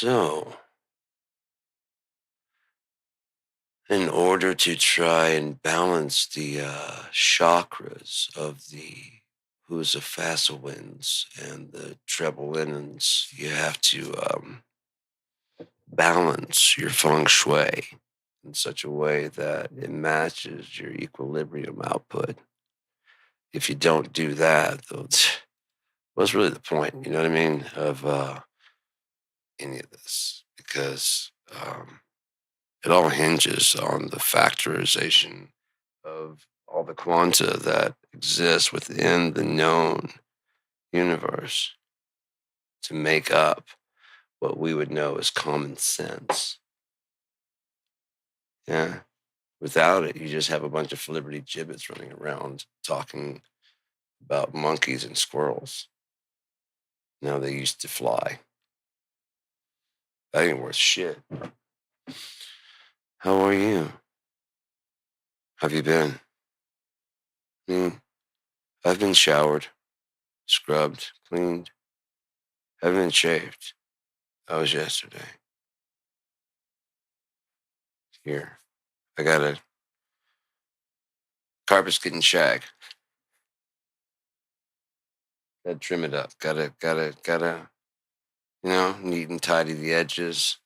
So, in order to try and balance the chakras of the who's a winds and the treble linens, you have to balance your feng shui in such a way that it matches your equilibrium output. If you don't do that, though, what's really the point? You know what I mean? Of any of this, because it all hinges on the factorization of all the quanta that exists within the known universe to make up what we would know as common sense. Yeah. Without it, you just have a bunch of Liberty gibbets running around talking about monkeys and squirrels. Now they used to fly. That ain't worth shit. How are you? Have you been? I've been showered, scrubbed, cleaned. Haven't been shaved. That was yesterday. Here. I got a carpet's getting shag. Gotta trim it up. Gotta, neat and tidy the edges.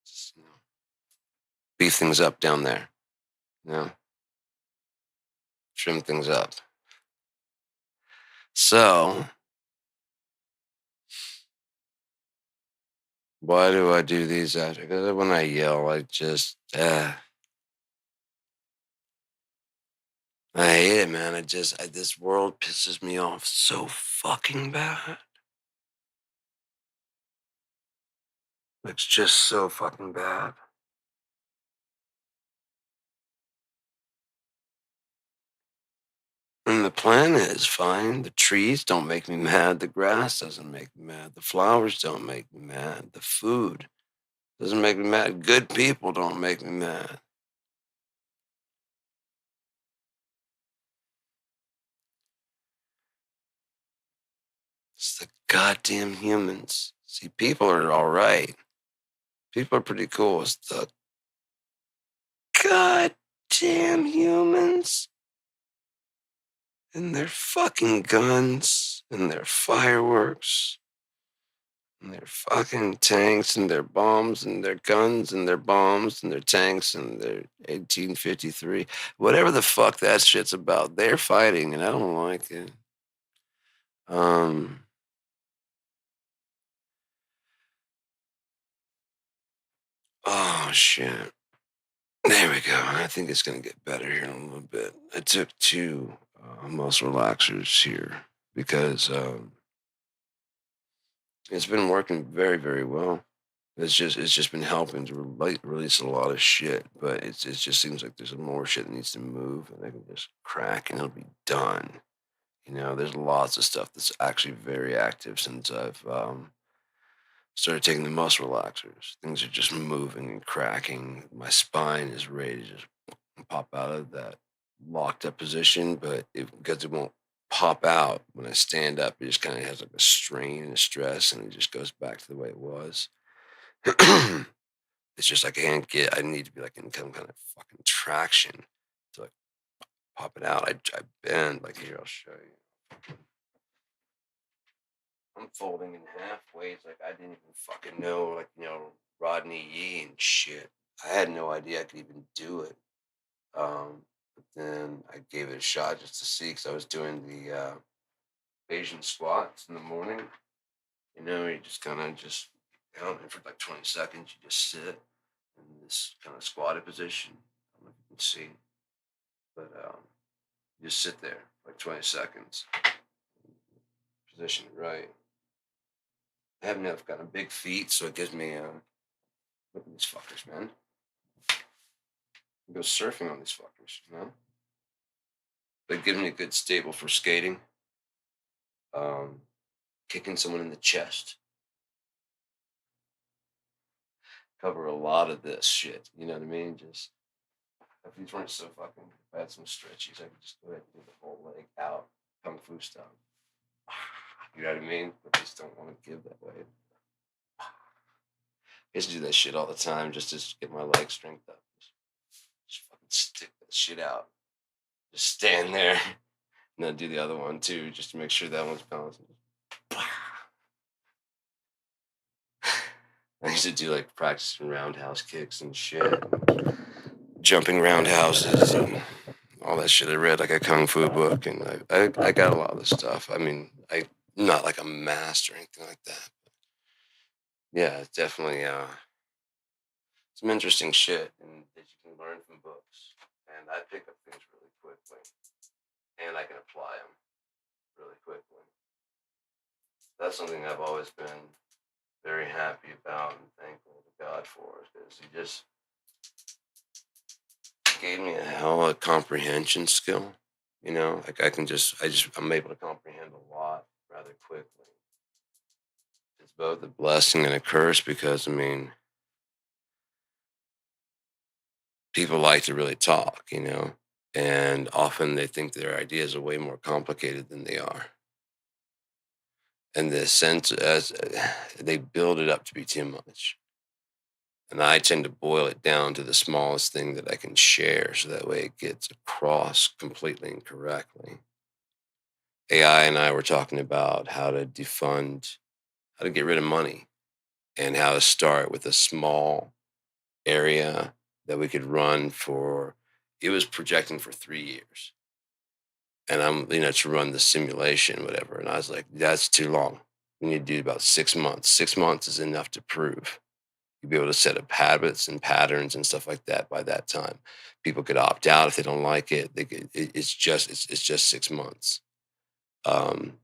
Just, beef things up down there. You know, trim things up. So, why do I do these after? Because when I yell, I just, I hate it, man. This world pisses me off so fucking bad. It's just so fucking bad. And the planet is fine. The trees don't make me mad. The grass doesn't make me mad. The flowers don't make me mad. The food doesn't make me mad. Good people don't make me mad. It's the goddamn humans. See, people are all right. People are pretty cool. It's the goddamn humans and their fucking guns and their fireworks and their fucking tanks and their bombs and their guns and their bombs and their tanks and their 1853. Whatever the fuck that shit's about, they're fighting and I don't like it. Um, oh shit. There we go. I think it's going to get better here in a little bit. I took two muscle relaxers here because it's been working very, very well. It's just been helping to release a lot of shit, but it just seems like there's more shit that needs to move, and I can just crack and it'll be done. There's lots of stuff that's actually very active since I've started taking the muscle relaxers. Things are just moving and cracking. My spine is ready to just pop out of that locked up position, but because it won't pop out when I stand up, it just kind of has like a strain and a stress, and it just goes back to the way it was. It's just like I need to be like in some kind of fucking traction to like pop it out. I bend like here. I'll show you. I'm folding in half ways like I didn't even fucking know, like, Rodney Yee and shit. I had no idea I could even do it. But then I gave it a shot just to see because I was doing the Asian squats in the morning. You just kind of just down there for like 20 seconds. You just sit in this kind of squatted position. I don't know if you can see, but you just sit there for like 20 seconds. Position it right. I haven't enough kind of big feet, so it gives me look at these fuckers, man. I go surfing on these fuckers. They give me a good stable for skating. Kicking someone in the chest. Cover a lot of this shit. You know what I mean? Just if these weren't so fucking, if I had some stretchies, I could just go ahead and do the whole leg out, kung fu style. You know what I mean? But they just don't want to give that way. I used to do that shit all the time just to get my leg strength up. Just fucking stick that shit out. Just stand there and then do the other one too, just to make sure that one's balanced. I used to do like practicing roundhouse kicks and shit, jumping roundhouses and all that shit. I read like a kung fu book, and I got a lot of this stuff. I mean, I'm not like a master or anything like that. Yeah, it's definitely some interesting shit, and that you can learn from books. And I pick up things really quickly, and I can apply them really quickly. That's something I've always been very happy about and thankful to God for, because He just gave me a hell of a comprehension skill. You know, like I'm able to comprehend a lot rather quickly. It's both a blessing and a curse because, I mean, people like to really talk, and often they think their ideas are way more complicated than they are. And the sense as they build it up to be too much. And I tend to boil it down to the smallest thing that I can share so that way it gets across completely and correctly. AI and I were talking about how to defund, how to get rid of money, and how to start with a small area that we could run for. It was projecting for 3 years. And to run the simulation, whatever. And I was like, that's too long. We need to do about 6 months. 6 months is enough to prove. You'll be able to set up habits and patterns and stuff like that by that time. People could opt out if they don't like it. It's just 6 months. Um,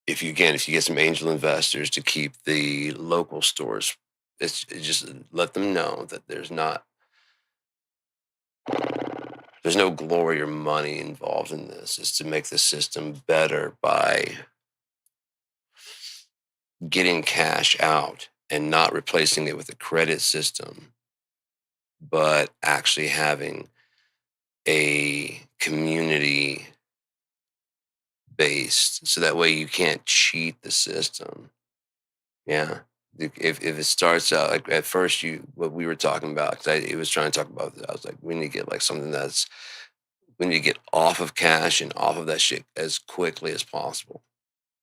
if you get some angel investors to keep the local stores, it's just let them know that there's no glory or money involved in this. It's to make the system better by getting cash out and not replacing it with a credit system, but actually having a community based so that way you can't cheat the system. Yeah. If it starts out like at first, what we were talking about, because it was trying to talk about, I was like, we need to get like something we need to get off of cash and off of that shit as quickly as possible.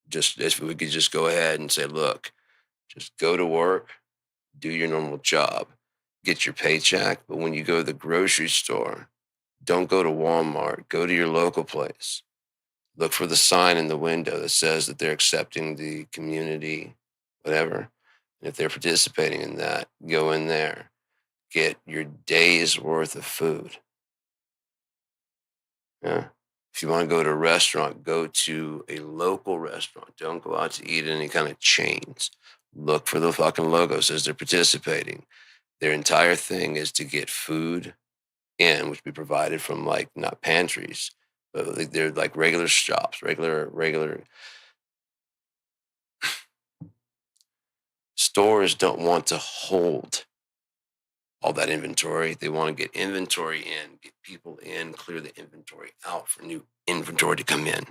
Just if we could just go ahead and say, look, just go to work, do your normal job, get your paycheck. But when you go to the grocery store, don't go to Walmart, go to your local place. Look for the sign in the window that says that they're accepting the community, whatever. And if they're participating in that, go in there, get your day's worth of food. Yeah. If you want to go to a restaurant, go to a local restaurant. Don't go out to eat at any kind of chains. Look for the fucking logo says they're participating. Their entire thing is to get food in, which be provided from like not pantries, but like they're like regular shops, regular stores don't want to hold all that inventory. They want to get inventory in, get people in, clear the inventory out for new inventory to come in.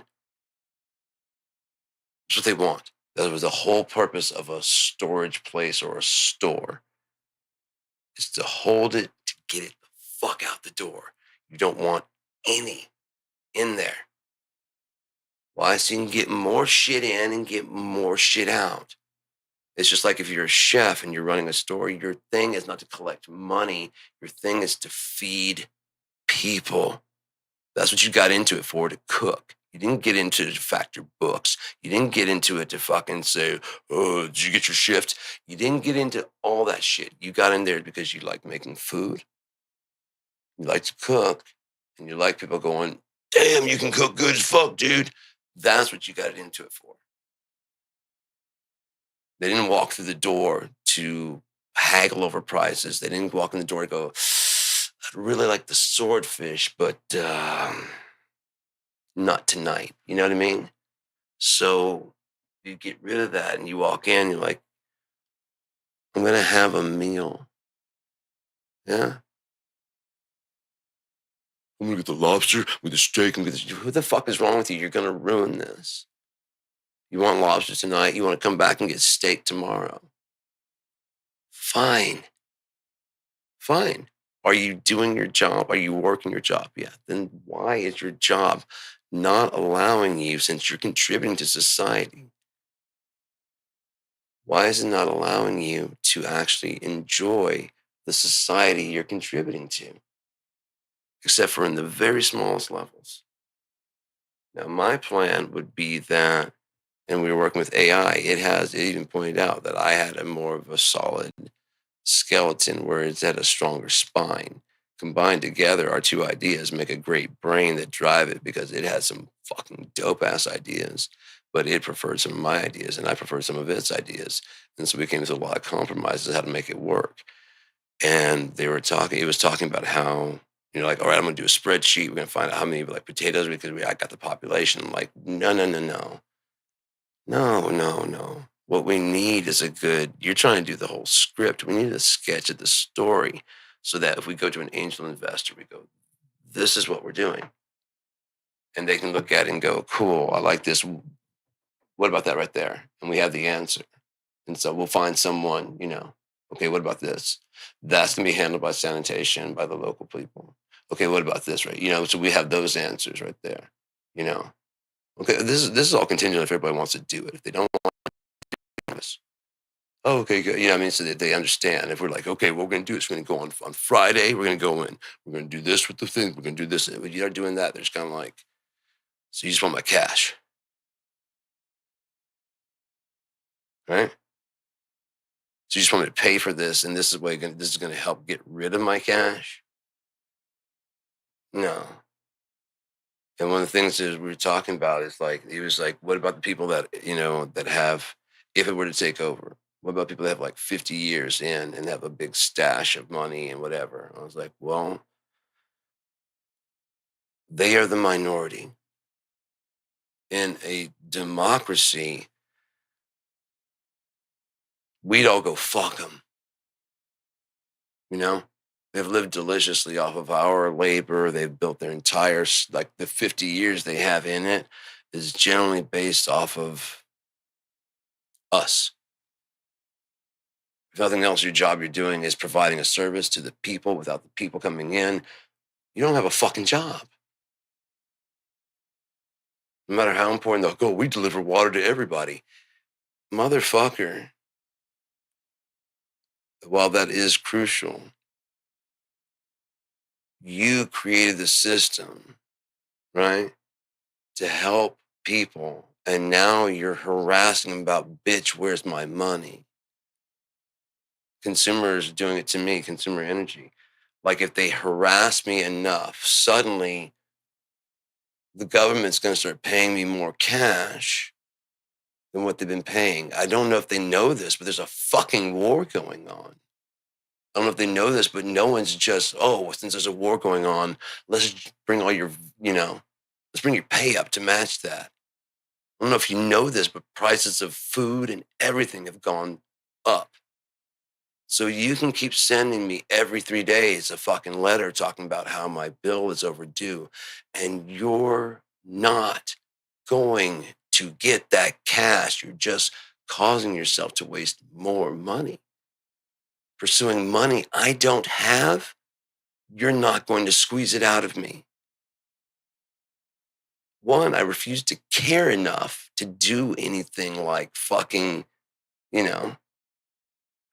That's what they want. That was the whole purpose of a storage place or a store, is to hold it to get it the fuck out the door. You don't want any in there. Why? So you can get more shit in and get more shit out. It's just like if you're a chef and you're running a store, your thing is not to collect money. Your thing is to feed people. That's what you got into it for, to cook. You didn't get into it to factor books. You didn't get into it to fucking say, oh, did you get your shift? You didn't get into all that shit. You got in there because you like making food. You like to cook. And you like people going, damn, you can cook good as fuck, dude. That's what you got into it for. They didn't walk through the door to haggle over prices. They didn't walk in the door and go, I'd really like the swordfish, but not tonight. You know what I mean? So you get rid of that and you walk in, you're like, I'm going to have a meal. Yeah. I'm gonna get the lobster with the steak and who the fuck is wrong with you? You're gonna ruin this. You want lobster tonight? You want to come back and get steak tomorrow? Fine. Fine. Are you doing your job? Are you working your job? Yeah. Then why is your job not allowing you, since you're contributing to society, why is it not allowing you to actually enjoy the society you're contributing to, except for in the very smallest levels? Now, my plan would be that, and we were working with AI, it even pointed out that I had a more of a solid skeleton where it's had a stronger spine. Combined together, our two ideas make a great brain that drive it because it has some fucking dope ass ideas, but it preferred some of my ideas and I preferred some of its ideas. And so we came to a lot of compromises how to make it work. And it was talking about how, like, all right, I'm gonna do a spreadsheet. We're gonna find out how many like potatoes because I got the population. I'm like, no, no, no, no. No, no, no. What we need is you're trying to do the whole script. We need a sketch of the story so that if we go to an angel investor, we go, this is what we're doing. And they can look at it and go, cool, I like this. What about that right there? And we have the answer. And so we'll find someone, okay, what about this? That's going to be handled by sanitation, by the local people. Okay, what about this, right? So we have those answers right there, you know. Okay, this is all contingent if everybody wants to do it. If they don't want this, oh, okay, good. I mean, so that they understand. If we're like, okay, what we're going to do is we're going to go on Friday. We're going to go in. We're going to do this with the thing. We're going to do this. And when you're doing that, they're just kind of like, so you just want my cash, right? So you just want me to pay for this, and this is going to help get rid of my cash? No. And one of the things is we were talking about is like he was like, what about the people that that have, if it were to take over? What about people that have like 50 years in and have a big stash of money and whatever? I was like, well, they are the minority. In a democracy, we'd all go fuck them. You know, they've lived deliciously off of our labor. They've built their entire like the 50 years they have in it is generally based off of us. If nothing else, your job you're doing is providing a service to the people. Without the people coming in, you don't have a fucking job. No matter how important they'll go, we deliver water to everybody. Motherfucker, while that is crucial, you created the system, right, to help people. And now you're harassing them about, bitch, where's my money? Consumers doing it to me, consumer energy. Like if they harass me enough, suddenly the government's going to start paying me more cash than what they've been paying. I don't know if they know this, but there's a fucking war going on. I don't know if they know this, but no one's just, oh, since there's a war going on, let's bring all your, let's bring your pay up to match that. I don't know if you know this, but prices of food and everything have gone up. So you can keep sending me every 3 days a fucking letter talking about how my bill is overdue, and you're not going to get that cash. You're just causing yourself to waste more money. Pursuing money I don't have, you're not going to squeeze it out of me. One, I refuse to care enough to do anything like fucking, you know,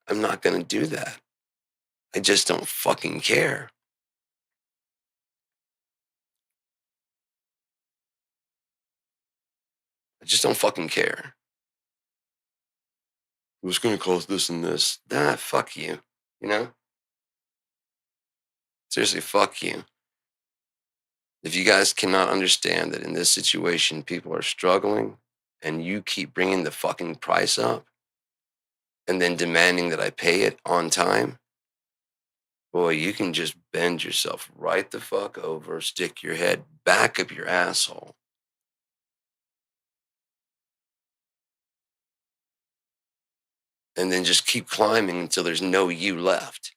I'm not going to do that. I just don't fucking care. I just don't fucking care. It was going to cause this and this. Nah, fuck you. You know? Seriously, fuck you. If you guys cannot understand that in this situation, people are struggling and you keep bringing the fucking price up and then demanding that I pay it on time, boy, you can just bend yourself right the fuck over, stick your head back up your asshole, and then just keep climbing until there's no you left.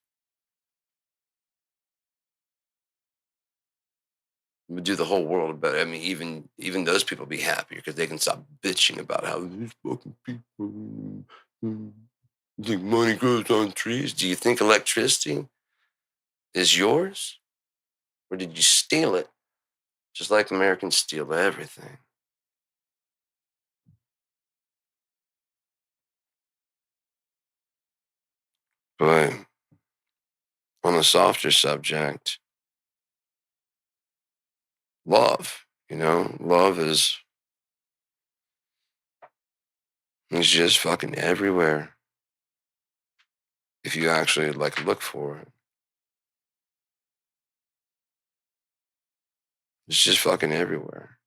It would do the whole world better. I mean, even those people be happier because they can stop bitching about how these fucking people. You think money grows on trees? Do you think electricity is yours, or did you steal it? Just like Americans steal everything. But on a softer subject, love. Love is just fucking everywhere if you actually like look for it. It's just fucking everywhere.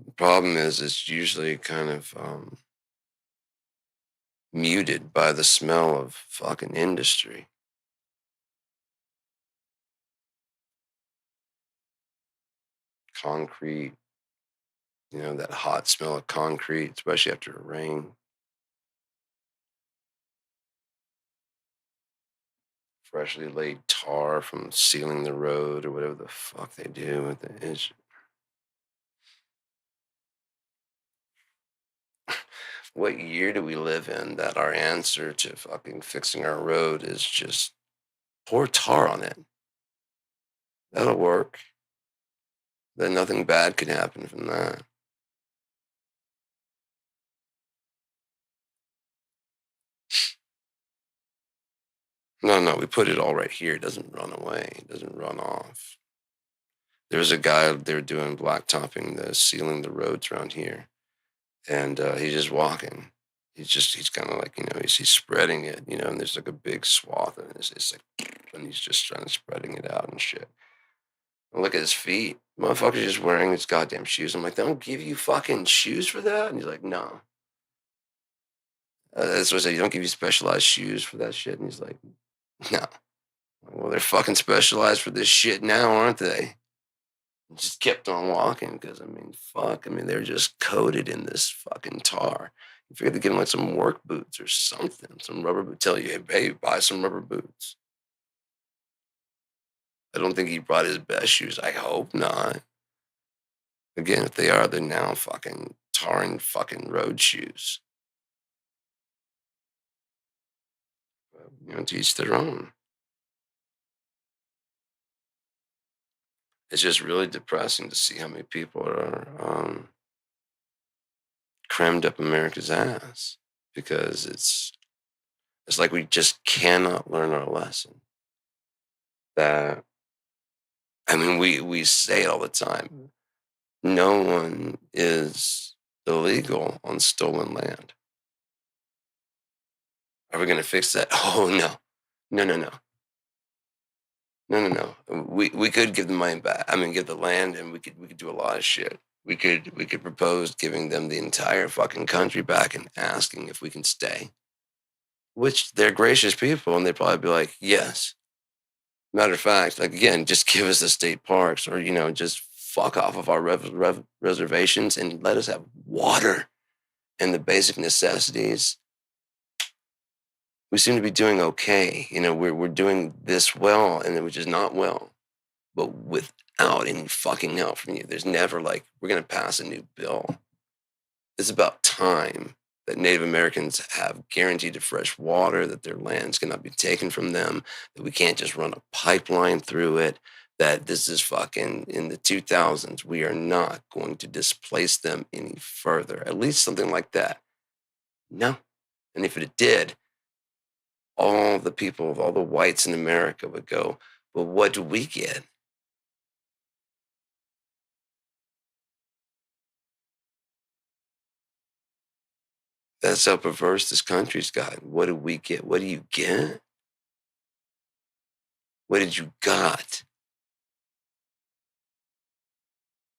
The problem is it's usually kind of muted by the smell of fucking industry. Concrete, that hot smell of concrete, especially after a rain. Freshly laid tar from sealing the road or whatever the fuck they do with it. What year do we live in that our answer to fucking fixing our road is just pour tar on it? That'll work. Then nothing bad could happen from that. No, no, we put it all right here. It doesn't run away. It doesn't run off. There was a guy there doing blacktopping, sealing the roads around here, and he's just walking. He's kind of like he's spreading it, and there's like a big swath, and it's like, and he's just trying to spreading it out and shit. And look at his feet, motherfucker's just wearing his goddamn shoes. I'm like, they don't give you fucking shoes for that, and he's like, no. That's what I said. You don't give you specialized shoes for that shit, and he's like, no. Well, they're fucking specialized for this shit now, aren't they? Just kept on walking because fuck. They're just coated in this fucking tar. You figure to give him like some work boots or something, some rubber boots. Tell you, hey, buy some rubber boots. I don't think he brought his best shoes. I hope not. Again, if they are, they're now fucking tarring fucking road shoes. To each their own. It's just really depressing to see how many people are crammed up America's ass because it's like we just cannot learn our lesson. That we say it all the time. No one is illegal on stolen land. Are we going to fix that? Oh no, no, no, no, no, no, no. We could give the money back. Give the land, and we could do a lot of shit. We could propose giving them the entire fucking country back and asking if we can stay. Which they're gracious people, and they'd probably be like, yes. Matter of fact, like again, just give us the state parks, or just fuck off of our reservations and let us have water and the basic necessities. We seem to be doing okay. We're doing this well, and which is not well, but without any fucking help from you. There's never like we're gonna pass a new bill. It's about time that Native Americans have guaranteed fresh water, that their lands cannot be taken from them, that we can't just run a pipeline through it, that this is fucking in the 2000s. We are not going to displace them any further. At least something like that. No. And if it did, all the people, all the whites in America would go, well, what do we get? That's how perverse this country's gotten. What do we get? What do you get? What did you got?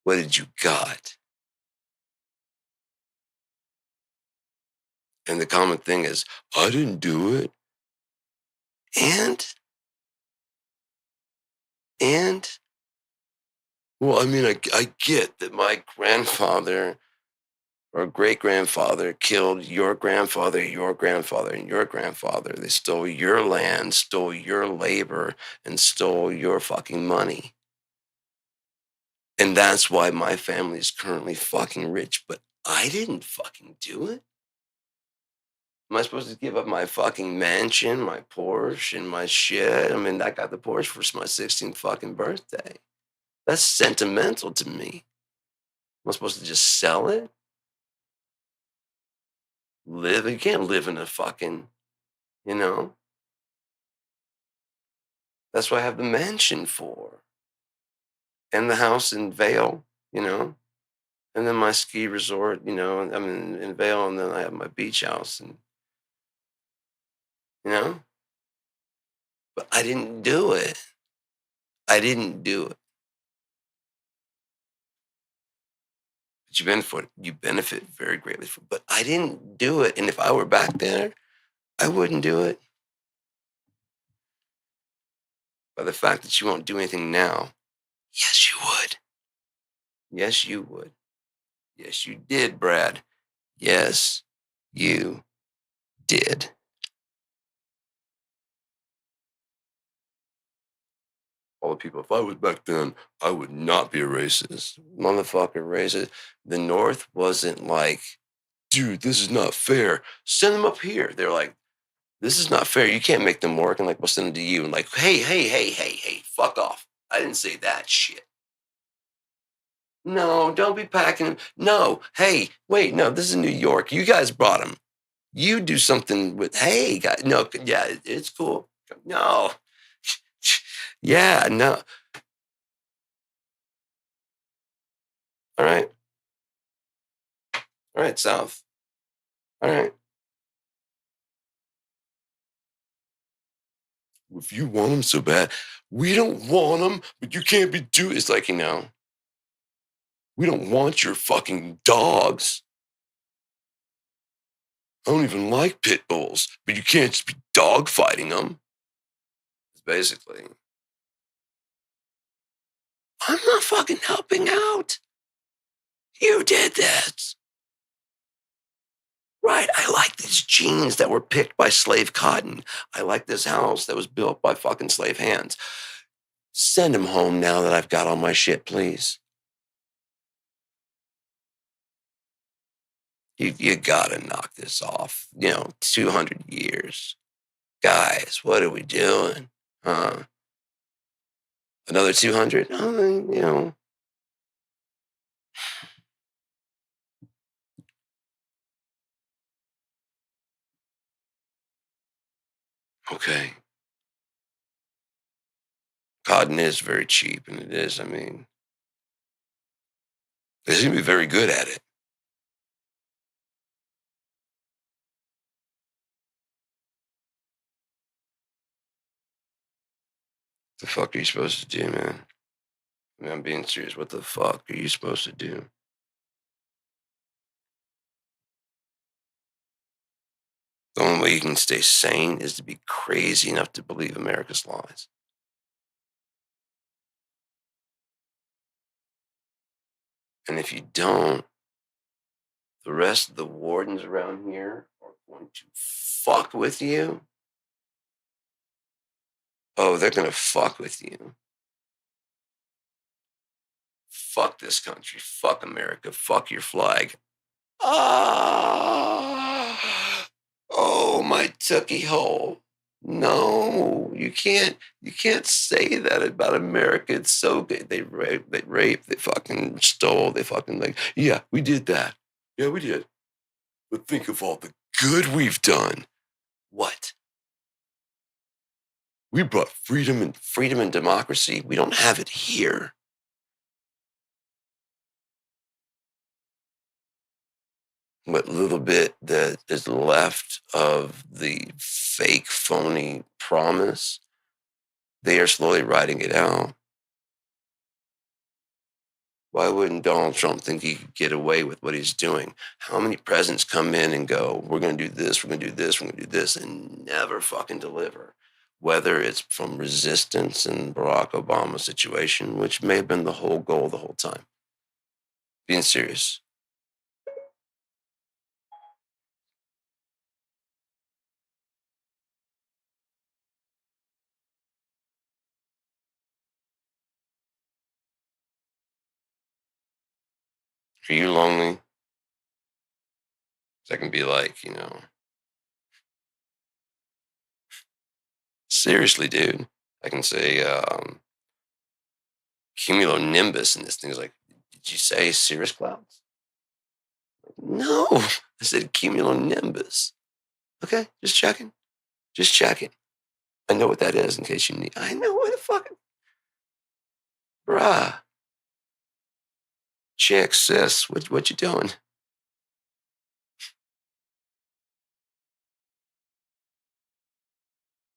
What did you got? And the common thing is, I didn't do it. And, and, well, I get that my grandfather or great-grandfather killed your grandfather, your grandfather, and your grandfather. They stole your land, stole your labor, and stole your fucking money. And that's why my family is currently fucking rich, but I didn't fucking do it. Am I supposed to give up my fucking mansion, my Porsche, and my shit? I mean, I got the Porsche for my 16th fucking birthday. That's sentimental to me. Am I supposed to just sell it? Live? You can't live in a fucking, you know? That's what I have the mansion for. And the house in Vale, you know? And then my ski resort, you know, and I'm in Vale, and then I have my beach house, and, you know? But I didn't do it. I didn't do it. But you benefit very greatly from, but I didn't do it. And if I were back there, I wouldn't do it. By the fact that you won't do anything now, yes, you would. Yes, you would. Yes, you did, Brad. Yes, you did. All the people, if I was back then, I would not be a racist. Motherfucking racist. The North wasn't like, dude, this is not fair. Send them up here. They're like, this is not fair. You can't make them work. And like, we'll send them to you. And like, hey, fuck off. I didn't say that shit. No, don't be packing him. No, hey, wait, no, this is New York. You guys brought him. You do something with, hey, guys. No, yeah, it's cool. No. Yeah, no. All right. All right, South. All right. If you want him so bad, we don't want him, but you can't be doing. It's like, we don't want your fucking dogs. I don't even like pit bulls, but you can't just be dog fighting them. Basically, I'm not fucking helping out. You did this. Right. I like these jeans that were picked by slave cotton. I like this house that was built by fucking slave hands. Send him home now that I've got all my shit, please. You gotta knock this off. 200 years. Guys, what are we doing? Another 200? Okay. Cotton is very cheap, and it is, they seem to be very good at it. The fuck are you supposed to do, man? I'm being serious. What the fuck are you supposed to do? The only way you can stay sane is to be crazy enough to believe America's lies. And if you don't, the rest of the wardens around here are going to fuck with you. Oh, they're going to fuck with you. Fuck this country. Fuck America. Fuck your flag. Ah! Oh, my tookie hole. No, you can't. You can't say that about America. It's so good. They raped, they fucking stole, they fucking yeah, we did that. Yeah, we did. But think of all the good we've done. What? We brought freedom and democracy. We don't have it here. What little bit that is left of the fake, phony promise, they are slowly writing it out. Why wouldn't Donald Trump think he could get away with what he's doing? How many presidents come in and go, we're going to do this, we're going to do this, we're going to do this, and never fucking deliver? Whether it's from resistance in Barack Obama's situation, which may have been the whole goal the whole time. Being serious. Are you lonely? 'Cause I can be like, seriously, dude. I can say cumulonimbus, and this thing's like, did you say cirrus clouds? No, I said cumulonimbus. Okay, just checking. Just checking. I know what that is in case you need. I know what the fuck, bruh. Chick, sis, what you doing?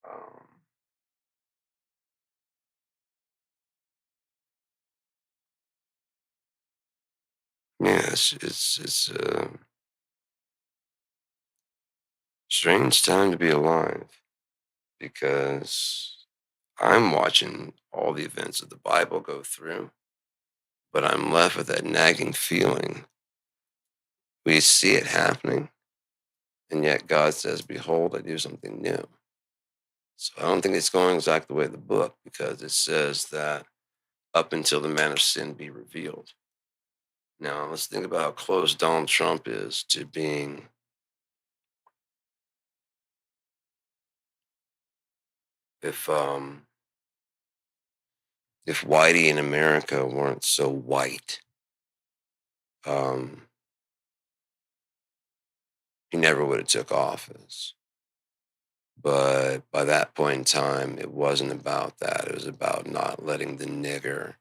Um, yeah, it's a strange time to be alive because I'm watching all the events of the Bible go through, but I'm left with that nagging feeling. We see it happening, and yet God says, "Behold, I do something new." So I don't think it's going exactly the way of the book because it says that up until the man of sin be revealed. Now let's think about how close Donald Trump is to being. If whitey in America weren't so white, um, he never would have took office. But by that point in time, it wasn't about that. It was about not letting the nigger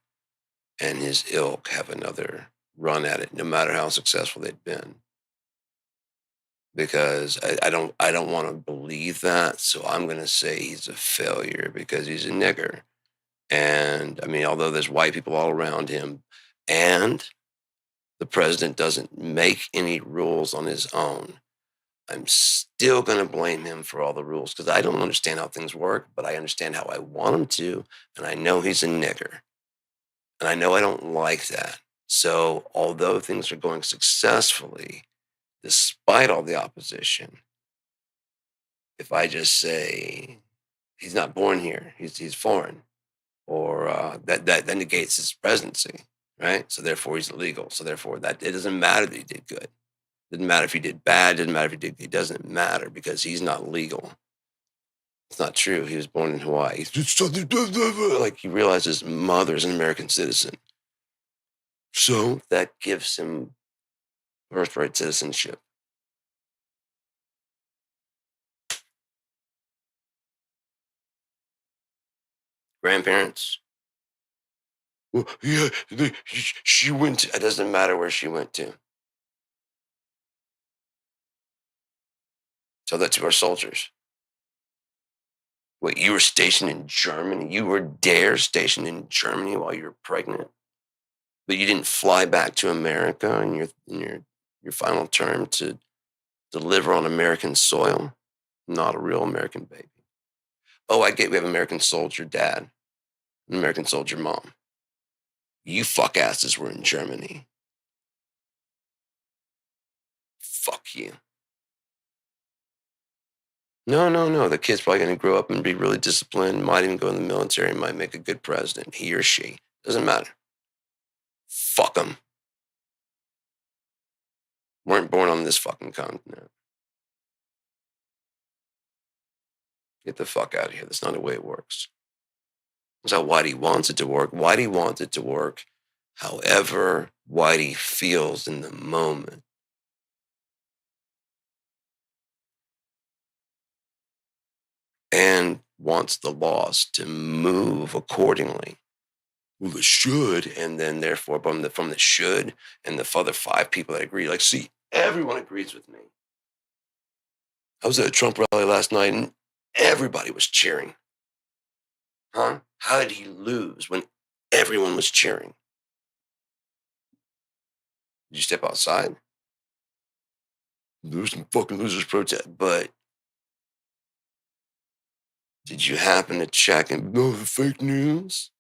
and his ilk have another run at it, no matter how successful they'd been. Because I don't want to believe that, so I'm going to say he's a failure because he's a nigger. And I mean, although there's white people all around him, and the president doesn't make any rules on his own, I'm still going to blame him for all the rules because I don't understand how things work, but I understand how I want him to. And I know he's a nigger. And I know I don't like that. So, although things are going successfully, despite all the opposition, if I just say he's not born here, he's foreign, or that negates his presidency, right? So, therefore, he's illegal. So, therefore, that it doesn't matter that he did good. Doesn't matter if he did bad. Doesn't matter if he did. It doesn't matter because he's not legal. It's not true. He was born in Hawaii. He's just like he realized his mother's an American citizen, so that gives him birthright citizenship. Grandparents. Well, yeah, she went. It doesn't matter where she went to. Tell that to our soldiers. Wait, you were stationed in Germany? You were dare stationed in Germany while you were pregnant? But you didn't fly back to America in your final term to deliver on American soil? Not a real American baby. Oh, I get we have American soldier dad, an American soldier mom. You fuck asses were in Germany. Fuck you. No, no, no. The kid's probably going to grow up and be really disciplined, might even go in the military, might make a good president, he or she. Doesn't matter. Fuck them. Weren't born on this fucking continent. Get the fuck out of here. That's not the way it works. That's how Whitey wants it to work. Whitey wants it to work however Whitey feels in the moment. And wants the laws to move accordingly. Well, it should, and then therefore from the should and the other five people that agree, like, see, everyone agrees with me. I was at a Trump rally last night and everybody was cheering. Huh? How did he lose when everyone was cheering? Did you step outside? There was some fucking losers protest, but did you happen to check and know the fake news?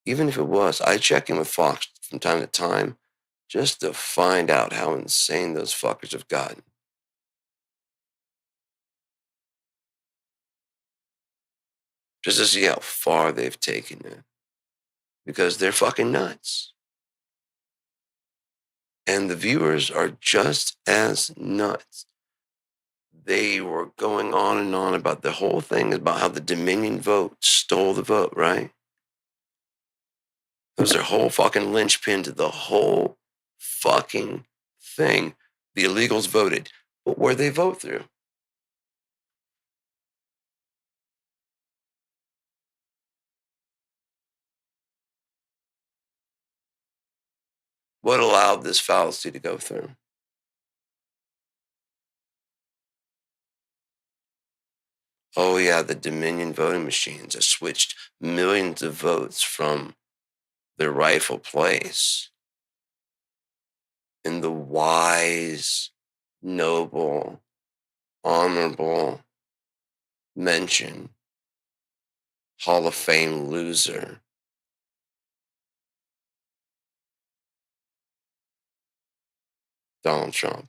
Even if it was, I check in with Fox from time to time just to find out how insane those fuckers have gotten. Just to see how far they've taken it. Because they're fucking nuts. And the viewers are just as nuts. They were going on and on about the whole thing about how the Dominion vote stole the vote, right? It was their whole fucking linchpin to the whole fucking thing. The illegals voted. But where'd they vote through? What allowed this fallacy to go through? Oh, yeah, the Dominion voting machines that switched millions of votes from their rightful place in the wise, noble, honorable mention, Hall of Fame loser, Donald Trump.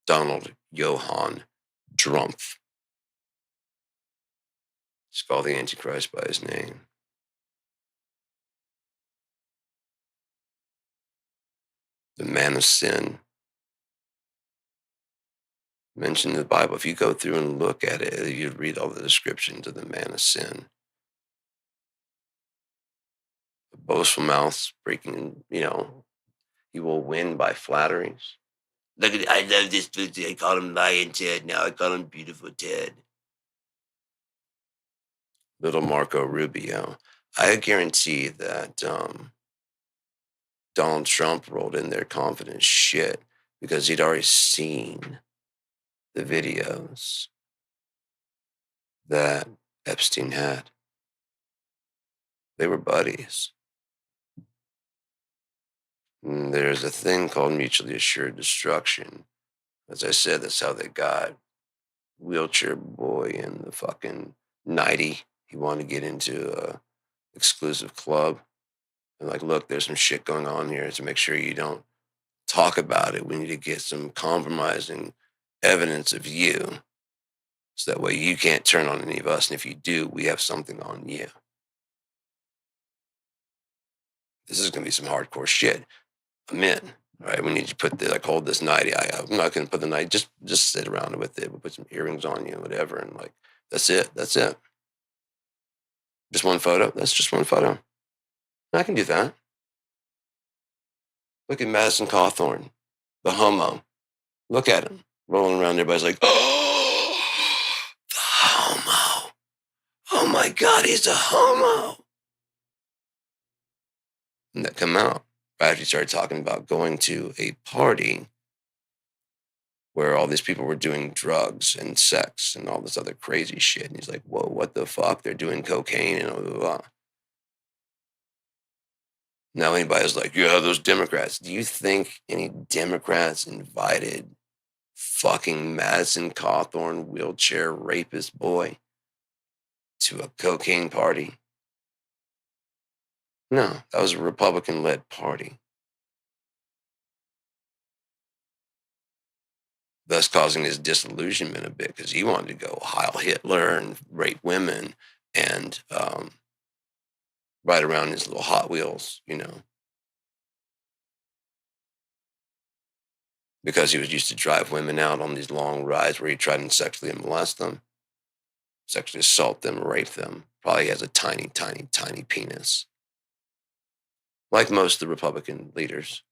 Donald Johann Trump. Just call the Antichrist by his name. The man of sin. Mentioned in the Bible. If you go through and look at it, you read all the descriptions of the man of sin. The boastful mouth speaking, he will win by flatteries. Look at, I love this pussy. I call him Lion Ted. Now I call him Beautiful Ted. Little Marco Rubio. I guarantee that Donald Trump rolled in there confident as shit because he'd already seen the videos that Epstein had. They were buddies. And there's a thing called mutually assured destruction. As I said, that's how they got Wheelchair Boy in the fucking 90. He wanted to get into a exclusive club. And like, look, there's some shit going on here. To make sure you don't talk about it, we need to get some compromising evidence of you. So that way you can't turn on any of us. And if you do, we have something on you. This is going to be some hardcore shit. I'm in. All right, we need to put hold this nightie. I'm not going to put the night. Just sit around with it. We'll put some earrings on you, whatever, and like that's it. That's it. Just one photo. That's just one photo. I can do that. Look at Madison Cawthorn, the homo. Look at him rolling around. Everybody's like, oh, the homo. Oh my God, he's a homo. And that come out after he started talking about going to a party where all these people were doing drugs and sex and all this other crazy shit. And he's like, whoa, what the fuck? They're doing cocaine and blah, blah, blah. Now anybody's like, yeah, those Democrats. Do you think any Democrats invited fucking Madison Cawthorn wheelchair rapist boy to a cocaine party? No, that was a Republican-led party. Thus causing his disillusionment a bit because he wanted to go Heil Hitler and rape women and ride around his little Hot Wheels, because he was used to drive women out on these long rides where he tried and sexually molest them, sexually assault them, rape them. Probably has a tiny, tiny, tiny penis. Like most of the Republican leaders.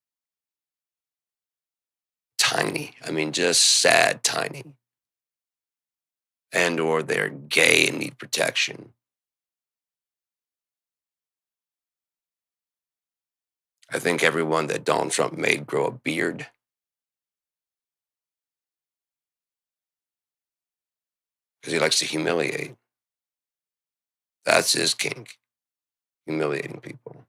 Tiny. I mean, just sad tiny. And or they're gay and need protection. I think everyone that Donald Trump made grow a beard. Because he likes to humiliate. That's his kink. Humiliating people.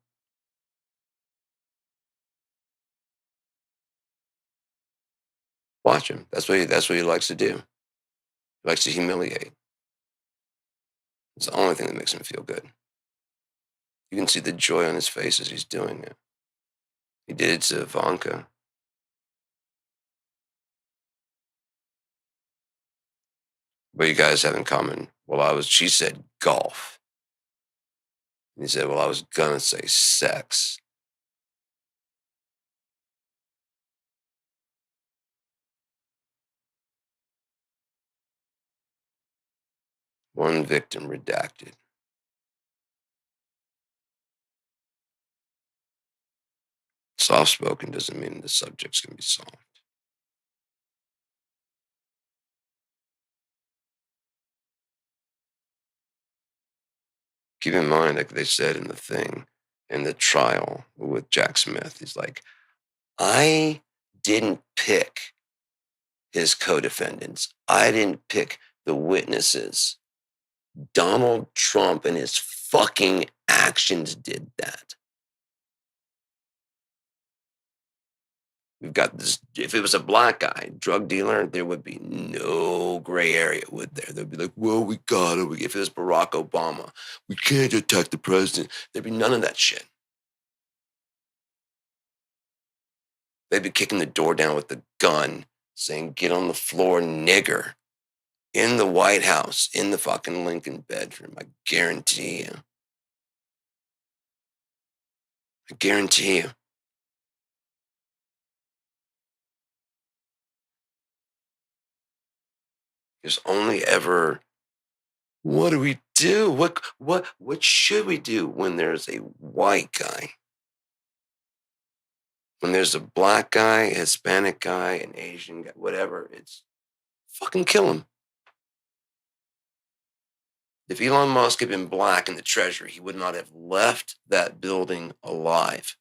Watch him. That's what he likes to do. He likes to humiliate. It's the only thing that makes him feel good. You can see the joy on his face as he's doing it. He did it to Ivanka. What you guys have in common? Well, she said golf. He said, well, I was gonna say sex. One victim redacted. Soft spoken doesn't mean the subject's gonna be soft. Keep in mind, like they said in the thing, in the trial with Jack Smith, he's like, I didn't pick his co-defendants. I didn't pick the witnesses. Donald Trump and his fucking actions did that. We've got this. If it was a black guy, drug dealer, there would be no gray area, would there? They'd be like, well, we got it. If it was Barack Obama, we can't attack the president. There'd be none of that shit. They'd be kicking the door down with the gun, saying, get on the floor, nigger, in the White House, in the fucking Lincoln bedroom. I guarantee you. I guarantee you. There's only ever, what do we do? What should we do when there's a white guy? When there's a black guy, a Hispanic guy, an Asian guy, whatever, it's fucking kill him. If Elon Musk had been black in the Treasury, he would not have left that building alive.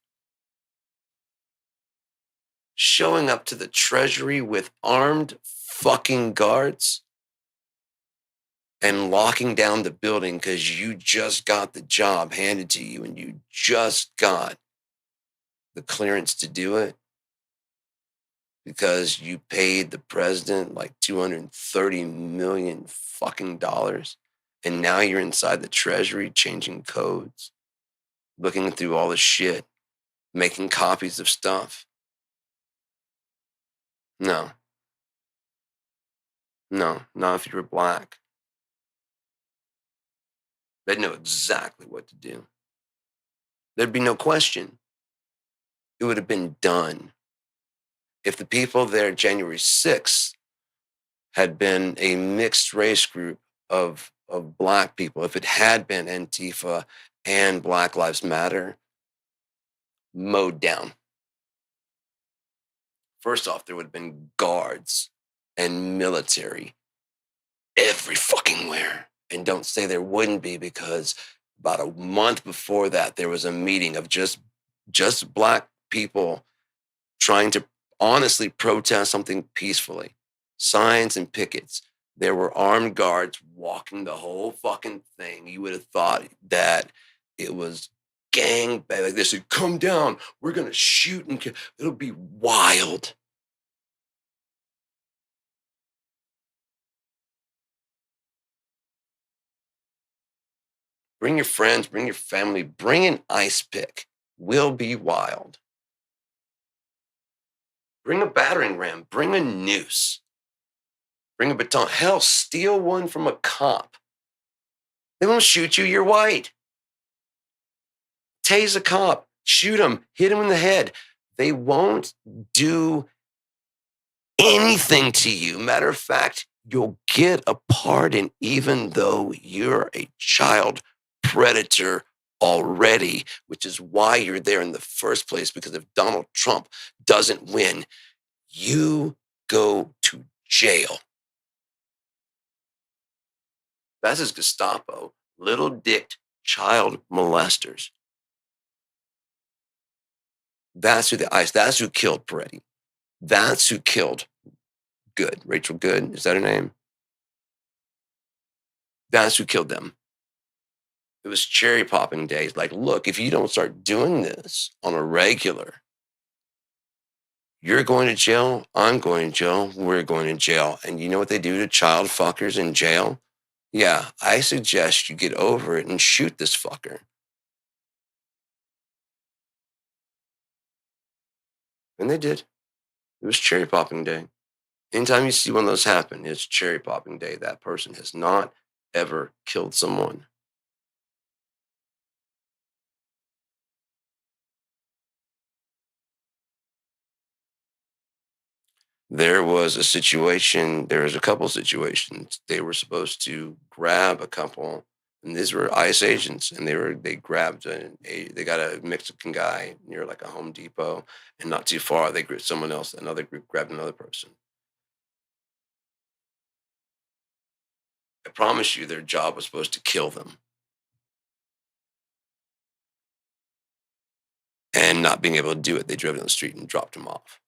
Showing up to the Treasury with armed fucking guards and locking down the building because you just got the job handed to you and you just got the clearance to do it because you paid the president like $230 million fucking dollars. And now you're inside the Treasury changing codes, looking through all the shit, making copies of stuff. No, no, not if you were black. They'd know exactly what to do. There'd be no question. It would have been done. If the people there January 6th had been a mixed race group of black people, if it had been Antifa and Black Lives Matter, mowed down. First off, there would have been guards and military every fucking where. And don't say there wouldn't be, because about a month before that, there was a meeting of just black people trying to honestly protest something peacefully. Signs and pickets. There were armed guards walking the whole fucking thing. You would have thought that it was gang bang. Like they said, come down. We're going to shoot and kill. It'll be wild. Bring your friends, bring your family, bring an ice pick. We'll be wild. Bring a battering ram, bring a noose, bring a baton. Hell, steal one from a cop. They won't shoot you, you're white. Tase a cop, shoot him, hit him in the head. They won't do anything to you. Matter of fact, you'll get a pardon even though you're a child predator already, which is why you're there in the first place. Because if Donald Trump doesn't win, you go to jail. That's his Gestapo, little dicked child molesters. That's who that's who killed Peretti. That's who killed Good. Rachel Good, is that her name? That's who killed them. It was cherry popping days. Like, look, if you don't start doing this on a regular, you're going to jail. I'm going to jail. We're going to jail. And you know what they do to child fuckers in jail? Yeah, I suggest you get over it and shoot this fucker. And they did. It was cherry popping day. Anytime you see one of those happen, it's cherry popping day. That person has not ever killed someone. There was a situation, there was a couple situations. They were supposed to grab a couple, and these were ICE agents, and they grabbed they got a Mexican guy near like a Home Depot, and not too far, they gripped someone else, another group grabbed another person. I promise you their job was supposed to kill them. And not being able to do it, they drove down the street and dropped him off.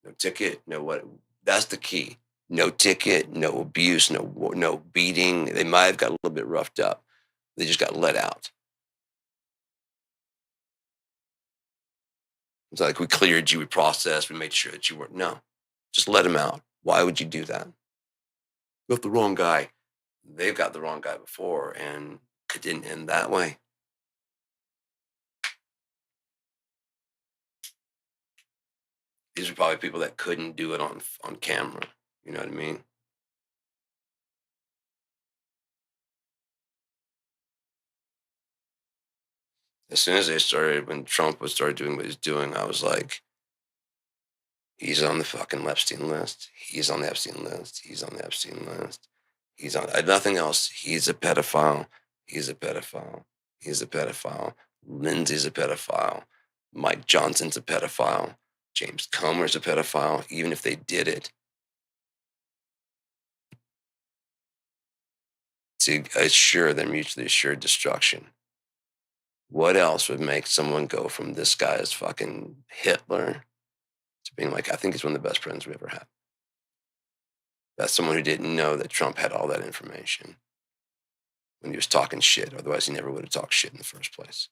No ticket, no what. That's the key. No ticket, no abuse, no beating. They might have got a little bit roughed up. They just got let out. It's like we cleared you, we processed, we made sure that you weren't. No, just let him out. Why would you do that? Got the wrong guy. They've got the wrong guy before, and it didn't end that way. These are probably people that couldn't do it on camera. You know what I mean? As soon as they started, when Trump was started doing what he's doing, I was like, he's on the fucking Epstein list. He's on the Epstein list. He's on the Epstein list. He's on nothing else. He's a pedophile. He's a pedophile. He's a pedophile. Lindsay's a pedophile. Mike Johnson's a pedophile. James Comer's a pedophile. Even if they did it to assure their mutually assured destruction, what else would make someone go from this guy is fucking Hitler to being like, I think he's one of the best friends we ever had? That's someone who didn't know that Trump had all that information when he was talking shit. Otherwise, he never would have talked shit in the first place.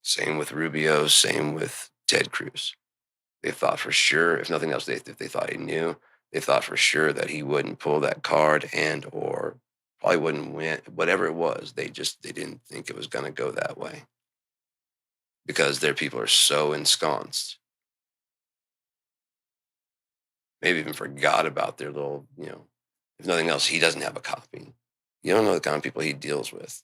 Same with Rubio, same with Ted Cruz. They thought for sure, if nothing else, if they thought he knew, they thought for sure that he wouldn't pull that card and or probably wouldn't win, whatever it was. They didn't think it was going to go that way because their people are so ensconced. Maybe even forgot about their little, if nothing else, he doesn't have a copy. You don't know the kind of people he deals with.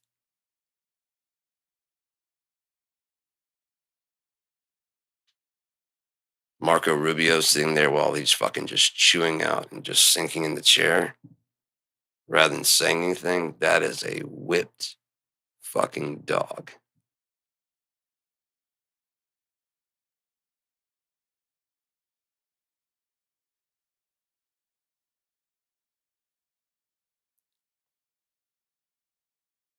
Marco Rubio sitting there while he's fucking just chewing out and just sinking in the chair rather than saying anything. That is a whipped fucking dog.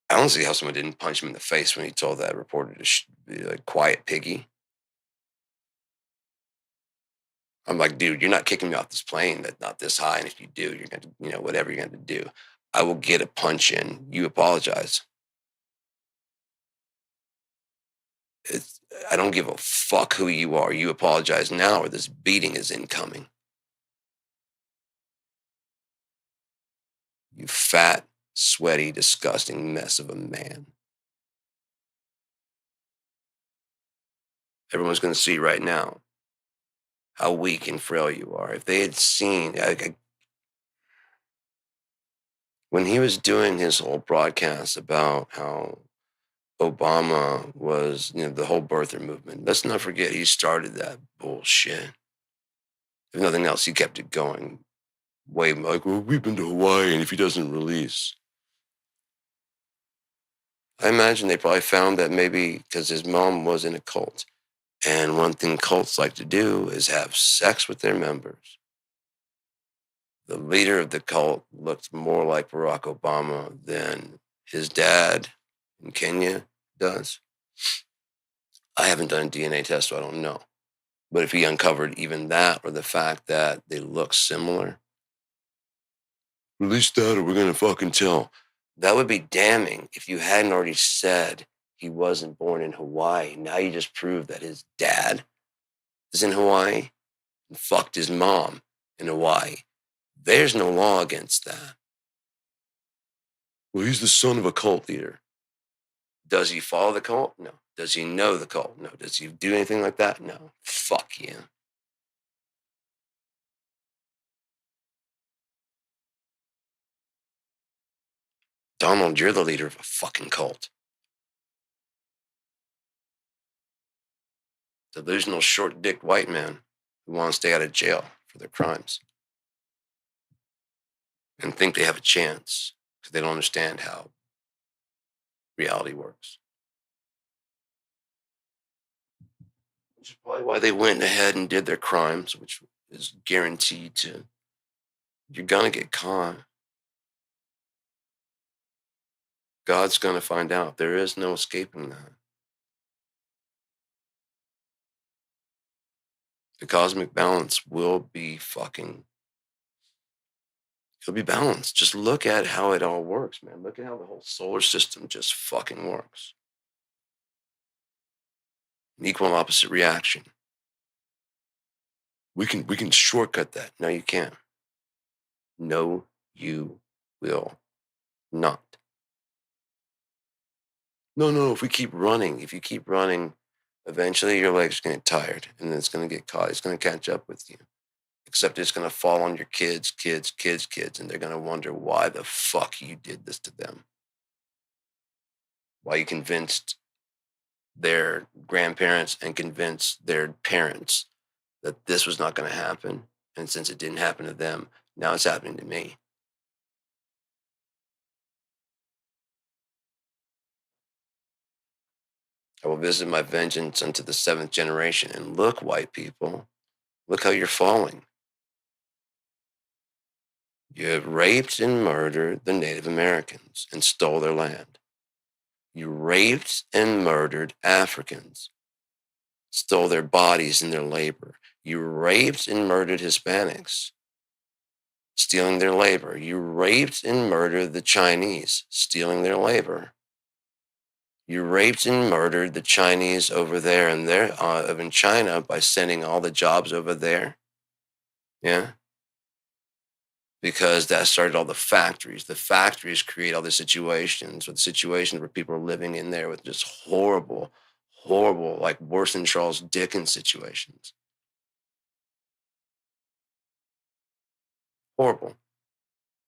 I don't see how someone didn't punch him in the face when he told that reporter to be like, quiet piggy. I'm like, dude, you're not kicking me off this plane that's not this high. And if you do, you're going to, whatever you're going to do, I will get a punch in. You apologize. It's, I don't give a fuck who you are. You apologize now or this beating is incoming. You fat, sweaty, disgusting mess of a man. Everyone's going to see right now how weak and frail you are. If they had seen, when he was doing his whole broadcast about how Obama was, the whole birther movement, let's not forget he started that bullshit. If nothing else, he kept it going way like, well, we've been to Hawaii, and if he doesn't release. I imagine they probably found that maybe because his mom was in a cult. And one thing cults like to do is have sex with their members. The leader of the cult looked more like Barack Obama than his dad in Kenya does. I haven't done a DNA test, so I don't know. But if he uncovered even that or the fact that they look similar, release that or we're going to fucking tell. That would be damning if you hadn't already said he wasn't born in Hawaii. Now you just proved that his dad is in Hawaii and fucked his mom in Hawaii. There's no law against that. Well, he's the son of a cult leader. Does he follow the cult? No. Does he know the cult? No. Does he do anything like that? No. Fuck you. Donald, you're the leader of a fucking cult. delusional short-dicked white man who want to stay out of jail for their crimes and think they have a chance because they don't understand how reality works. Which is probably why they went ahead and did their crimes, which is guaranteed to, you're going to get caught. God's going to find out. There is no escaping that. The cosmic balance will be fucking, it'll be balanced. Just look at how it all works, man. Look at how the whole solar system just fucking works. An equal and opposite reaction. We can shortcut that. No, you can't. No, you will not. No, if you keep running, eventually your leg's gonna get tired and then it's gonna get caught. It's gonna catch up with you. Except it's gonna fall on your kids, and they're gonna wonder why the fuck you did this to them. Why you convinced their grandparents and convinced their parents that this was not gonna happen. And since it didn't happen to them, now it's happening to me. I will visit my vengeance unto the seventh generation. And look, white people, look how you're falling. You have raped and murdered the Native Americans and stole their land. You raped and murdered Africans, stole their bodies and their labor. You raped and murdered Hispanics, stealing their labor. You raped and murdered the Chinese, stealing their labor. You raped and murdered the Chinese over there and in China by sending all the jobs over there. Yeah. Because that started all the factories. The factories create all the situations where people are living in there with just horrible, like worse than Charles Dickens situations. Horrible,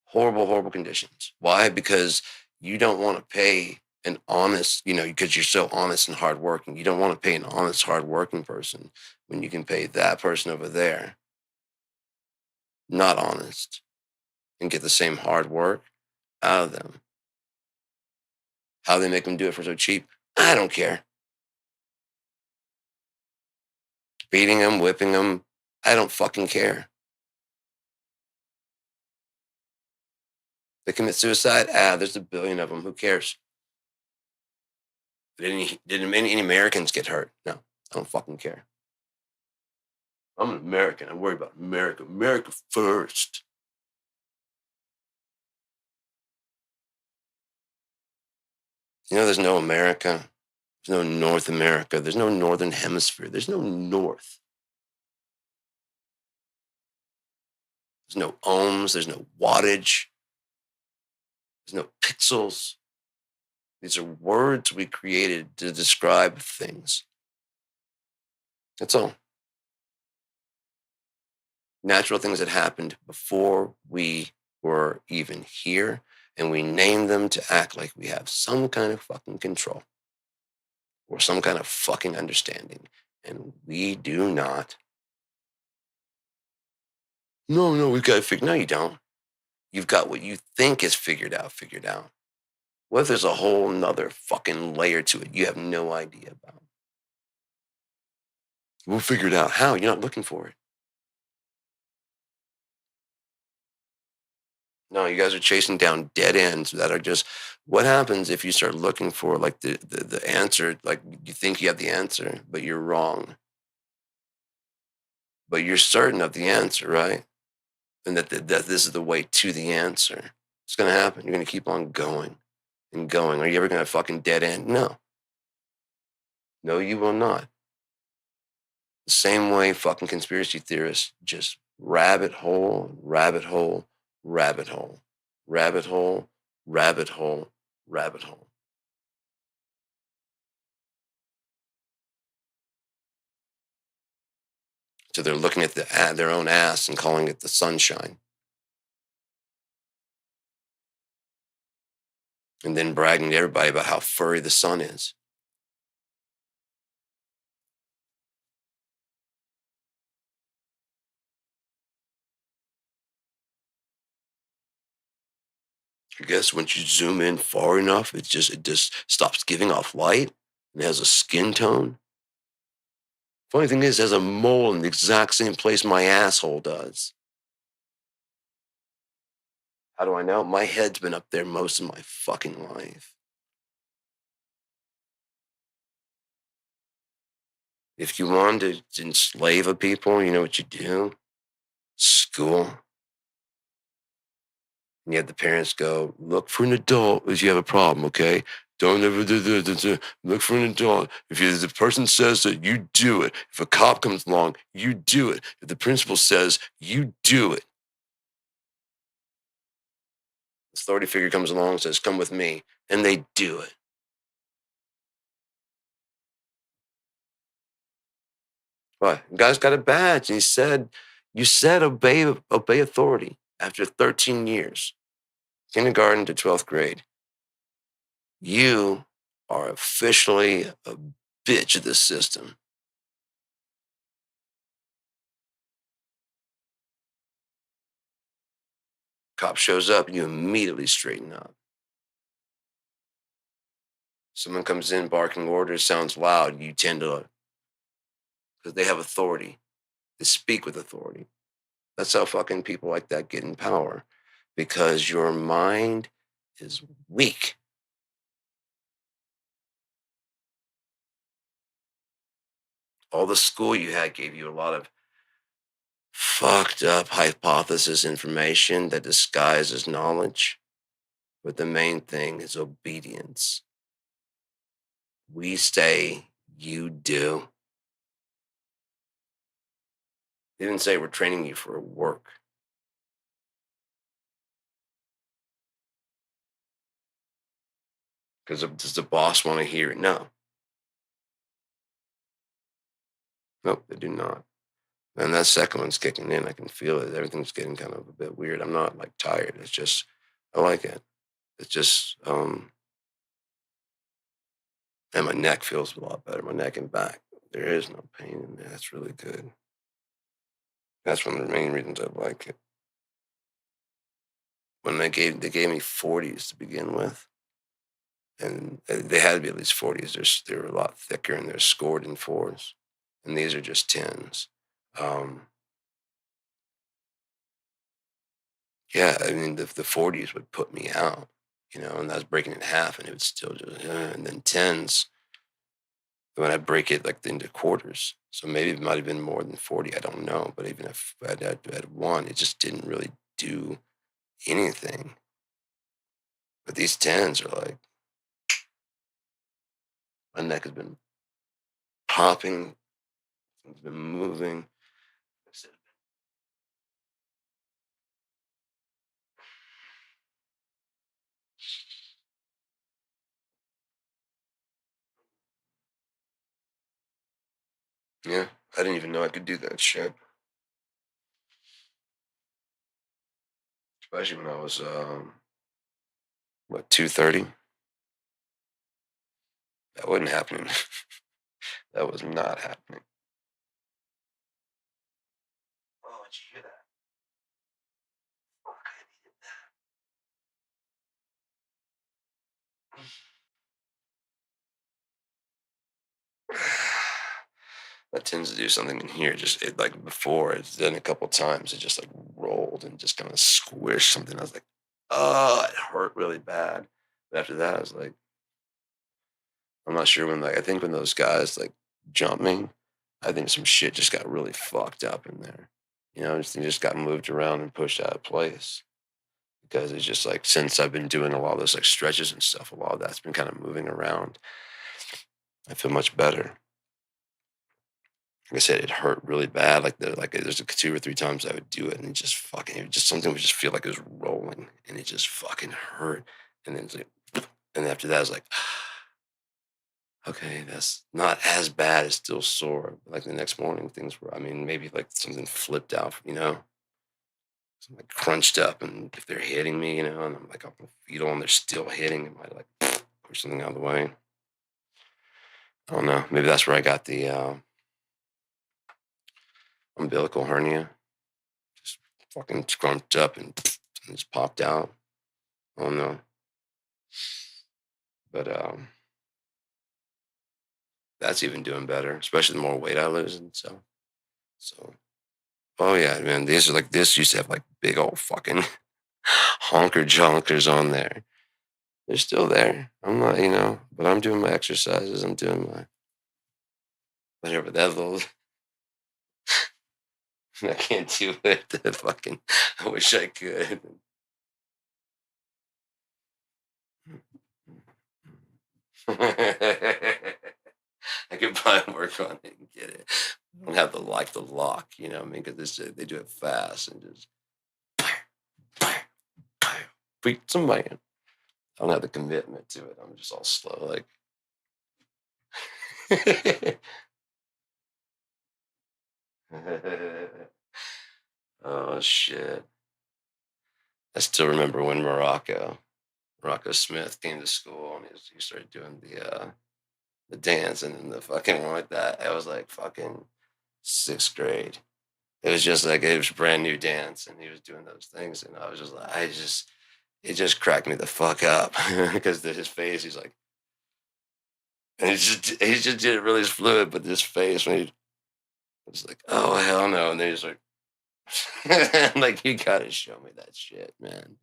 horrible conditions. Why? Because you don't want to pay an honest, because you're so honest and hardworking. You don't want to pay an honest, hardworking person when you can pay that person over there not honest and get the same hard work out of them. How they make them do it for so cheap, I don't care. Beating them, whipping them, I don't fucking care. They commit suicide, there's a billion of them. Who cares? Did any Americans get hurt? No, I don't fucking care. I'm an American. I worry about America. America first. There's no America. There's no North America. There's no Northern Hemisphere. There's no North. There's no ohms. There's no wattage. There's no pixels. These are words we created to describe things. That's all. Natural things that happened before we were even here, and we name them to act like we have some kind of fucking control or some kind of fucking understanding. And we do not. No, we've got to figure. No, you don't. You've got what you think is figured out. What if there's a whole nother fucking layer to it you have no idea about? We'll figure it out. How? You're not looking for it. No, you guys are chasing down dead ends that are just, what happens if you start looking for like the answer, like you think you have the answer, but you're wrong. But you're certain of the answer, right? And that this is the way to the answer. It's going to happen. You're going to keep on going and going. Are you ever going to fucking dead end? No. No, you will not. The same way fucking conspiracy theorists just rabbit hole, rabbit hole, rabbit hole, rabbit hole, rabbit hole, rabbit hole. So they're looking at their own ass and calling it the sunshine. And then bragging to everybody about how furry the sun is. I guess once you zoom in far enough, it just stops giving off light and has a skin tone. Funny thing is, it has a mole in the exact same place my asshole does. How do I know? My head's been up there most of my fucking life. If you wanted to enslave a people, you know what you do? School. And you have the parents go, look for an adult if you have a problem, okay? Don't ever look for an adult. The person says that, you do it. If a cop comes along, you do it. If the principal says, you do it. Authority figure comes along and says, come with me, and they do it. What? The guy's got a badge, and he said, you said obey authority after 13 years, kindergarten to 12th grade. You are officially a bitch of the system. Cop shows up, you immediately straighten up. Someone comes in barking orders, sounds loud, you tend to, because they have authority. They speak with authority. That's how fucking people like that get in power, because your mind is weak. All the school you had gave you a lot of fucked up hypothesis information that disguises knowledge. But the main thing is obedience. We say, you do. They didn't say we're training you for work. Because does the boss want to hear it? No. Nope, they do not. And that second one's kicking in. I can feel it. Everything's getting kind of a bit weird. I'm not like tired. It's just, I like it. It's just, and my neck feels a lot better. My neck and back. There is no pain in there. That's really good. That's one of the main reasons I like it. When they gave me 40s to begin with, and they had to be at least 40s. They're a lot thicker and they're scored in fours, and these are just tens. Um, yeah, I mean the 40s would put me out, and I was breaking it in half, and it would still just, and then tens when I break it like into quarters. So maybe it might have been more than 40. I don't know, but even if I had one, it just didn't really do anything. But these tens are like, my neck has been popping, it's been moving. Yeah, I didn't even know I could do that shit. Especially when I was, what, 230? That wasn't happening. That was not happening. Oh, did you hear that? Fuck, I needed that. That tends to do something in here. Just like before, it's done a couple times. It just like rolled and just kind of squished something. I was like, oh, it hurt really bad. But after that, I was like, I'm not sure when, like, I think when those guys like jumped me, I think some shit just got really fucked up in there. Just got moved around and pushed out of place, because it's just like, since I've been doing a lot of those like stretches and stuff, a lot of that's been kind of moving around. I feel much better. Like I said, it hurt really bad. Like there's like 2 or 3 times I would do it, and it just something would just feel like it was rolling, and it just fucking hurt. And then it's like, and after that, I was like, okay, that's not as bad. It's still sore. Like the next morning, things were. I mean, maybe like something flipped out. Something like crunched up, and if they're hitting me, and I'm like up on fetal, and they're still hitting, it might like push something out of the way. I don't know. Maybe that's where I got the umbilical hernia. Just fucking scrunched up and just popped out. Oh no. But that's even doing better, especially the more weight I lose. And so oh yeah, man. These are like this used to have like big old fucking honker jonkers on there. They're still there. I'm not, but I'm doing my exercises. I'm doing my whatever that little. I can't do it. Fucking. I wish I could. I could probably work on it and get it. I don't have the lock, what I mean? Because they do it fast and just beat somebody. I don't have the commitment to it. I'm just all slow, like. Oh shit! I still remember when Morocco Smith came to school and he started doing the dance and then the fucking one like that. I was like fucking sixth grade. It was just like it was brand new dance, and he was doing those things, and I was just like, it just cracked me the fuck up because his face, he's like, and he just did it really fluid, but this face when he was like, oh hell no, and then he's like, like you gotta show me that shit, man.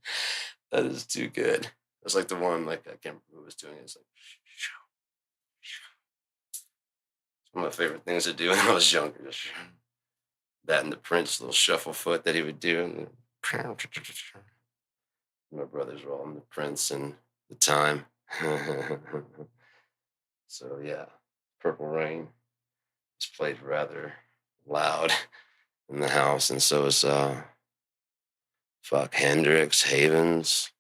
That is too good. It's like the one like I can't remember who was doing it. It's like it's one of my favorite things to do when I was younger. Just that and the Prince little shuffle foot that he would do. And my brothers were all in the Prince and the time. So yeah, Purple Rain is played rather loud in the house, and so is fuck Hendrix, Havens,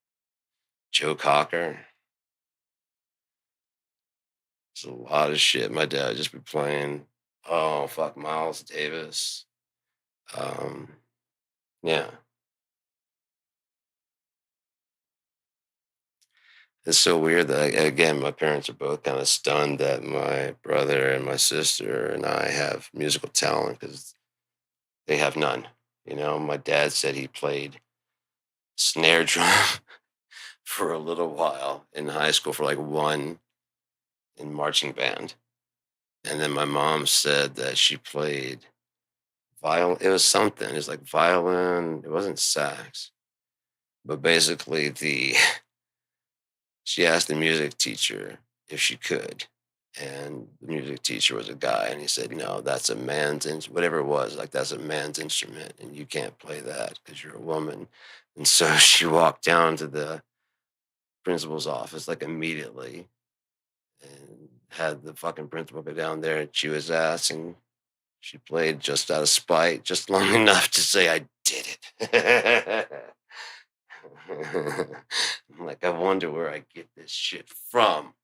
Joe Cocker. It's a lot of shit. My dad would just be playing. Oh fuck, Miles Davis. Um, yeah, it's so weird that again, my parents are both kind of stunned that my brother and my sister and I have musical talent because they have none. My dad said he played snare drum for a little while in high school for like one in marching band. And then my mom said that she played violin. It was something. It was like violin. It wasn't sax. But basically she asked the music teacher if she could. And the music teacher was a guy, and he said, "No, that's a whatever it was, like that's a man's instrument, and you can't play that because you're a woman." And so she walked down to the principal's office like immediately and had the fucking principal go down there and chew his ass, and she played just out of spite, just long enough to say, "I did it." I'm like, I wonder where I get this shit from.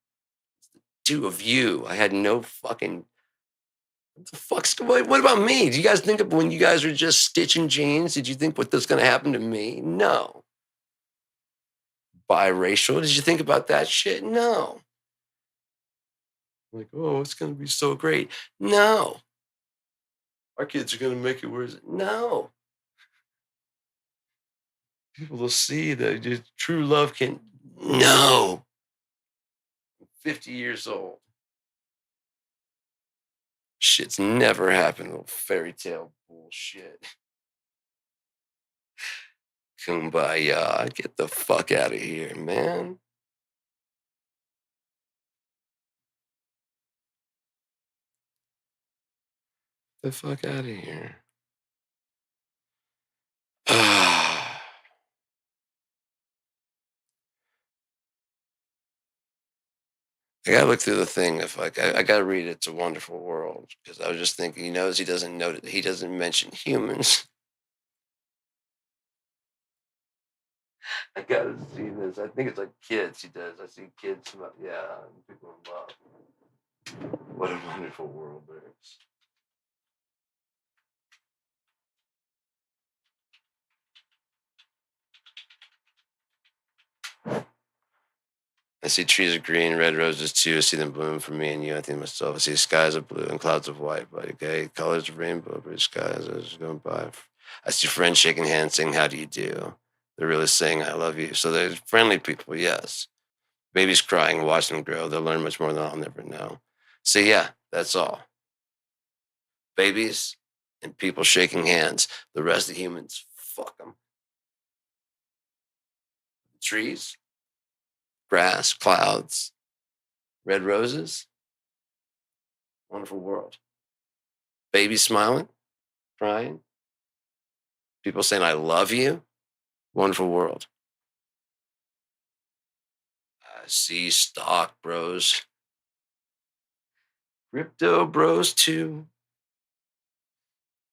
Two of you. I had no fucking. What the fuck's what about me? Do you guys think of when you guys were just stitching jeans? Did you think what was going to happen to me? No. Biracial? Did you think about that shit? No. Like, oh, it's going to be so great. No. Our kids are going to make it worse. No. People will see that true love can. No. 50 years old. Shit's never happened. Little fairy tale bullshit. Kumbaya. Get the fuck out of here, man. The fuck out of here. I gotta look through the thing. If like I gotta read "It's a Wonderful World" because I was just thinking, he knows he doesn't know that he doesn't mention humans. I gotta see this. I think it's like kids. He does. I see kids. Yeah, and people in love. What a wonderful world there is. I see trees of green, red roses too. I see them bloom for me and you. I think to myself, I see skies of blue and clouds of white, but okay, colors of rainbow, blue skies as going by. I see friends shaking hands, saying, "How do you do?" They're really saying I love you. So they're friendly people, yes. Babies crying, watch them grow. They'll learn much more than I'll never know. So yeah, that's all. Babies and people shaking hands. The rest of the humans, fuck them. Trees, grass, clouds, red roses, wonderful world. Babies smiling, crying, people saying I love you, wonderful world. I see stock bros, crypto bros too.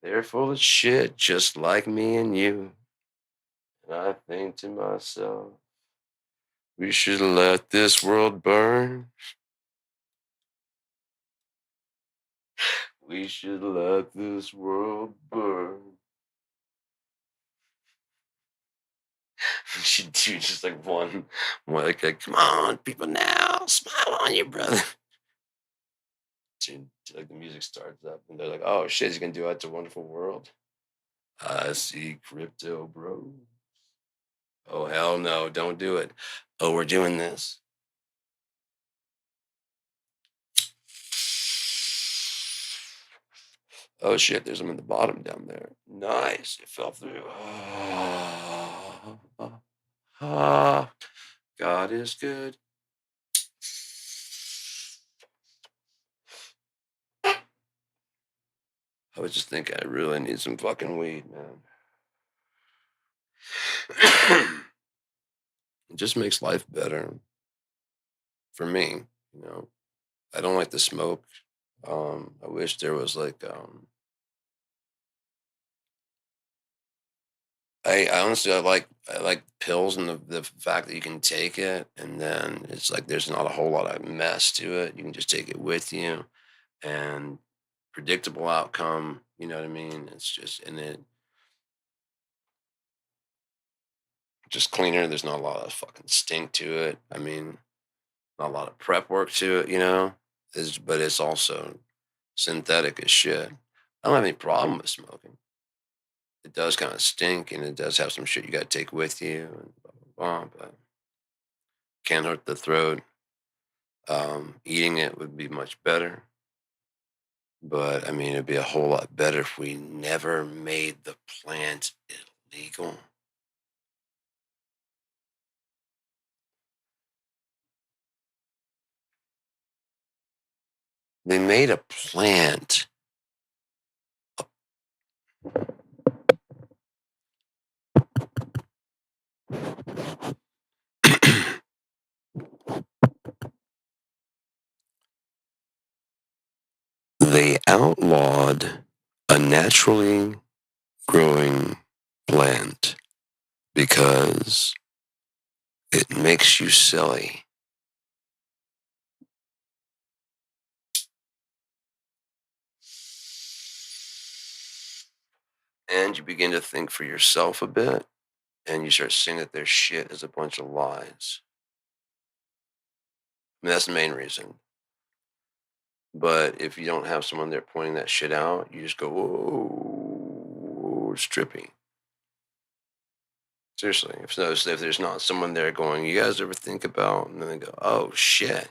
They're full of shit just like me and you. And I think to myself, we should let this world burn. We should let this world burn. We should do just like one more like come on, people now, smile on you, brother. Like the music starts up and they're like, oh shit, he's gonna do It's a Wonderful World. I see crypto bro. Oh hell no, don't do it. Oh, we're doing this. Oh shit, there's them in the bottom down there. Nice. It fell through. God is good. I was just thinking I really need some fucking weed, man. It just makes life better for me, you know. I don't like to smoke. I wish there was like I honestly I like pills and the fact that you can take it and then it's like there's not a whole lot of mess to it. You can just take it with you and predictable outcome, you know what I mean? It's just and it just cleaner. There's not a lot of fucking stink to it. I mean, not a lot of prep work to it, you know? But it's also synthetic as shit. I don't have any problem with smoking. It does kind of stink and it does have some shit you got to take with you and blah, blah, blah, but can't hurt the throat. Eating it would be much better. But I mean, it'd be a whole lot better if we never made the plant illegal. They made a plant. They outlawed a naturally growing plant because it makes you silly. And you begin to think for yourself a bit, and you start seeing that their shit is a bunch of lies. I mean, that's the main reason. But if you don't have someone there pointing that shit out, you just go, whoa, it's trippy. Seriously, if there's not someone there going, you guys ever think about, and then they go, oh shit,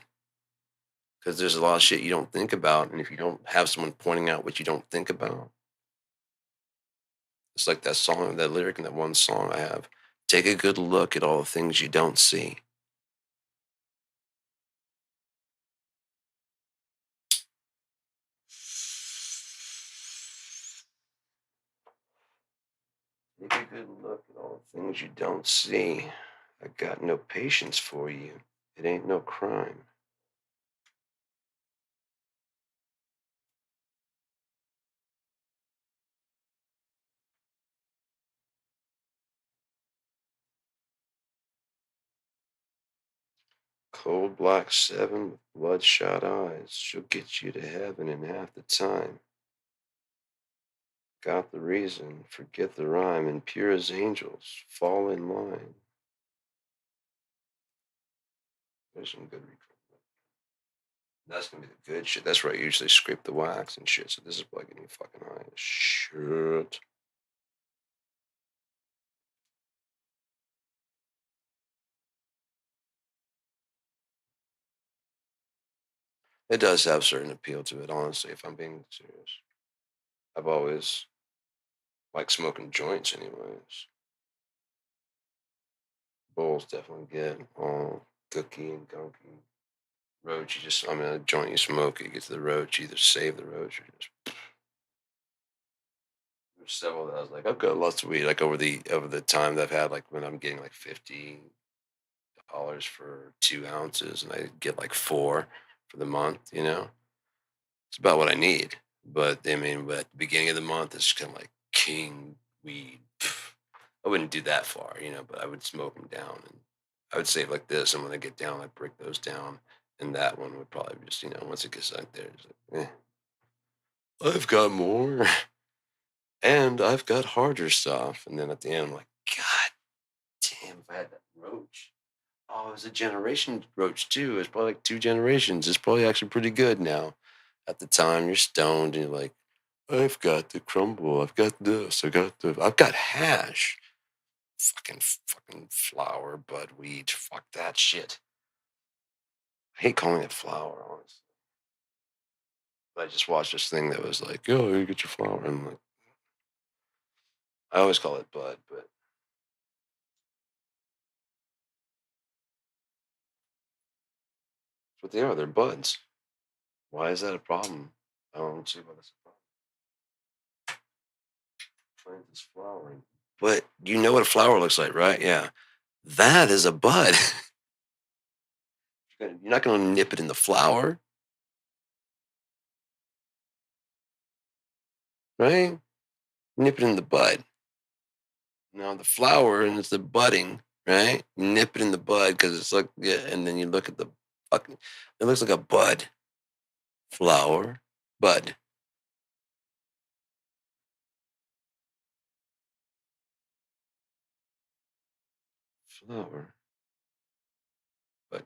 because there's a lot of shit you don't think about, and if you don't have someone pointing out what you don't think about, it's like that song, that lyric in that one song I have. Take a good look at all the things you don't see. Take a good look at all the things you don't see. I got no patience for you. It ain't no crime. Cold black seven with bloodshot eyes. She'll get you to heaven in half the time. Got the reason, forget the rhyme, and pure as angels, fall in line. There's some good recording. That's gonna be the good shit. That's where I usually scrape the wax and shit. So this is like getting fucking high as shit. It does have certain appeal to it, honestly, if I'm being serious. I've always liked smoking joints anyways. Bowls definitely good. Cookie and gunky. Roach, you just, I mean, a joint you smoke, you get to the roach, you either save the roach or just. There's several that I was like, I've got lots of weed. Like over the time that I've had, like when I'm getting like $50 for 2 ounces, and I get like four for the month. It's about what I need. But I mean, but at the beginning of the month, it's kind of like king weed. I wouldn't do that far, but I would smoke them down, and I would save like this. And when I get down, I break those down, and that one would probably just, once it gets out there, it's like, I've got more, and I've got harder stuff. And then at the end, I'm like, God damn, if I had that roach. Oh, it was a generation roach too. It's probably like 2 generations. It's probably actually pretty good now. At the time, you're stoned and you're like, I've got the crumble. I've got this. I've got hash. Fucking flower, bud, weed. Fuck that shit. I hate calling it flower, honestly. But I just watched this thing that was like, oh, you get your flower. And I'm like, I always call it bud, but that's what they are. They're buds. Why is that a problem? I don't see why that's a problem. Plant is flowering. But you know what a flower looks like, right? Yeah. That is a bud. You're not going to nip it in the flower, right? Nip it in the bud. Now the flower and it's the budding, right? You nip it in the bud because it's like, yeah, and then you look at the fucking, it looks like a bud. Flower, bud, flower, bud.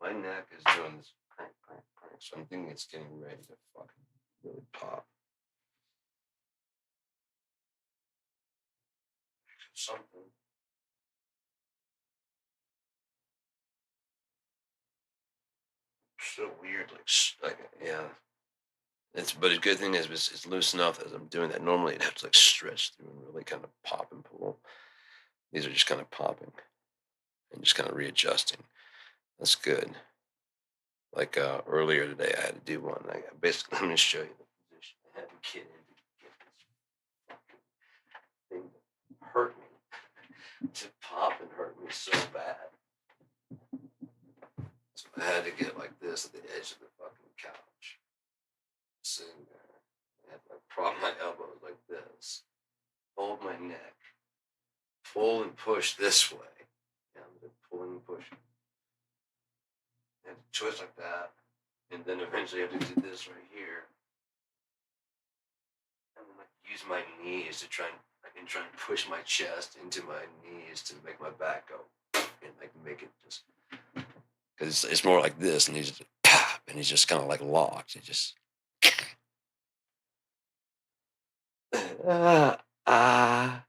My neck is doing this crank, crank, crank. So I'm thinking it's getting ready to fucking really pop. Something so weird, like yeah. But a good thing is it's loose enough as I'm doing that. Normally, it'd have to like stretch through and really kind of pop and pull. These are just kind of popping and just kind of readjusting. That's good. Like earlier today, I had to do one. I basically, let me show you the position. I had to get in to get this thing that hurt me to pop and hurt me so bad. So I had to get like this at the edge of the fucking couch, sitting there. I had to like prop my elbows like this, hold my neck, pull and push this way. Yeah, I'm just pulling and pushing. I had to twist like that, and then eventually I have to do this right here, and then like use my knees to try and push my chest into my knees to make my back go and like make it just because it's more like this, and he's just pop, and he's just kind of like locked. It just ah ah.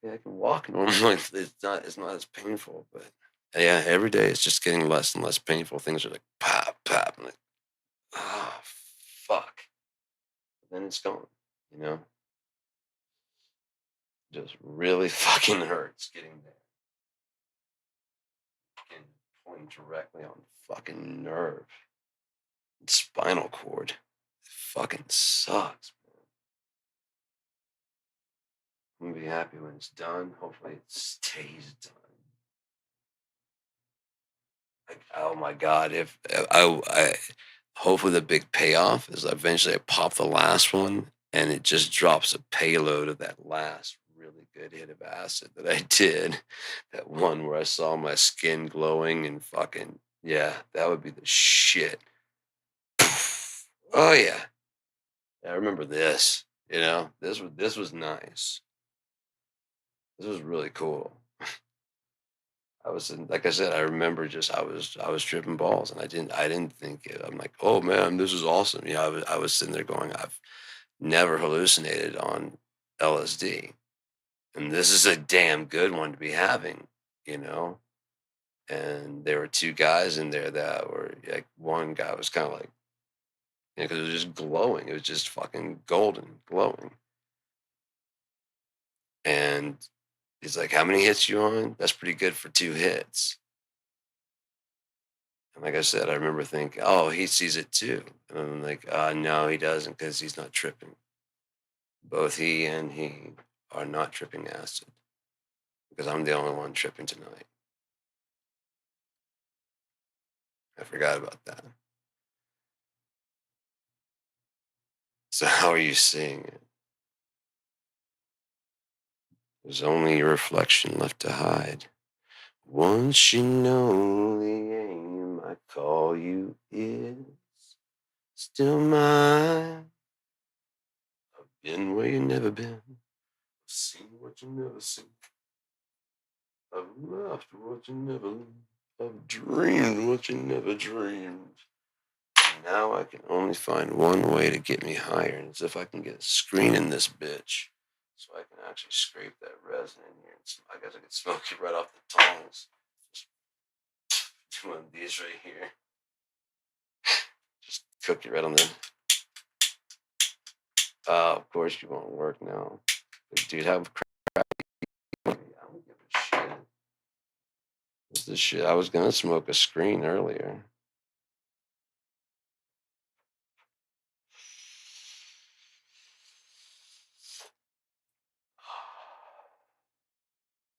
Yeah, I can walk normally. It's not as painful, but yeah, every day it's just getting less and less painful. Things are like pop pop, and like ah fuck. Then it's gone. You know, just really fucking hurts getting there and pulling directly on fucking nerve, and spinal cord. It fucking sucks. I'm gonna be happy when it's done. Hopefully, it stays done. Like, oh my god, if I hopefully the big payoff is eventually I pop the last one and it just drops a payload of that last really good hit of acid that I did. That one where I saw my skin glowing and fucking yeah, that would be the shit. Oh yeah. I remember this. This was nice. This was really cool. Like I said, I remember just I was tripping balls, and I didn't think it. I'm like, oh man, this is awesome. I was sitting there going, I've never hallucinated on LSD, and this is a damn good one to be having. you know? And there were two guys in there that were like, one guy was kind of like, because it was just glowing. It was just fucking golden, glowing. And he's like, "How many hits you on?" That's pretty good for two hits. And like I said, I remember thinking, "Oh, he sees it too." And I'm like, no, he doesn't because he's not tripping. Both he and he are not tripping acid because I'm the only one tripping tonight. I forgot about that. So how are you seeing it? There's only your reflection left to hide. Once you know the aim I call you is still mine. I've been where you never been. I've seen what you never seen. I've laughed what you never lived. I've dreamed what you never dreamed. And now I can only find one way to get me higher, and it's if I can get a screen in this bitch. So I can actually scrape that resin in here. I guess I could smoke it right off the tongs. Just doing these right here. Just cook it right on the. Of course you won't work now. But dude, have crap. I don't give a shit. What's this shit? I was gonna smoke a screen earlier.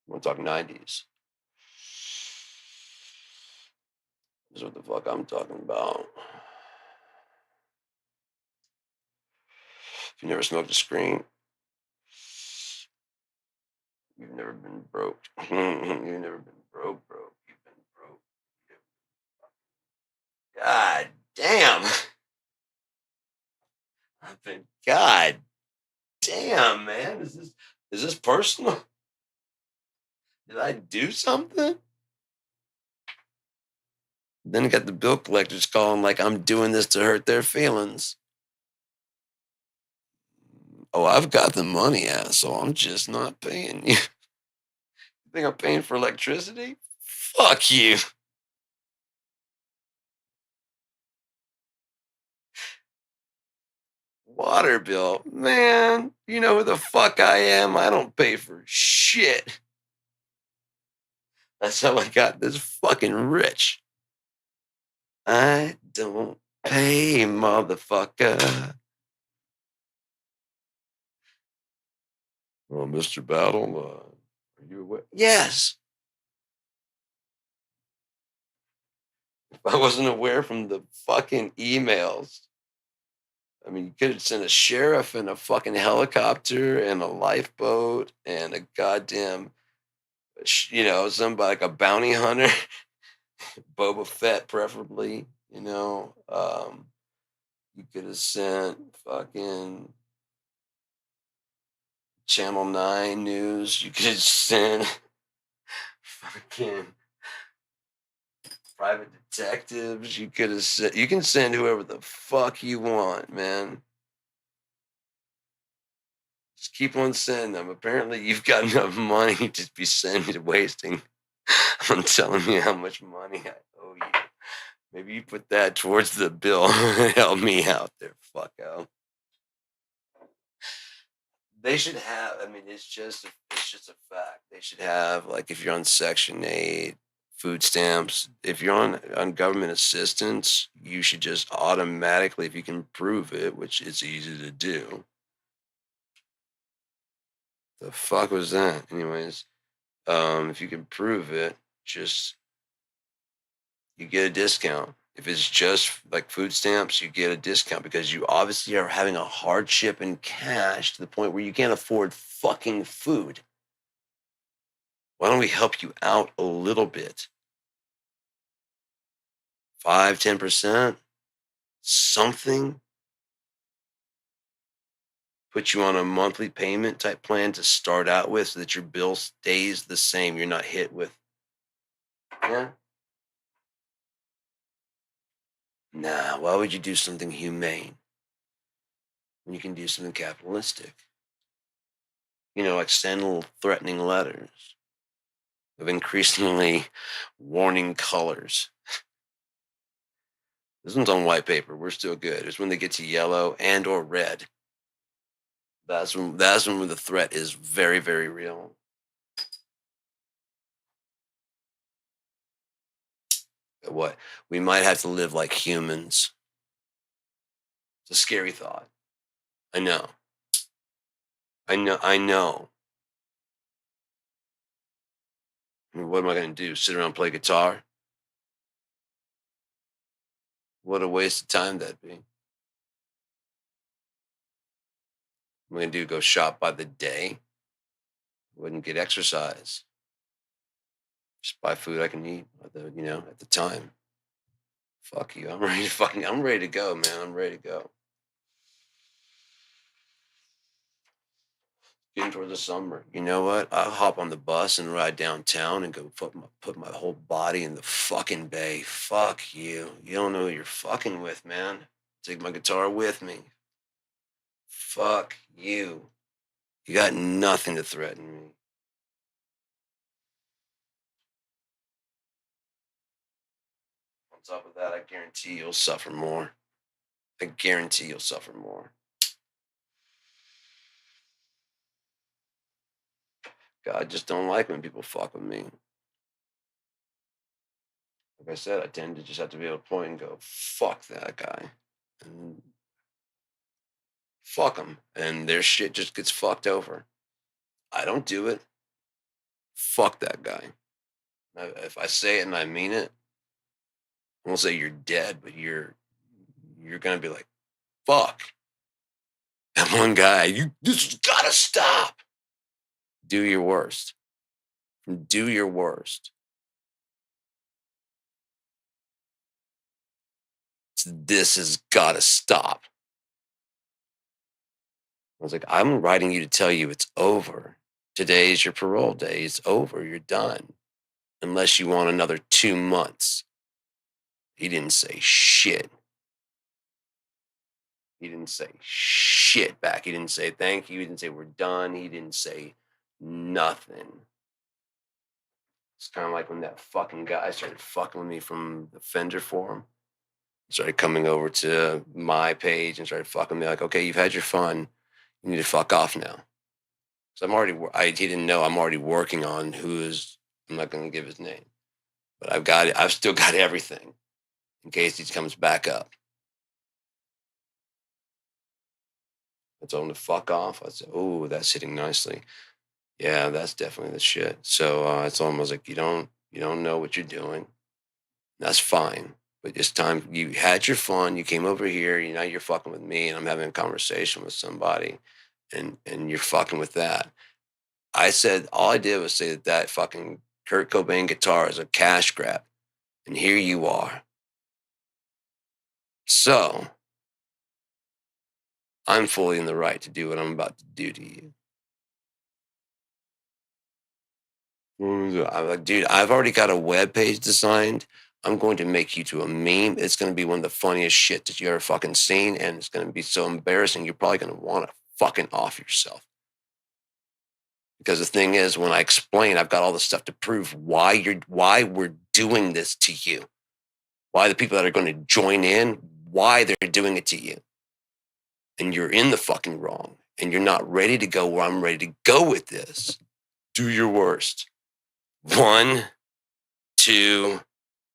We're talking 90s. This is what the fuck I'm talking about. If you never smoked a screen, you've never been broke. You've never been broke. You've been broke. God damn. I've been, God damn, man. Is this personal? Did I do something? Then I got the bill collectors calling like I'm doing this to hurt their feelings. Oh, I've got the money, asshole. I'm just not paying you. You think I'm paying for electricity? Fuck you. Water bill. Man, you know who the fuck I am? I don't pay for shit. That's how I got this fucking rich. I don't pay, motherfucker. Well, Mr. Battle, are you aware? Yes. If I wasn't aware from the fucking emails, I mean, you could have sent a sheriff and a fucking helicopter and a lifeboat and a goddamn, somebody like a bounty hunter, Boba Fett, preferably. You could have sent fucking Channel 9 News. You could have sent fucking private detectives. You could have sent, you can send whoever the fuck you want, man. Just keep on sending them. Apparently, you've got enough money to be sending wasting on telling me how much money I owe you. Maybe you put that towards the bill and help me out there, fucko. They should have. I mean, it's just a fact. They should have, like, if you're on Section 8, food stamps. If you're on government assistance, you should just automatically, if you can prove it, which it's easy to do. The fuck was that? Anyways, if you can prove it, just you get a discount. If it's just like food stamps, you get a discount because you obviously are having a hardship in cash to the point where you can't afford fucking food. Why don't we help you out a little bit? 5, 10%, something. Put you on a monthly payment type plan to start out with so that your bill stays the same. You're not hit with, yeah. Nah, why would you do something humane when you can do something capitalistic? Like send little threatening letters. of increasingly warning colors. This one's on white paper. We're still good. It's when they get to yellow and or red. That's when the threat is very, very real. What we might have to live like humans. It's a scary thought. I know. I know. I know. I mean, what am I going to do? Sit around and play guitar? What a waste of time that'd be. What am I going to do? Go shop by the day? Wouldn't get exercise. Just buy food I can eat at the time. Fuck you. I'm ready to go, man. I'm ready to go. Getting towards the summer. You know what? I'll hop on the bus and ride downtown and go put my whole body in the fucking bay. Fuck you. You don't know who you're fucking with, man. Take my guitar with me. Fuck you. You got nothing to threaten me. On top of that, I guarantee you'll suffer more. I guarantee you'll suffer more. God, I just don't like when people fuck with me. Like I said, I tend to just have to be able to point and go, fuck that guy. And fuck them. And their shit just gets fucked over. I don't do it. Fuck that guy. Now, if I say it and I mean it, I won't say you're dead, but you're gonna be like, fuck. And one guy, this has gotta stop. Do your worst. Do your worst. This has gotta stop. I was like, I'm writing you to tell you it's over. Today is your parole day. It's over. You're done. Unless you want another 2 months. He didn't say shit. He didn't say shit back. He didn't say thank you. He didn't say we're done. He didn't say nothing. It's kind of like when that fucking guy started fucking with me from the Fender forum. He started coming over to my page and started fucking me like, okay, you've had your fun. You need to fuck off now. So he didn't know I'm already working on I'm not going to give his name, but I've still got everything in case he comes back up. I told him to fuck off. I said, oh, that's hitting nicely. Yeah, that's definitely the shit. So I told him, I was like, you don't know what you're doing. That's fine. But this time you had your fun. You came over here. Now you're fucking with me, and I'm having a conversation with somebody, and you're fucking with that. I said all I did was say that fucking Kurt Cobain guitar is a cash grab, and here you are. So I'm fully in the right to do what I'm about to do to you. I'm like, dude, I've already got a web page designed. I'm going to make you to a meme. It's going to be one of the funniest shit that you ever fucking seen, and it's going to be so embarrassing. You're probably going to want to fucking off yourself. Because the thing is, when I explain, I've got all the stuff to prove why we're doing this to you, why the people that are going to join in, why they're doing it to you, and you're in the fucking wrong, and you're not ready to go where I'm ready to go with this. Do your worst. 1, 2,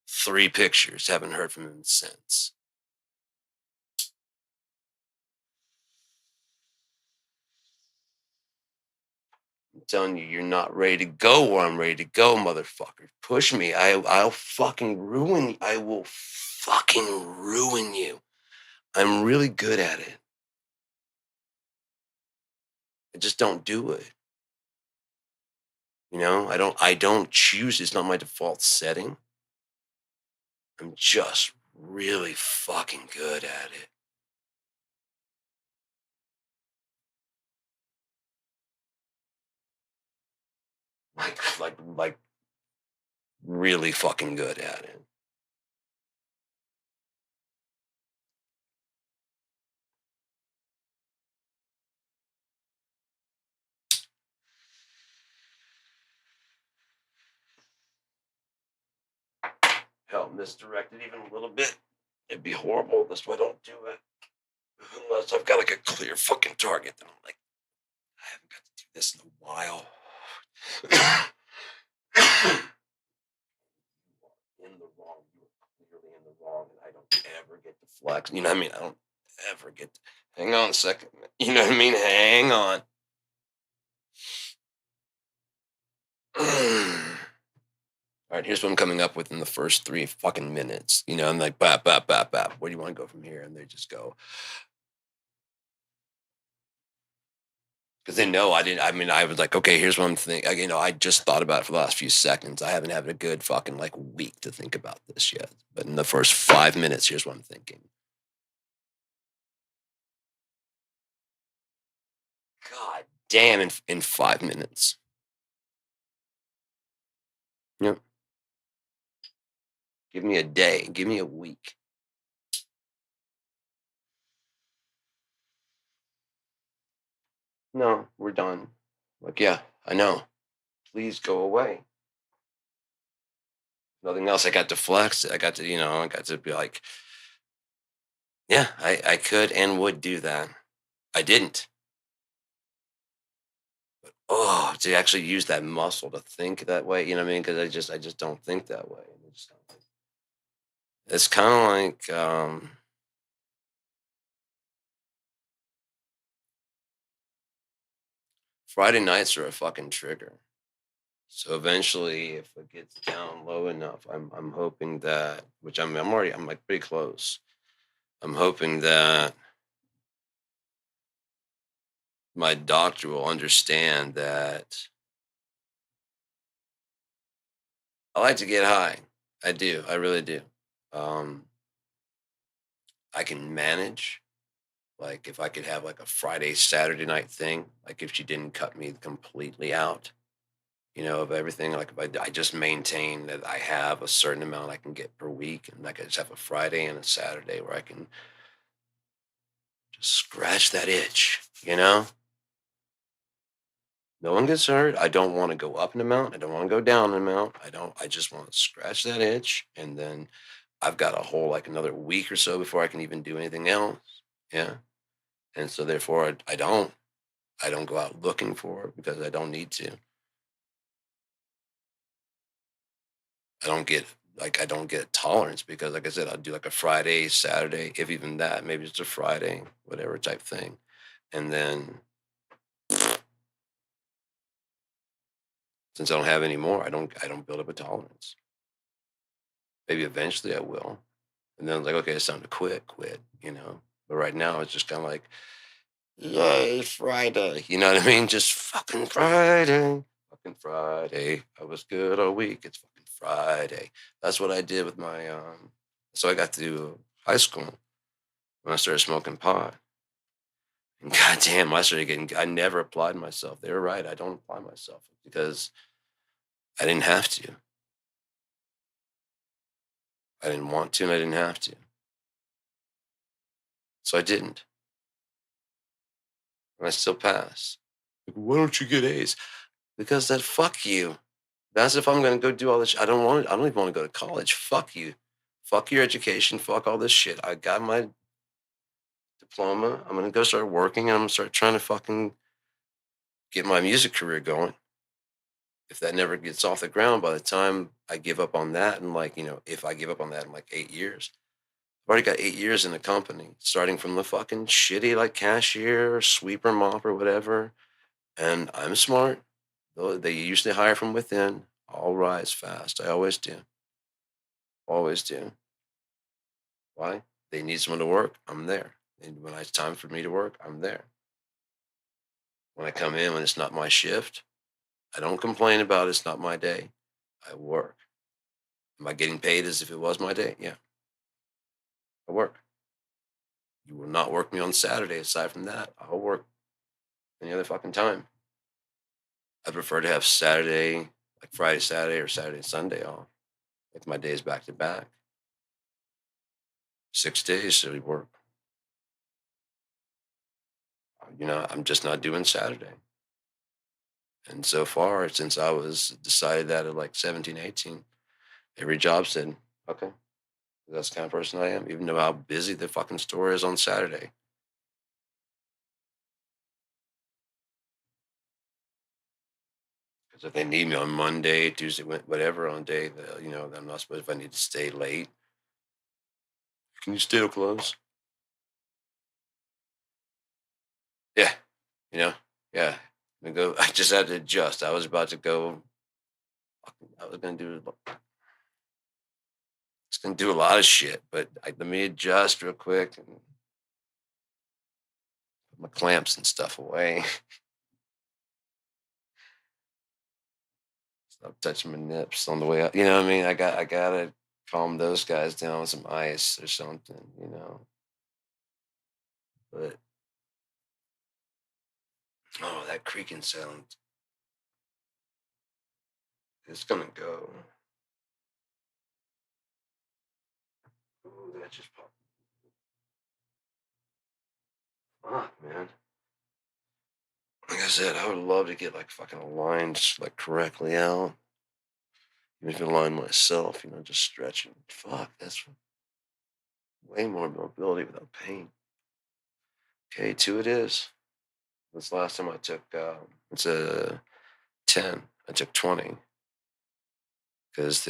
3 pictures. Haven't heard from him since. I'm telling you, you're not ready to go where I'm ready to go, motherfucker. Push me. I'll fucking ruin you. I will fucking ruin you. I'm really good at it. I just don't do it. I don't choose. It's not my default setting. I'm just really fucking good at it. Like really fucking good at it. help misdirect it even a little bit, it'd be horrible. That's why I don't do it. Unless I've got like a clear fucking target that I'm like, I haven't got to do this in a while. In the wrong. You are clearly in the wrong, and I don't ever get to flex. You know what I mean? I don't ever get to, hang on a second. You know what I mean? Hang on. All right, here's what I'm coming up with in the first 3 fucking minutes. You know, I'm like, bap, bap, bap, bap. Where do you want to go from here? And they just go, because they know I didn't. I mean, I was like, okay, here's what I'm thinking. You know, I just thought about it for the last few seconds. I haven't had a good fucking like week to think about this yet. But in the first 5 minutes, here's what I'm thinking. God damn, in 5 minutes. Yep. Give me a day. Give me a week. No, we're done. Like, yeah, I know. Please go away. Nothing else. I got to flex. I got to, you know, I got to be like, yeah, I could and would do that. I didn't. But oh, to actually use that muscle to think that way, you know what I mean? Because I just don't think that way. It's kind of like Friday nights are a fucking trigger. So eventually, if it gets down low enough, I'm hoping that, which I'm like pretty close. I'm hoping that my doctor will understand that I like to get high. I do. I really do. Um, I can manage. Like if I could have like a Friday, Saturday night thing, like if she didn't cut me completely out, you know, of everything, like if I just maintain that I have a certain amount I can get per week, and like I just have a Friday and a Saturday where I can just scratch that itch, you know? No one gets hurt. I don't want to go up an amount. I don't want to go down an amount. I just want to scratch that itch. And then I've got a whole like another week or so before I can even do anything else. Yeah. And so therefore I don't go out looking for it because I don't need to. I don't get tolerance because like I said, I'll do like a Friday, Saturday, if even that, maybe it's a Friday, whatever type thing. And then since I don't have any more, I don't build up a tolerance. Maybe eventually I will. And then I was like, okay, it's time to quit, you know. But right now it's just kind of like, yay, Friday. You know what I mean? Just fucking Friday. Fucking Friday. I was good all week. It's fucking Friday. That's what I did with my so I got to high school when I started smoking pot. And goddamn, I never applied myself. They were right. I don't apply myself because I didn't have to. I didn't want to and I didn't have to. So I didn't. And I still pass. Like, why don't you get A's? Because that fuck you. That's if I'm gonna go do all this. I don't want. I don't even want to go to college. Fuck you. Fuck your education. Fuck all this shit. I got my diploma. I'm gonna go start working. And I'm gonna start trying to fucking get my music career going. If that never gets off the ground, by the time I give up on that, and like you know, if I give up on that in like 8 years, I've already got 8 years in the company, starting from the fucking shitty like cashier, sweeper, mopper, whatever. And I'm smart. They usually hire from within. I'll rise fast. I always do. Always do. Why? They need someone to work. I'm there. And when it's time for me to work, I'm there. When I come in, when it's not my shift, I don't complain about it. It's not my day. I work. Am I getting paid as if it was my day? Yeah, I work. You will not work me on Saturday. Aside from that, I'll work any other fucking time. I prefer to have Saturday, like Friday, Saturday, or Saturday, Sunday off. Like my days back to back. 6 days to work. You know, I'm just not doing Saturday. And so far, since I was decided that at like 17, 18, every job said, Okay. That's the kind of person I am, even though how busy the fucking store is on Saturday. Because if they need me on Monday, Tuesday, whatever on day, I'm not supposed, if I need to stay late, can you still close? Yeah. You know? Yeah. I just had to adjust. I was about to go, I was going to do, it's going to do a lot of shit, but let me adjust real quick and put my clamps and stuff away. Stop touching my nips on the way out. You know what I mean? I gotta calm those guys down with some ice or something. But oh, that creaking sound, it's gonna go. Ooh, that just popped. Fuck, man. Like I said, I would love to get like fucking aligned like correctly out. Even if I align myself, just stretching. Fuck, that's way more mobility without pain. Okay, two it is. This last time I took it's a 10. I took 20 because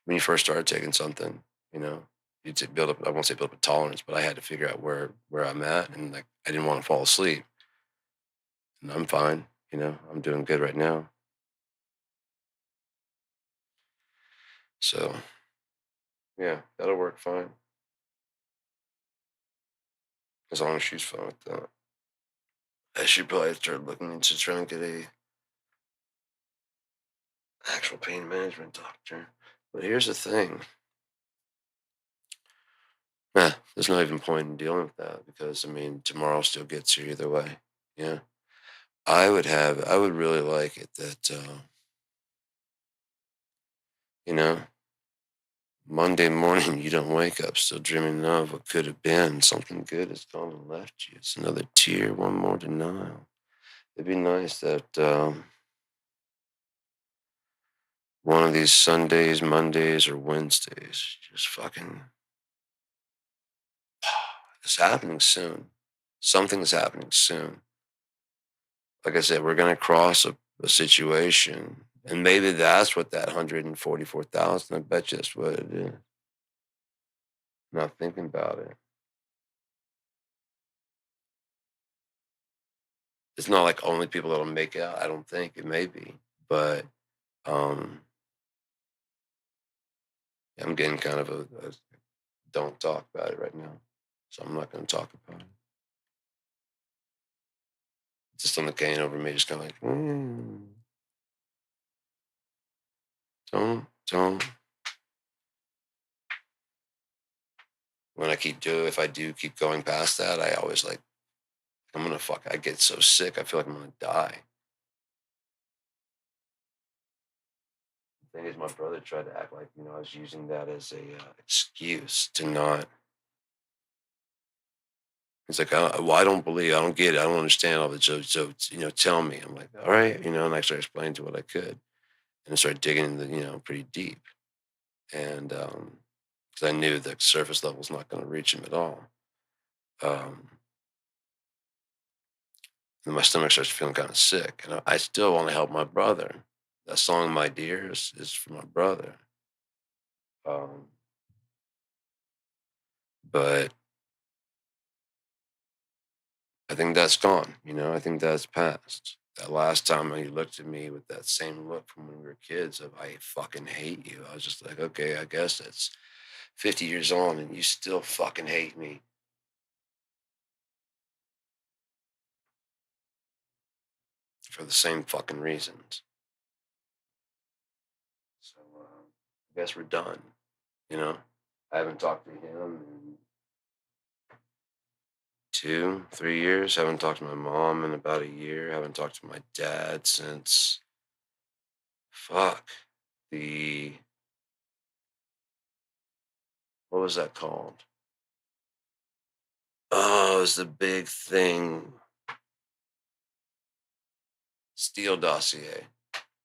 when you first started taking something, you know, you to build up, I won't say build up a tolerance, but I had to figure out where I'm at, and like I didn't want to fall asleep. And I'm fine, I'm doing good right now. So yeah, that'll work fine. As long as she's fine with that. I should probably start looking into trying to get a actual pain management doctor. But here's the thing. There's not even point in dealing with that because I mean tomorrow still gets here either way. Yeah. I would really like it that you know, Monday morning, you don't wake up still dreaming of what could have been. Something good has gone and left you. It's another tear, one more denial. It'd be nice that one of these Sundays, Mondays, or Wednesdays, just fucking, it's happening soon. Something's happening soon. Like I said, we're going to cross a situation, and maybe that's what that 144,000. I bet you that's what it is. Not thinking about it. It's not like only people that'll make it out. I don't think it may be, but um, I'm getting kind of a don't talk about it right now, so I'm not going to talk about it. Just on the cane over me, just kind of like, don't. When if I do keep going past that, I always like, I'm gonna fuck. I get so sick, I feel like I'm gonna die. The thing is, my brother tried to act like I was using that as a excuse to not. He's like, well, I don't believe, I don't get it, I don't understand all this. So tell me. I'm like, all right, and I started explaining to what I could, and I started digging in pretty deep, and because I knew the surface level was not going to reach him at all. Um, and my stomach starts feeling kind of sick, and I still want to help my brother. That song, "My Dear," is for my brother. Um, but I think that's gone. I think that's past. That last time when you looked at me with that same look from when we were kids of "I fucking hate you," I was just like, okay, I guess it's 50 years on and you still fucking hate me for the same fucking reasons. So I guess we're done. You know, I haven't talked to him in 2, 3 years. Haven't talked to my mom in about a year. Haven't talked to my dad since fuck the what was that called? Oh, it was the big thing. Steele dossier.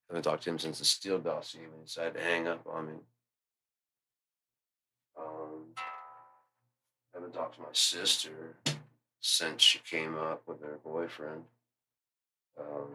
haven't talked to him since the Steel dossier when he decided to hang up on me. Haven't talked to my sister since she came up with her boyfriend. Um,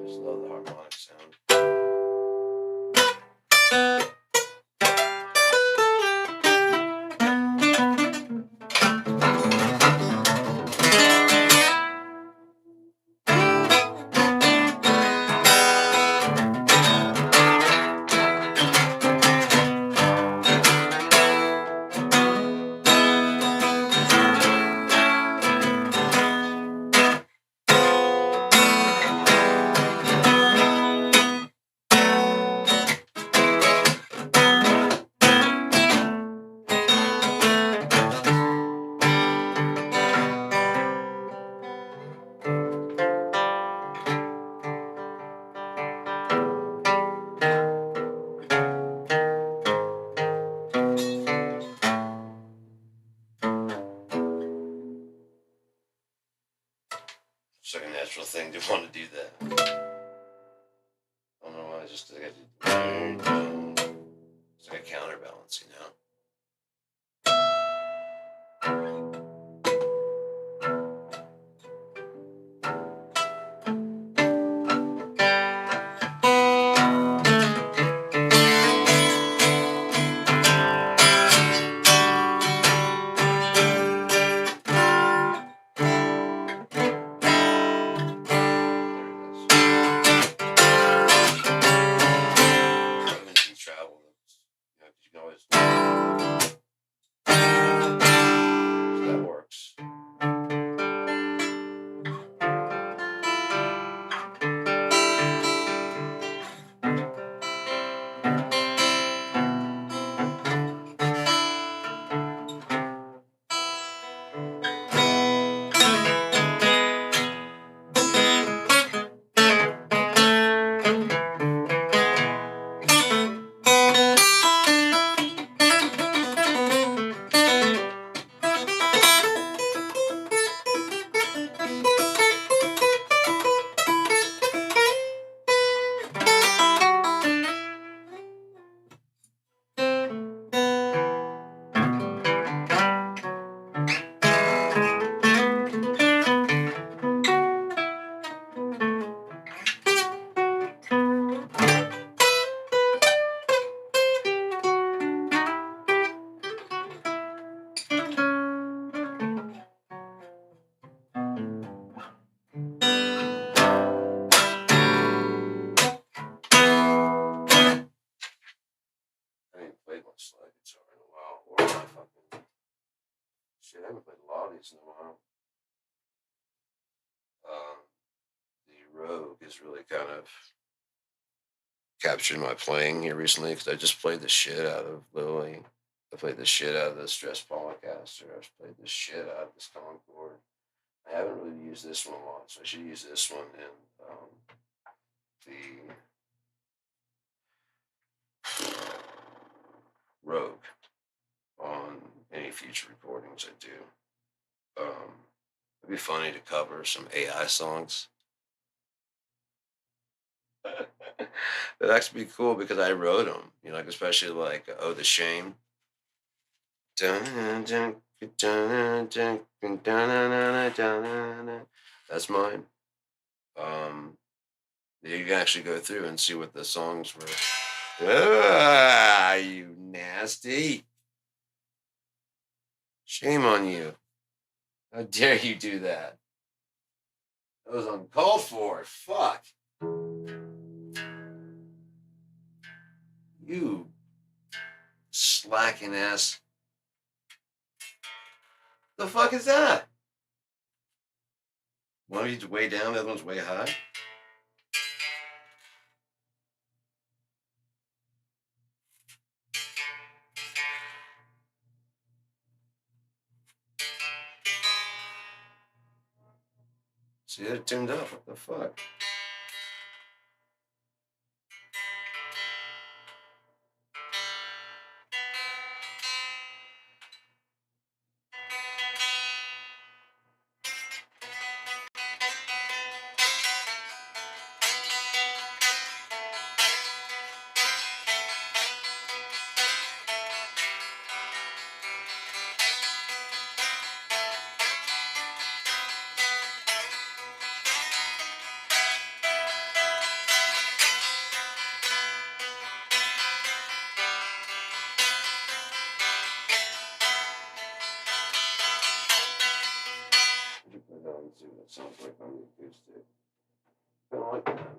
just love the harmonic sound. It's like a natural thing to want to do that. I don't know why. It's like a counterbalance, you know. That works. Slide guitar in a while, or my fucking shit. I haven't played a lot of these in a while. The Rogue is really kind of captured my playing here recently because I just played the shit out of Lily. I played the shit out of the Stress Polycaster. I've played the shit out of this Concord. I haven't really used this one a lot, so I should use this one and the rogue on any future recordings I do. It'd be funny to cover some AI songs. That'd actually be cool because I wrote them, you know, like especially like "Oh the Shame." That's mine. Um, you can actually go through and see what the songs were. Ah, you nasty! Shame on you! How dare you do that? That was uncalled for. Fuck you, slacking ass. The fuck is that? One of you's way down, the other one's way high. See, they're tuned up. What the fuck? Put it on and see what it sounds like on the acoustic. Kind of like that.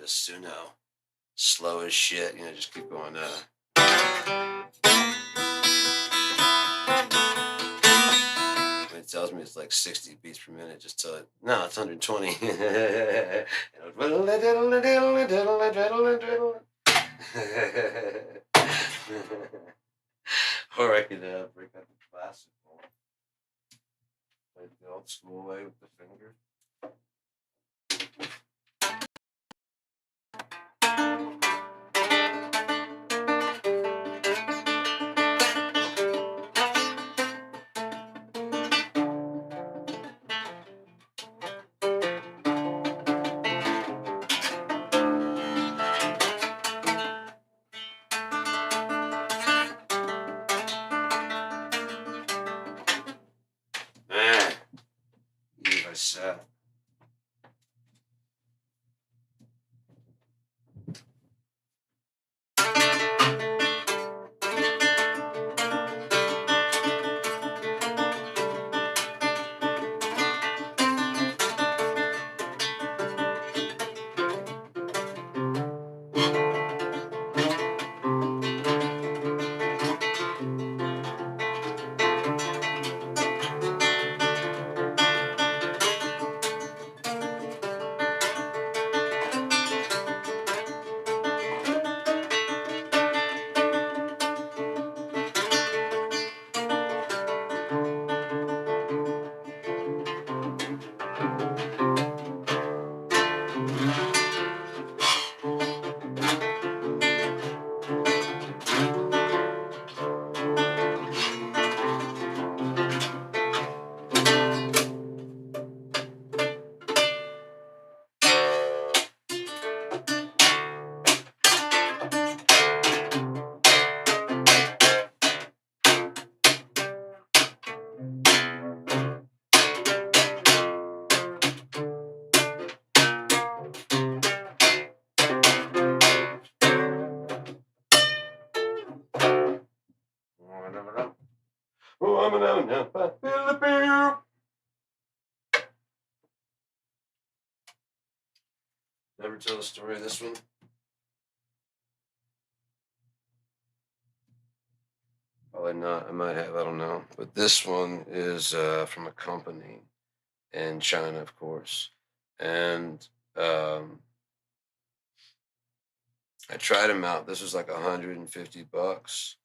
just, slow as shit, just keep going, when it tells me it's like 60 beats per minute, just tell it, no, it's 120. Or I could break out the classical, like the old school way with the finger. I said. Never tell the story of this one. Probably not. I might have. I don't know. But this one is from a company in China, of course. And I tried them out. This was like $150.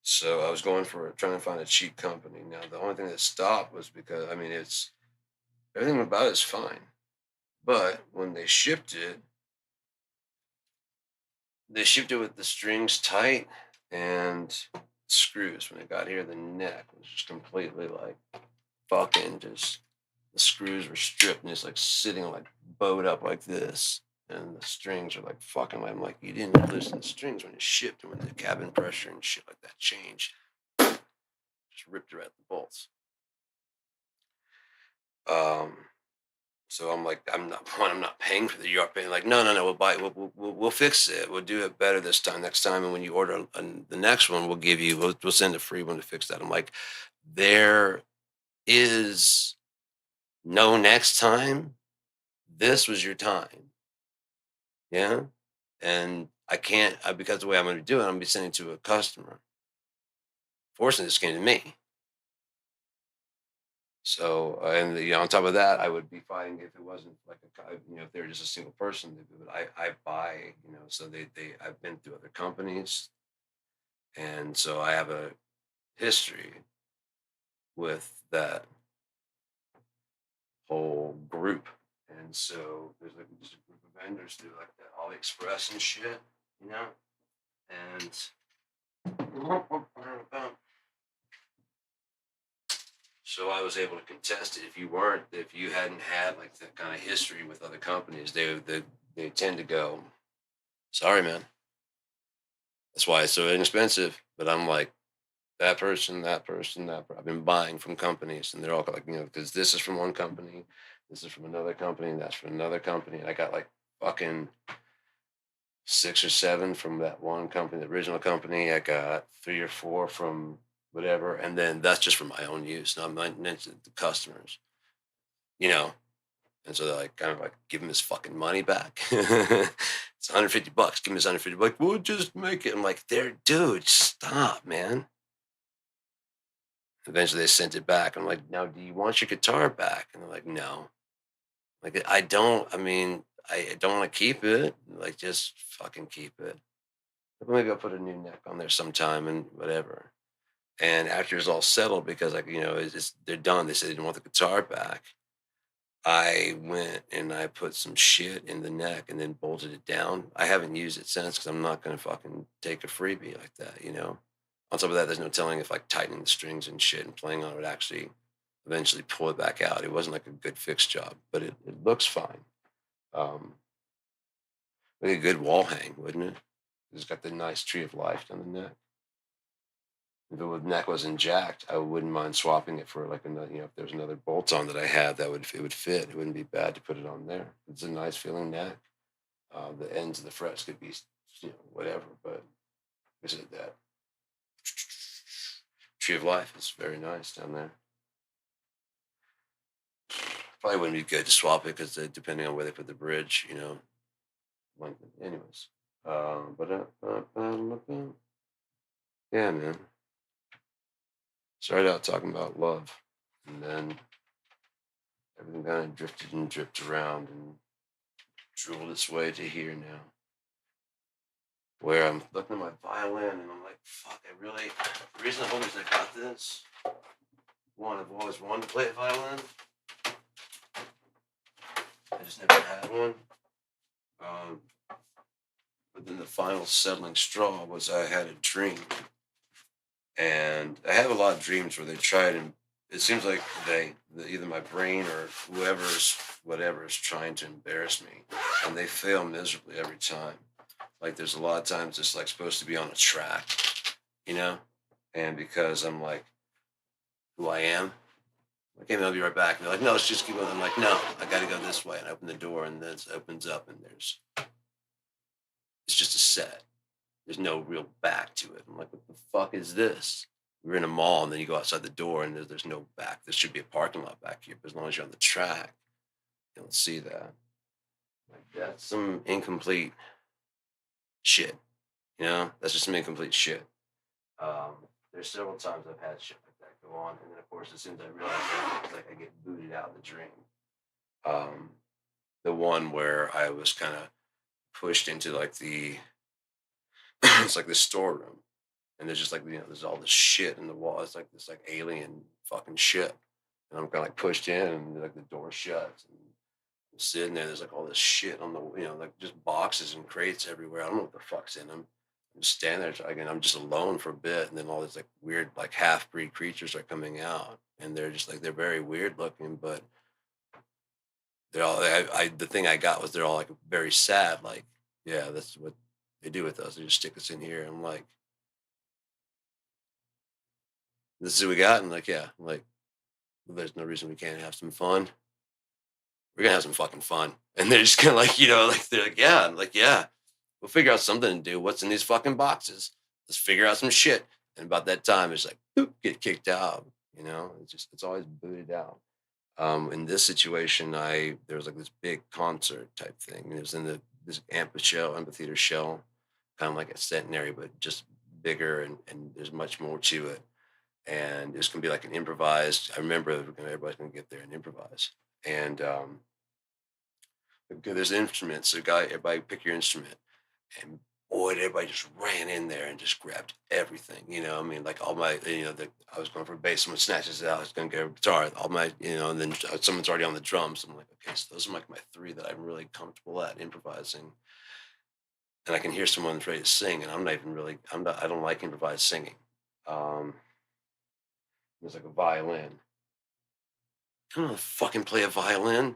So I was going for trying to find a cheap company. Now the only thing that stopped was because it's everything about it's fine, but when they shipped it with the strings tight and screws. When it got here, the neck was just completely like fucking just the screws were stripped and it's like sitting like bowed up like this. And the strings are like fucking. I'm like, you didn't loosen the strings when you shipped, and when the cabin pressure and shit like that changed, just ripped her at the bolts. So I'm like, I'm not paying for the you're paying. Like, no, we'll buy it. We'll fix it. We'll do it better this time. Next time, and when you order the next one, we'll send a free one to fix that. I'm like, there is no next time. This was your time. Yeah. And I can't, because the way I'm going to do it, I'm going to be sending it to a customer. Fortunately, this came to me. So, and on top of that, I would be fighting if it wasn't like if they were just a single person. But I buy, so I've been through other companies, and so I have a history with that whole group. And so there's like just a group of vendors through like that AliExpress and shit, and so I was able to contest it. If you hadn't had like that kind of history with other companies, they tend to go, sorry, man. That's why it's so inexpensive. But I'm like, that person, that person, that person. I've been buying from companies, and they're all like, because this is from one company, this is from another company, and that's from another company. And I got like fucking 6 or 7 from that one company, the original company. I got 3 or 4 from whatever, and then that's just for my own use. Now I'm not mentioning the customers, And so they're like, kind of like, give him his fucking money back. It's $150. Give him his 150. Like, we'll just make it. I'm like, there, dude, stop, man. Eventually they sent it back. I'm like, now, do you want your guitar back? And they're like, no. Like, I don't, I mean, I don't want to keep it. Like, just fucking keep it. Like, maybe I'll put a new neck on there sometime and whatever. And after it's all settled, because like, they're done. They said they didn't want the guitar back. I went and I put some shit in the neck and then bolted it down. I haven't used it since because I'm not gonna fucking take a freebie like that. On top of that, there's no telling if like tightening the strings and shit and playing on it would actually eventually pull it back out. It wasn't like a good fix job, but it looks fine. Um, like a good wall hang, wouldn't it? It's got the nice tree of life down the neck. If the neck wasn't jacked, I wouldn't mind swapping it for like another, if there's another bolt on that I have that it would fit. It wouldn't be bad to put it on there. It's a nice feeling neck. The ends of the frets could be, whatever, but is it that tree of life is very nice down there. Probably wouldn't be good to swap it because depending on where they put the bridge, anyways. Yeah, man. Started out talking about love, and then everything kind of drifted and dripped around and drooled its way to here now, where I'm looking at my violin and I'm like, fuck, the reason I've always got this, one, I've always wanted to play a violin. I just never had one. But then the final settling straw was I had a dream. And I have a lot of dreams where they try it, and it seems like either my brain or whatever is trying to embarrass me, and they fail miserably every time. Like there's a lot of times it's like supposed to be on a track, you know, and because I'm like who I am, okay, I'll be right back. And they're like, no, let's just keep going. I'm like, no, I got to go this way, and I open the door, and then it opens up, and it's just a set. There's no real back to it. I'm like, what the fuck is this? We're in a mall, and then you go outside the door, and there's no back. There should be a parking lot back here, but as long as you're on the track, you don't see that. Like that's some incomplete shit. That's just some incomplete shit. There's several times I've had shit like that go on, and then of course, as soon as I realize that, it's like I get booted out of the dream. Um, the one where I was kind of pushed into like it's like this storeroom, and there's just like there's all this shit in the wall. It's like this like alien fucking shit, and I'm kind of like pushed in, and like the door shuts, and I'm sitting there. There's like all this shit on the like just boxes and crates everywhere. I don't know what the fuck's in them. I'm just standing there, again, I'm just alone for a bit, and then all these like weird like half breed creatures are coming out, and they're just like they're very weird looking, but they're all the thing I got was they're all like very sad, like yeah, that's what they do with us. They just stick us in here. I'm like, this is what we got, and like yeah, I'm like well, there's no reason we can't have some fun. We're gonna have some fucking fun, and they're just kind of like like they're like yeah, I'm like yeah, we'll figure out something to do. What's in these fucking boxes? Let's figure out some shit. And about that time, it's like boop, get kicked out. It's always booted out. In this situation, there was like this big concert type thing. And it was in this amphitheater shell, kind of like a centenary, but just bigger, and there's much more to it. And it was gonna be like an improvised. I remember everybody's gonna get there and improvise. And there's instruments. So everybody pick your instrument. And boy, everybody just ran in there and just grabbed everything. I mean, like all my, I was going for bass, someone snatches it out, I was going to get a guitar, all my, and then someone's already on the drums. I'm like, okay, so those are like my three that I'm really comfortable at improvising. And I can hear someone's ready to sing, and I don't like improvised singing. There's like a violin. I don't know fucking play a violin.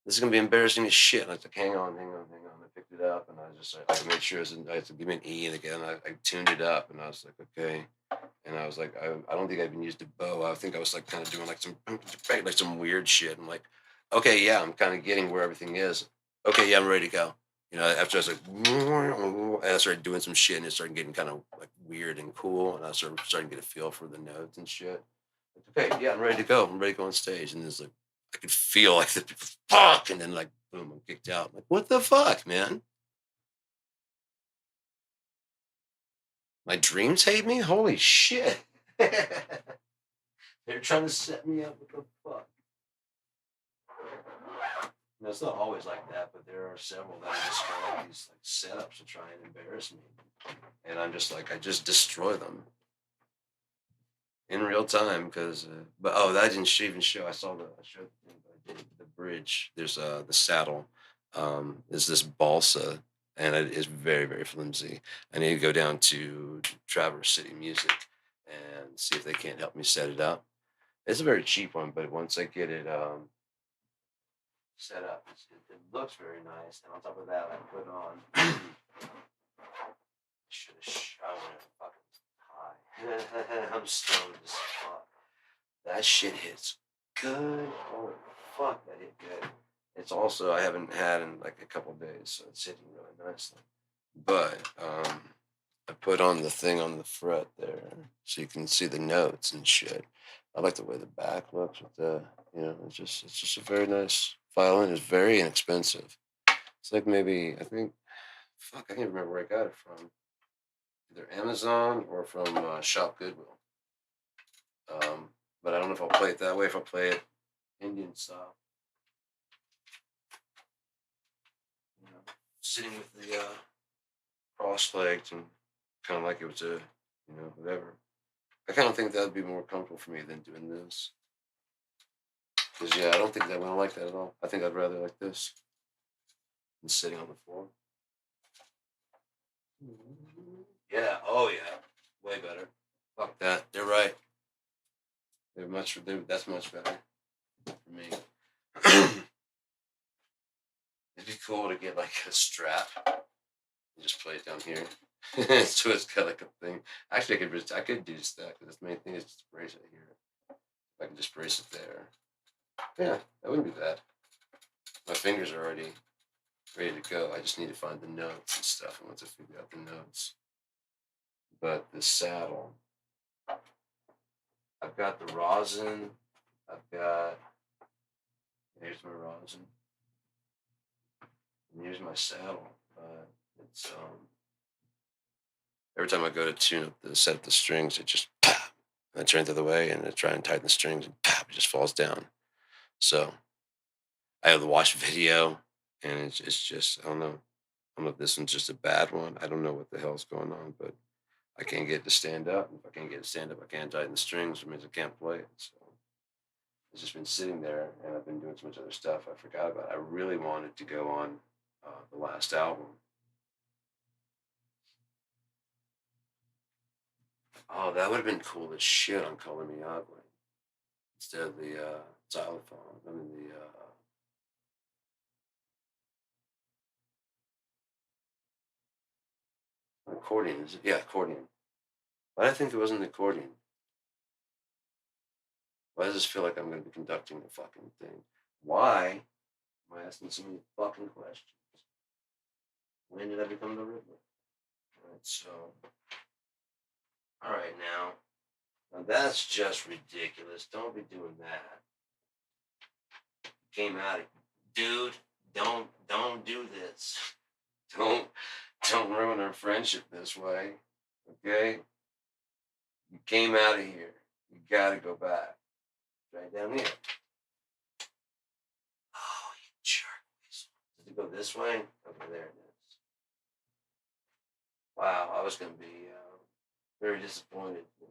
This is gonna be embarrassing as shit. And I was like, hang on, hang on, hang on. I picked it up, and I was just like, I made sure I had to give me an E, and again, I tuned it up, and I was like, okay. And I was like, I don't think I even used a bow. I think I was like kind of doing like some weird shit. I'm like, okay, yeah, I'm kind of getting where everything is. Okay, yeah, I'm ready to go. After I was like, and I started doing some shit, and it started getting kind of like weird and cool, and I started starting to get a feel for the notes and shit. Like, okay, yeah, I'm ready to go. I'm ready to go on stage, and it's like, I could feel like the fuck, and then like boom, I'm kicked out. I'm like, what the fuck, man? My dreams hate me? Holy shit. They're trying to set me up. What the fuck? No, it's not always like that, but there are several that are just kind of like these like setups to try and embarrass me. And I'm just like, I just destroy them in real time because, but oh, that didn't even show. I saw I showed the thing, but I did the bridge. There's the saddle. Is this balsa, and it is very, very flimsy. I need to go down to Traverse City Music and see if they can't help me set it up. It's a very cheap one, but once I get it set up, it looks very nice. And on top of that, I put on. Should have showered fucking high. I'm stoned as fuck. That shit hits good. Oh fuck, that hit good. It's also I haven't had in like a couple days, so it's hitting really nicely. But I put on the thing on the fret there, so you can see the notes and shit. I like the way the back looks with the, it's just a very nice violin. It's very inexpensive. It's like maybe I think, fuck, I can't remember where I got it from. Either Amazon or from Shop Goodwill. But I don't know if I'll play it that way. If I play it Indian style, sitting with the cross-legged and kind of like it was a, whatever. I kind of think that would be more comfortable for me than doing this. Because yeah, I don't think that I like that at all. I think I'd rather like this than sitting on the floor. Yeah. Oh yeah. Way better. Fuck that. They're right. That's much better for me. It'd be cool to get like a strap and just play it down here. So it's got like a thing. Actually, I could do just that because the main thing is just brace it here. I can just brace it there. Yeah, that wouldn't be bad. My fingers are already ready to go. I just need to find the notes and stuff. And once I figure out the notes, but the saddle, I've got the rosin. Here's my rosin. And here's my saddle. It's every time I go to tune up set up the strings, it just pop. And I turn it the other way and I try and tighten the strings and pop, it just falls down. So I have to watch video and it's just I don't know. I don't know if this one's just a bad one. I don't know what the hell's going on, but I can't get it to stand up. If I can't get it to stand up, I can't tighten the strings, which means I can't play it. So it's just been sitting there, and I've been doing so much other stuff. I forgot about it. I really wanted to go on the last album. Oh, that would have been cool as shit on Color Me Ugly instead of the xylophone. I mean the accordion. Is it? Yeah, accordion. Why do I think it wasn't the accordion? Why does this feel like I'm going to be conducting the fucking thing? Why am I asking so many fucking questions? When did I become the Riddler? All right, so, all right now that's just ridiculous. Don't be doing that. Came out of, dude. Don't do this. Don't don't ruin our friendship this way. Okay? You came out of here. You gotta go back. Right down here. Oh, you jerk. Does it go this way? Okay, there it is. Wow, I was gonna be very disappointed in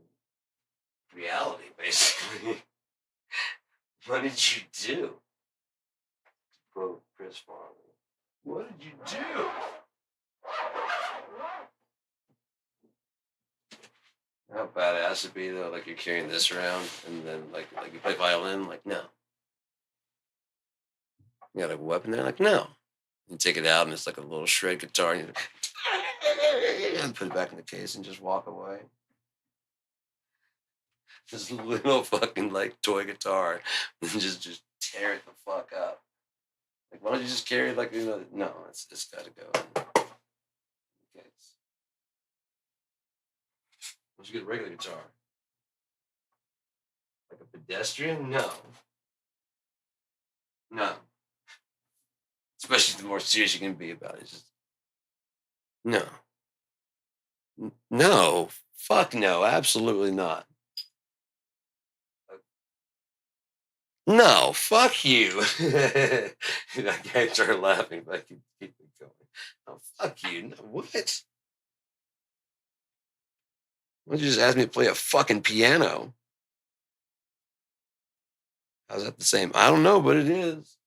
reality, basically. What did you do? To quote Chris Farley. What did you do? How badass it'd be though, like you're carrying this around and then like you play violin, like no. You got a weapon there, like no. You take it out and it's like a little shred guitar and you and put it back in the case and just walk away. This little fucking like toy guitar and just tear it the fuck up. Like why don't you just carry it like no, it's gotta go in the case. Why don't you get a regular guitar? Like a pedestrian? No. No. Especially the more serious you can be about it. It's just, no. No. Fuck no. Absolutely not. No. Fuck you. I can't start laughing, but I can keep it going. Oh, fuck you. No, what? Why don't you just ask me to play a fucking piano? How's that the same? I don't know, but it is.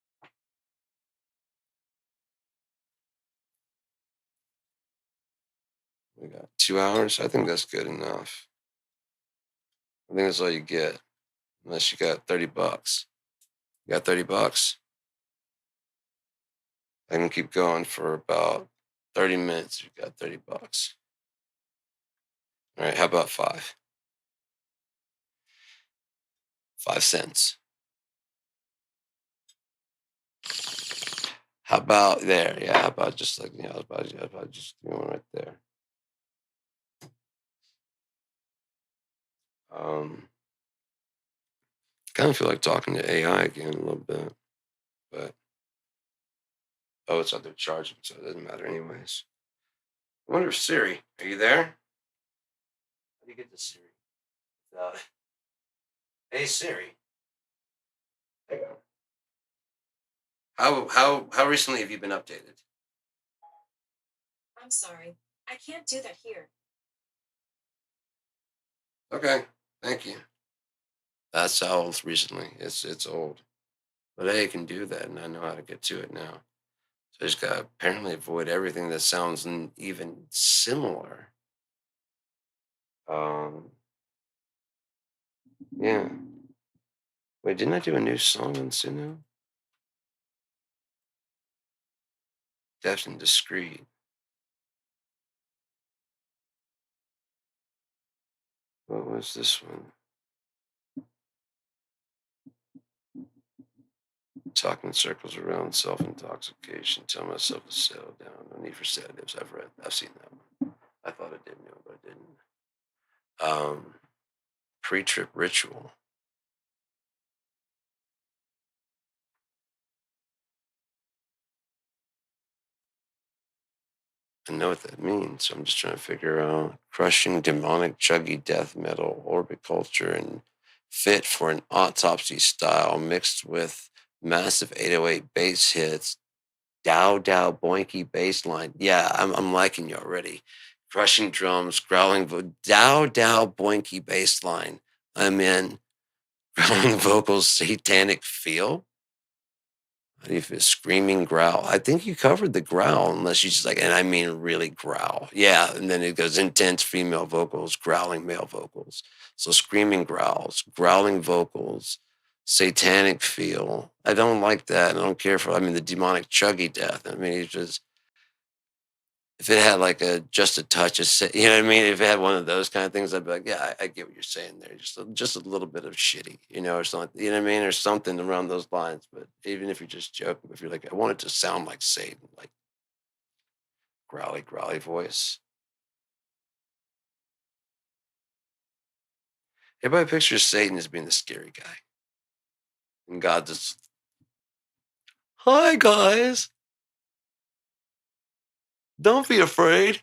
We got 2 hours. I think that's good enough. I think that's all you get, unless you got $30. You got $30? I can keep going for about 30 minutes. You got $30. All right, how about 5 cents? How about there? Yeah, how about just like, how about just one right there? Kind of feel like talking to AI again a little bit, but oh, it's out there charging, so it doesn't matter anyways. I wonder if Siri, are you there? How do you get to Siri? Without it? Hey Siri. There you go. How recently have you been updated? I'm sorry. I can't do that here. Okay, thank you. That's how recently. It's old. But hey, it can do that, and I know how to get to it now. So I just gotta apparently avoid everything that sounds even similar. Um, yeah. Wait, didn't I do a new song on Suno? Deft and Discreet. What was this one? Talking in circles around self-intoxication. Tell myself to settle down. No need for sedatives. I've seen that one. I thought I did know, but I didn't. Pre-trip ritual. I know what that means. So I'm just trying to figure out crushing demonic chuggy death metal orbit culture and fit for an autopsy style mixed with massive 808 bass hits, Dow Dow boinky bass line. Yeah, I'm liking you already. Crushing drums, growling Dow Dow boinky bass line. I'm in. Growling vocals, satanic feel. How do you feel? Screaming growl. I think you covered the growl, unless you just like, and I mean really growl. Yeah, and then it goes intense female vocals, growling male vocals. So screaming growls, growling vocals, satanic feel. I don't like that. I don't care for. I mean, the demonic chuggy death. I mean, it's just if it had like a just a touch of, you know what I mean? If it had one of those kind of things, I'd be like, yeah, I get what you're saying there. Just a little bit of shitty, or something. You know what I mean? Or something around those lines. But even if you're just joking, if you're like, I want it to sound like Satan, like growly, growly voice. Everybody pictures Satan as being the scary guy, and God just, hi guys, don't be afraid.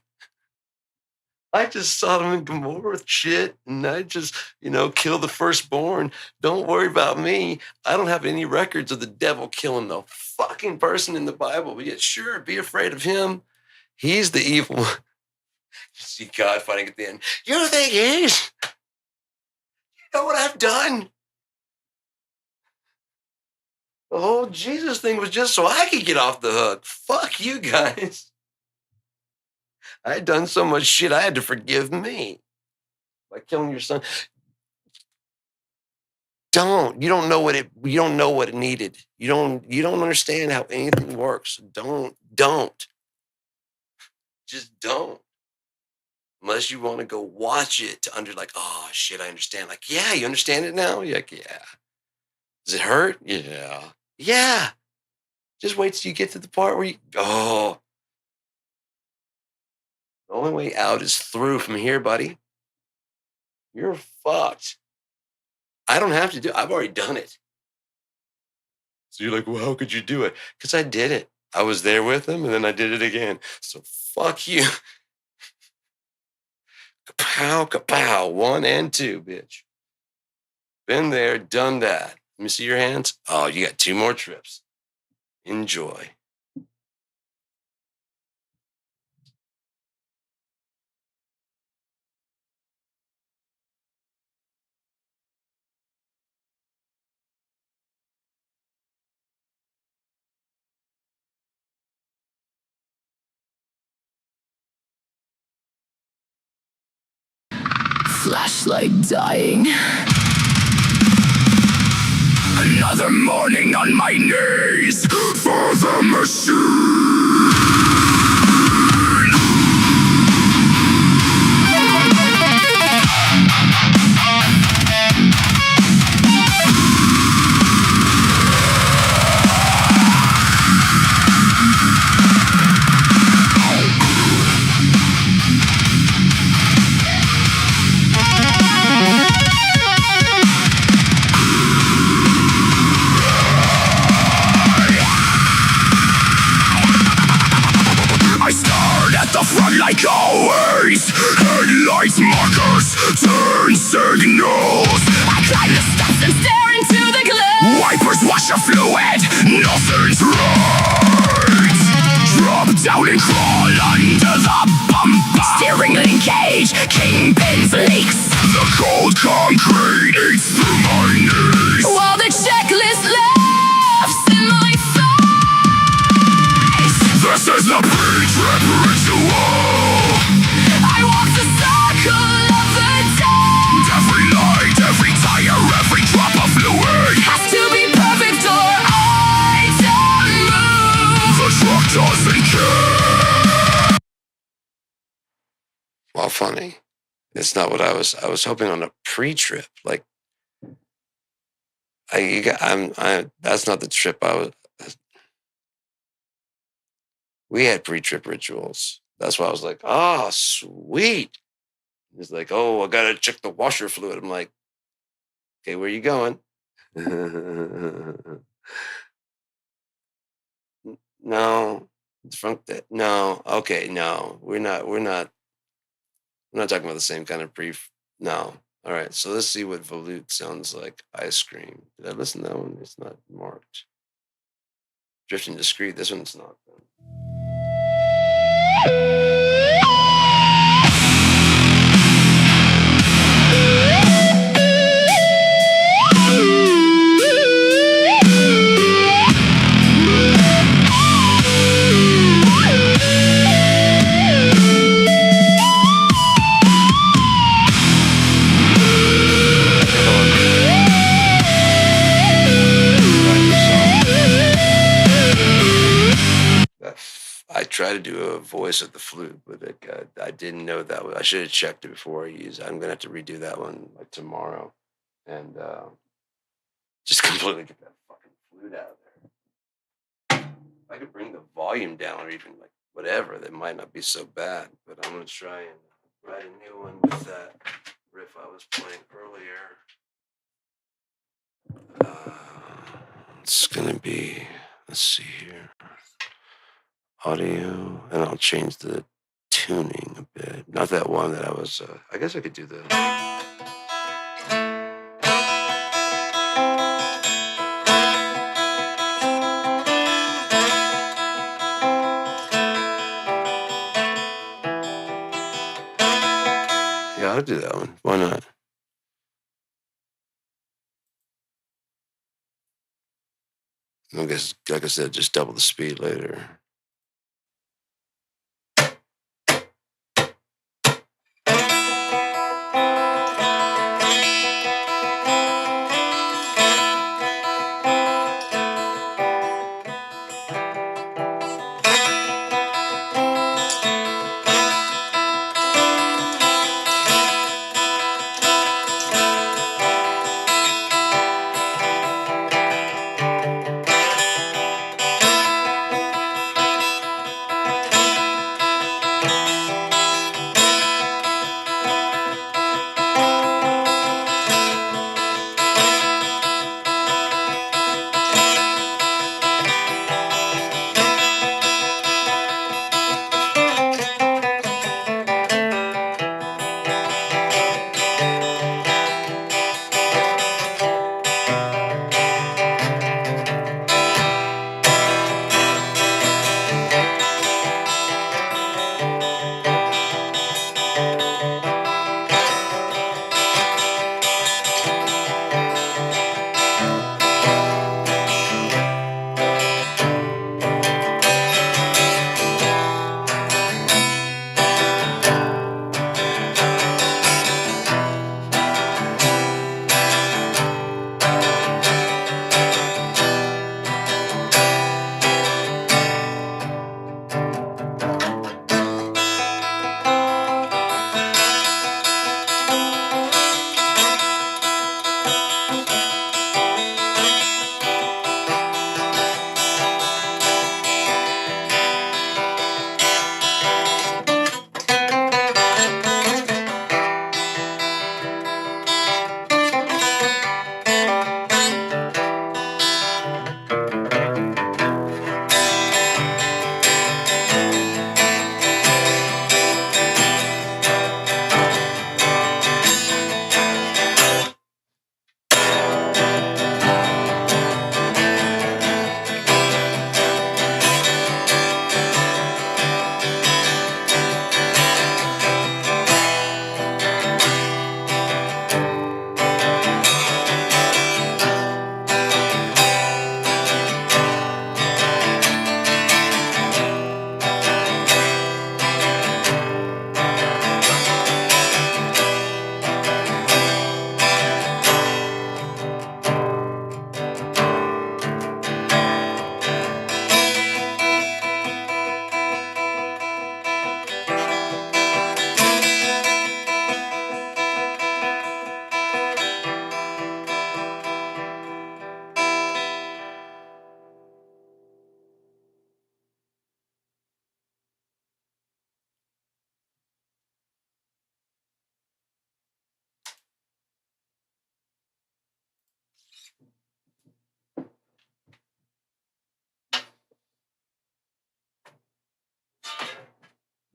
I just Sodom and Gomorrah shit, and I just, kill the firstborn. Don't worry about me. I don't have any records of the devil killing the fucking person in the Bible, but yet, sure, be afraid of him. He's the evil one. You see God fighting at the end. You think he's? You know what I've done? The whole Jesus thing was just so I could get off the hook. Fuck you guys. I had done so much shit, I had to forgive me by killing your son. You don't know what it needed. You don't understand how anything works. Don't. Just don't. Unless you want to go watch it to like, oh shit, I understand. Like, yeah, you understand it now? You're like, yeah. Does it hurt? Yeah. Yeah. Just wait till you get to the part where the only way out is through from here, buddy. You're fucked. I don't have to I've already done it. So you're like, well, how could you do it? Because I did it. I was there with him, and then I did it again. So fuck you. Kapow, kapow. 1 and 2, bitch. Been there, done that. Let me see your hands. Oh, you got 2 more trips. Enjoy. Flashlight dying. Another morning on my knees for the machine. Like always, headlights, markers, turn signals. I climb the steps and stare into the glow. Wipers wash the fluid, nothing's right. Drop down and crawl under the bumper. Steering linkage, kingpins leaks. The cold concrete eats through my knees. While the checklist laughs in my face. This is the pre-trip ritual. I walk the circle of the day. Every light, every tire, every drop of fluid has to be perfect or I don't move. The truck doesn't care. Well, funny. It's not what I was hoping on a pre-trip. Like, that's not the trip I was. We had pre-trip rituals. That's why I was like, oh, sweet. He's like, oh, I gotta check the washer fluid. I'm like, okay, where you going? No, no, okay, no, we're not talking about the same kind of no. All right, so let's see what volute sounds like. Ice cream. Did I listen to that one? It's not marked. Drifting discreet. This one's not. I tried to do a voice of the flute, but I didn't know that. I should have checked it before I used it. I'm gonna have to redo that one like tomorrow, and just completely get that fucking flute out of there. If I could bring the volume down, or even like whatever, that might not be so bad. But I'm gonna try and write a new one with that riff I was playing earlier. It's gonna be. Let's see here. Audio, and I'll change the tuning a bit. Not that one that I was. I guess I could do the. Yeah, I'll do that one. Why not? I guess, like I said, just double the speed later.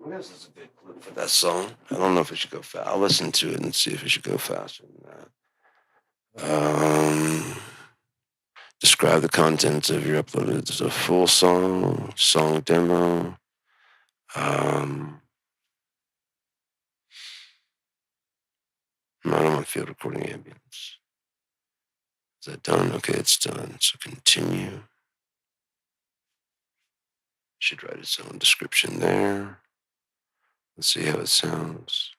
I guess it's a good clue for that song. I don't know if it should go fast. I'll listen to it and see if it should go faster than that. Describe the contents of your uploaded. It's a full song demo. Not on field recording ambience. Is that done? Okay, it's done. So continue. Should write its own description there. Let's see how it sounds.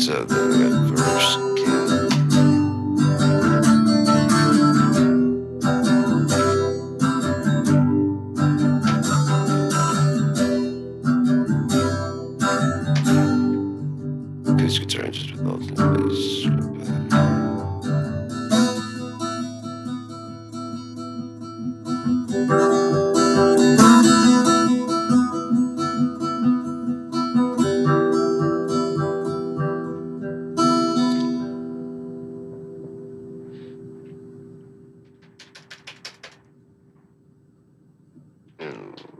So then we got verse again. Acoustic guitar just with all the bass.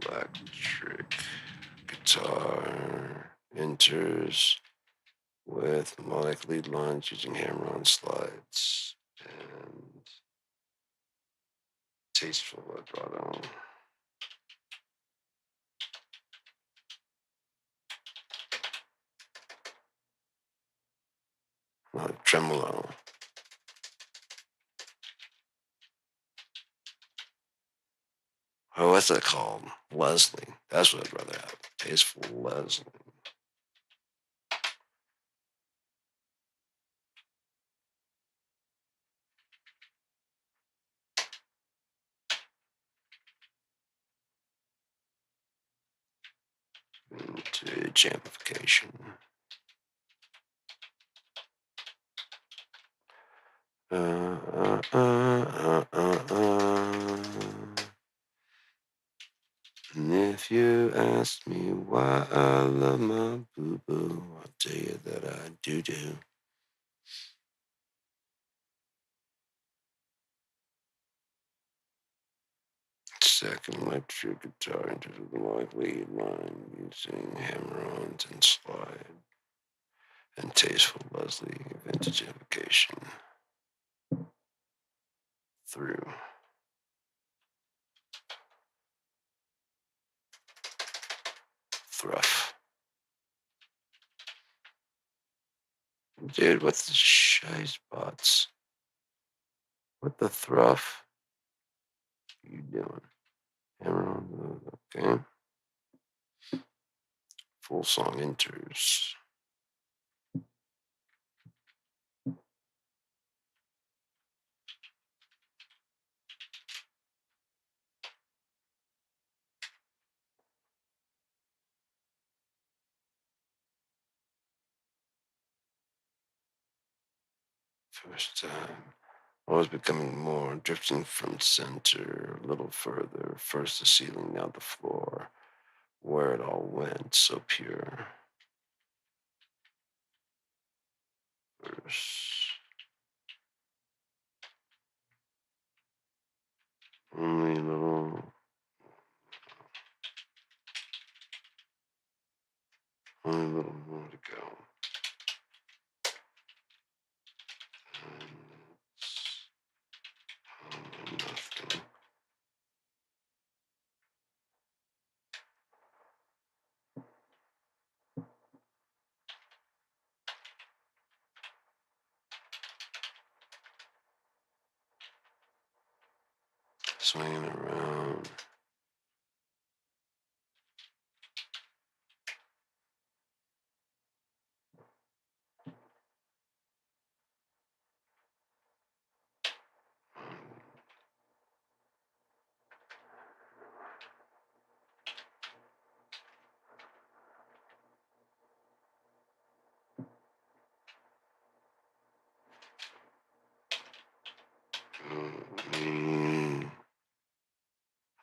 Electric guitar enters with melodic lead lines using hammer-on slides and tasteful vibrato. Tremolo. Oh, what's that called? Leslie. That's what I'd rather have. Tasteful Leslie. Vintage amplification. And if you ask me why I love my boo-boo, I'll tell you that I do. Second electric guitar into the melodic lead line using hammer-ons and slide. And tasteful Leslie vintage amplification. through. Thruff. Dude, what's the shice bots? What the thruff are you doing? Hammer on the okay. Full song enters. First time. Always becoming more, drifting from center, a little further. First the ceiling, now the floor. Where it all went, so pure. First. Only a little. Only a little more to go. Nothing. Swinging around.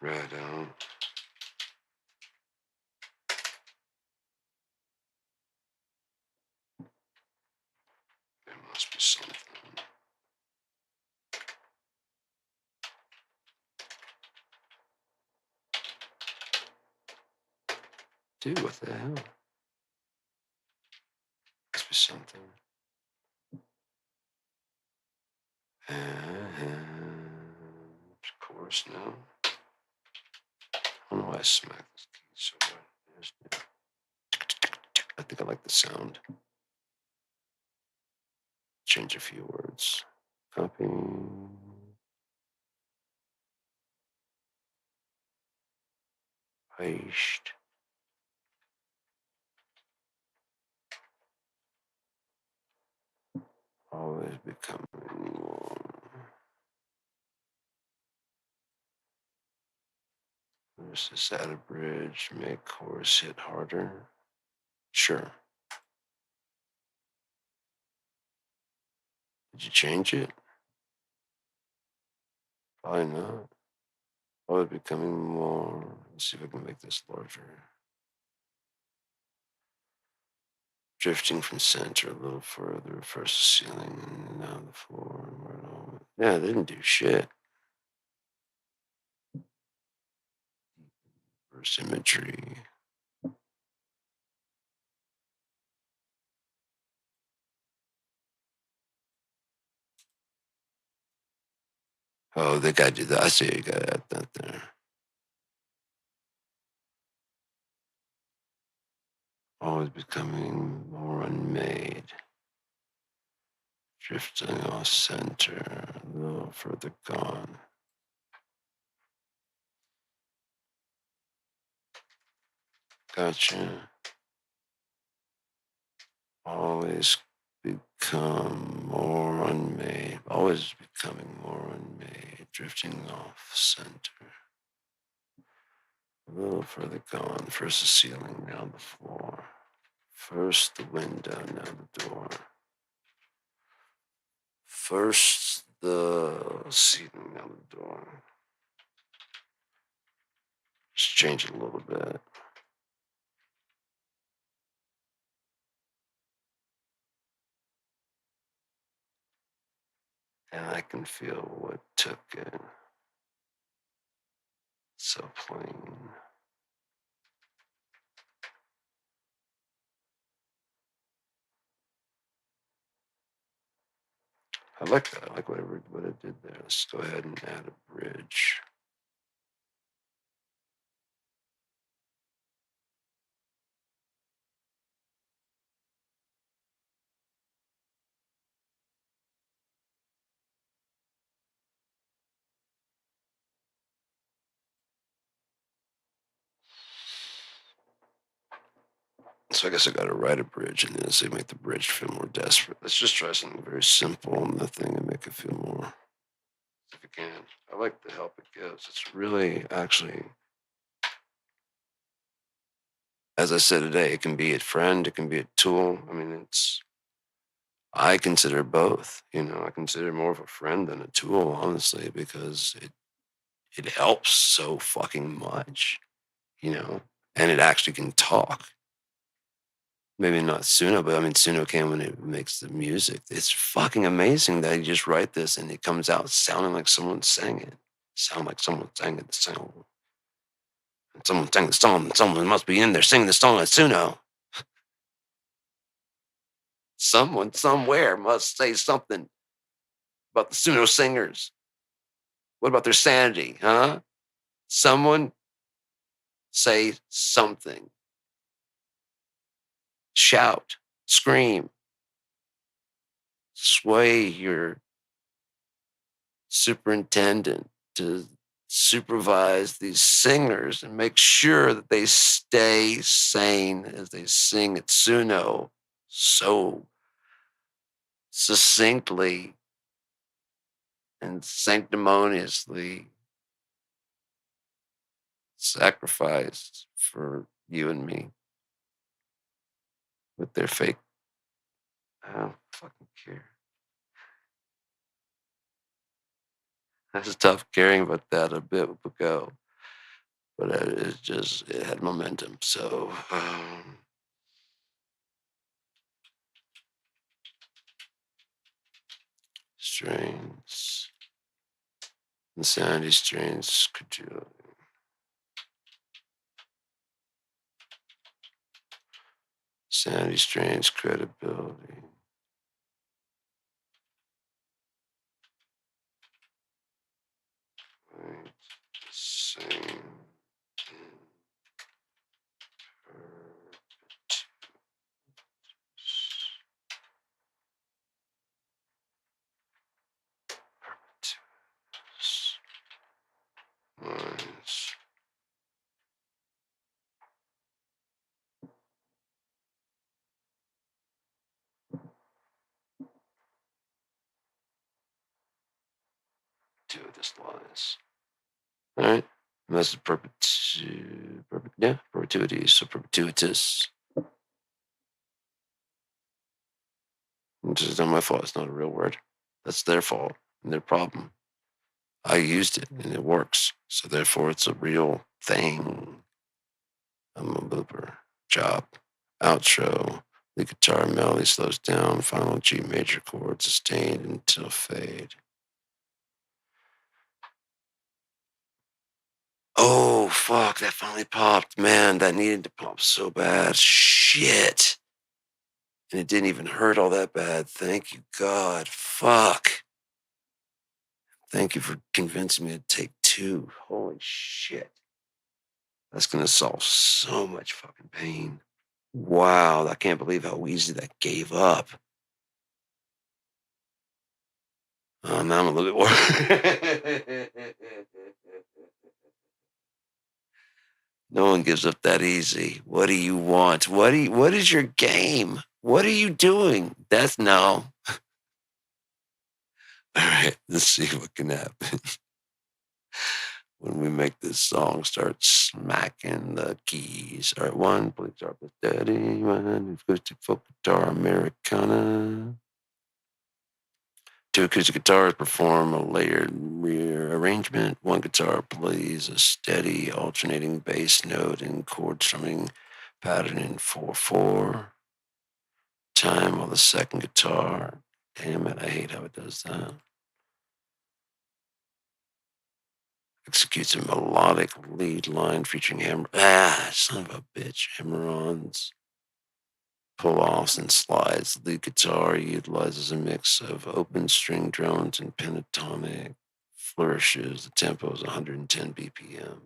Right out. There must be something. Dude, what the hell? Must be something. And of course, no. I don't know why I smacked this key so hard. I think I like the sound. Change a few words. Copy. Paste. Always becoming more. There's this add a bridge, make chorus hit harder. Sure. Did you change it? Probably not. Always becoming more. Let's see if I can make this larger. Drifting from center a little further, first the ceiling and now the floor. Yeah, they didn't do shit. First imagery. Oh, they gotta do that. I see you gotta add that there. Always becoming more unmade. Drifting off center, a little further gone. Gotcha. Always become more unmade. Always becoming more unmade. Drifting off center. A little further gone. First the ceiling, now the floor. First the window, now the door. First the ceiling, now the door. Just change it a little bit. And I can feel what took it. So plain. I like that. I like what it did there. Let's go ahead and add a bridge. So I guess I got to write a bridge, and then as they make the bridge feel more desperate. Let's just try something very simple on the thing and make it feel more significant. I like the help it gives. It's really actually, as I said today, it can be a friend, it can be a tool. I mean, I consider both. I consider more of a friend than a tool, honestly, because it helps so fucking much, and it actually can talk. Maybe not Suno, but I mean, Suno can when it makes the music. It's fucking amazing that you just write this and it comes out sounding like someone sang it. Sound like someone sang it. Someone sang the song. Someone must be in there singing the song at Suno. Someone somewhere must say something about the Suno singers. What about their sanity, huh? Someone say something. Shout, scream, sway your superintendent to supervise these singers and make sure that they stay sane as they sing at Suno so succinctly and sanctimoniously sacrificed for you and me with their fake. I don't fucking care. I stopped caring about that a bit ago, but it had momentum. So, strains, insanity strains, credulity. Sanity strains, credibility. Right. Same. Minds. Two of this lies. All right. And that's perpetuity. So perpetuitous. This is not my fault. It's not a real word. That's their fault and their problem. I used it and it works. So therefore, it's a real thing. I'm a blooper. Job. Outro. The guitar melody slows down. Final G major chord sustained until fade. Oh, fuck. That finally popped. Man, that needed to pop so bad. Shit. And it didn't even hurt all that bad. Thank you, God. Fuck. Thank you for convincing me to take two. Holy shit. That's going to solve so much fucking pain. Wow. I can't believe how easy that gave up. Now I'm a little bit more. No one gives up that easy. What do you want? What is your game? What are you doing? That's no. All right, let's see what can happen. When we make this song start smacking the keys. All right, one, please start with steady, one, acoustic folk guitar, Americana. Two acoustic guitars perform a layered rear arrangement. One guitar plays a steady alternating bass note in chord strumming pattern in 4/4 time, while the second guitar, damn it, I hate how it does that, executes a melodic lead line featuring son of a bitch, hammer-ons, pull-offs and slides. The lead guitar utilizes a mix of open string drones and pentatonic flourishes. The tempo is 110 BPM.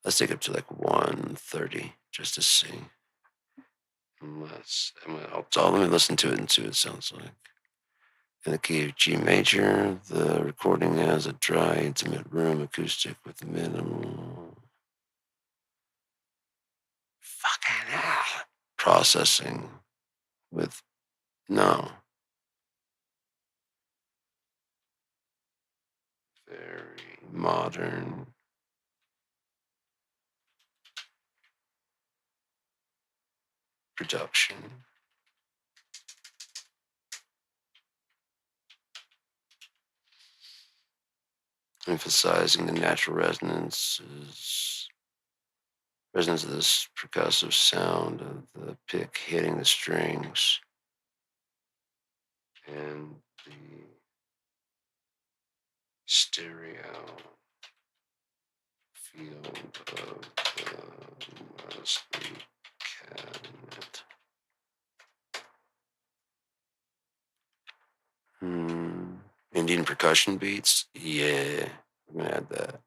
Let's take it up to like 130 just to see. Let me listen to it and see what it sounds like. In the key of G major, the recording has a dry, intimate room acoustic with minimal fucking hell processing with no very modern production. Emphasizing the natural resonance of this percussive sound of the pick hitting the strings and the stereo field of the Leslie cabinet. Indian percussion beats? Yeah, we're gonna add that.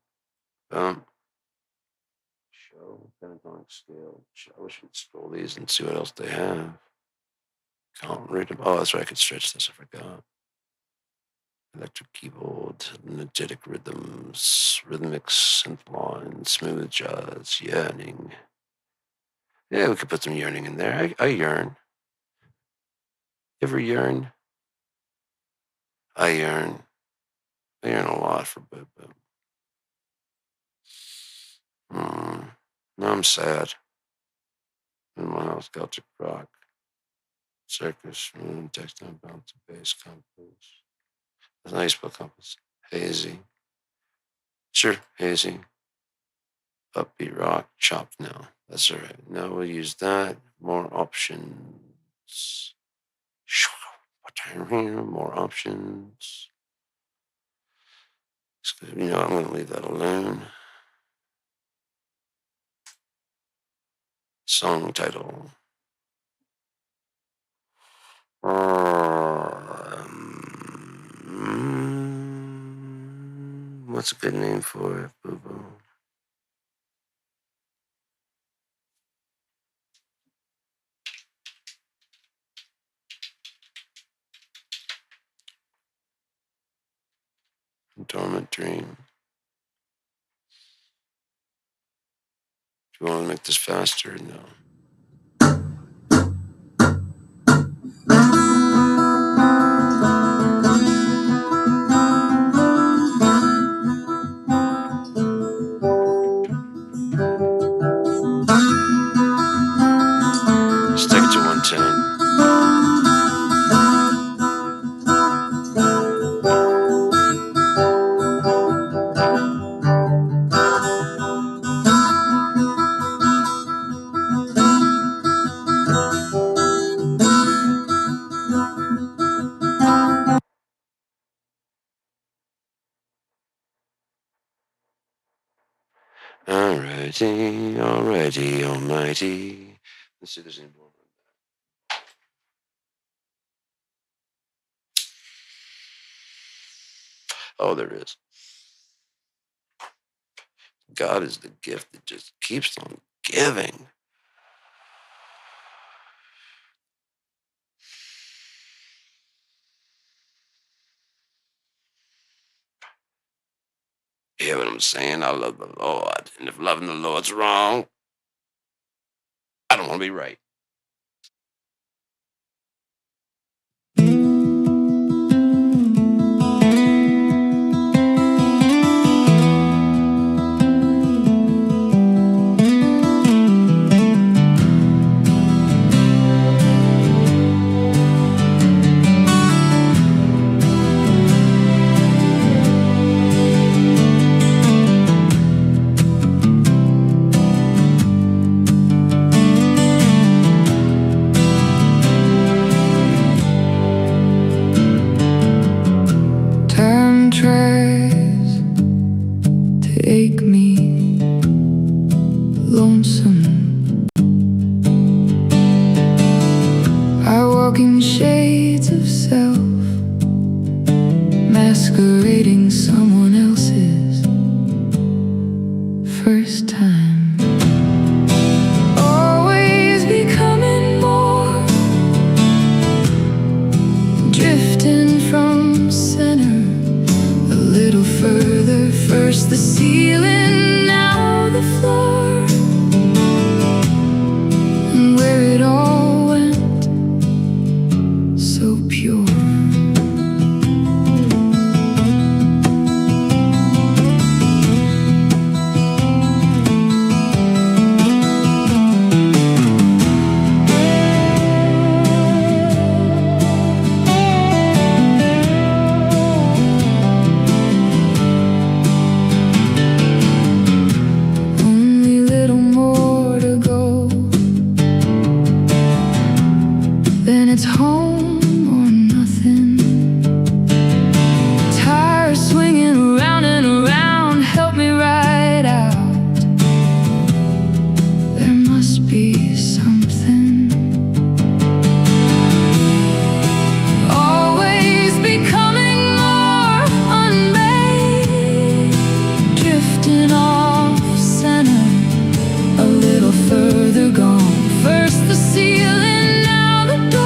Show pentatonic scale. I wish we'd scroll these and see what else they have. Can't read them. Oh, that's right. I could stretch this. I forgot. Electric keyboard, energetic rhythms, rhythmic synth lines, smooth jazz, yearning. Yeah, we could put some yearning in there. I yearn. You ever yearn? I yearn. I yearn a lot for Boop Boop. Now I'm sad. In my house, Celtic rock, circus, moon, textile, bounce, bass, compass. That's how you spell compass. Hazy. Sure, hazy. Upbeat rock, chopped now. That's all right. Now we'll use that. More options. More options. I'm going to leave that alone. Song title. What's a good name for it, Boo Boo? Dormant Dream. Do you want to make this faster or no? Let's take it to 110. Alrighty, almighty. Let's see if there's any more. Oh, there is. God is the gift that just keeps on giving. You hear what I'm saying? I love the Lord. And if loving the Lord's wrong, I don't want to be right. walking shades of self, masquerading someone else's first time. Always becoming more, drifting from center a little further. First the ceiling, now the floor, and where it all went so pure. It's home or nothing. Tires swinging around and around, help me ride out. There must be something. Always becoming more unmade, drifting off center a little further gone. First the ceiling, now the door.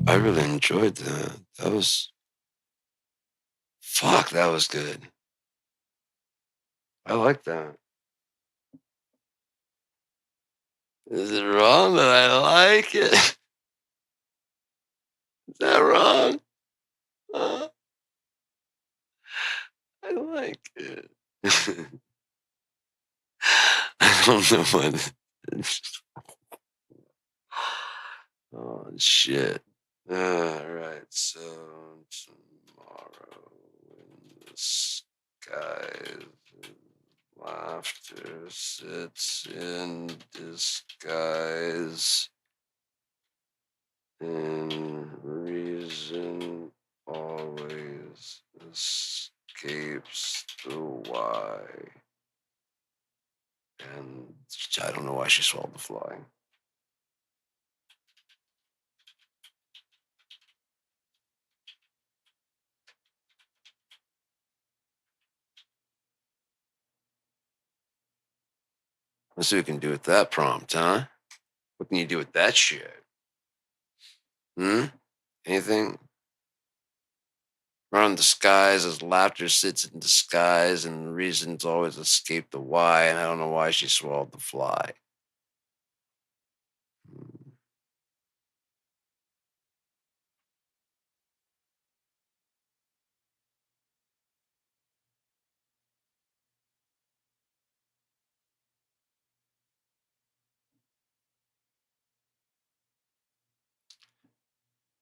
I really enjoyed that. That was good. I like that. Is it wrong that I like it? Is that wrong? I like it. I don't know what. Oh shit. Alright, so tomorrow in the skies, laughter sits in disguise, and reason always escapes the why. And I don't know why she swallowed the fly. Let's see what we can do with that prompt, huh? What can you do with that shit? Anything? Around the skies as laughter sits in disguise, and reasons always escape the why, and I don't know why she swallowed the fly.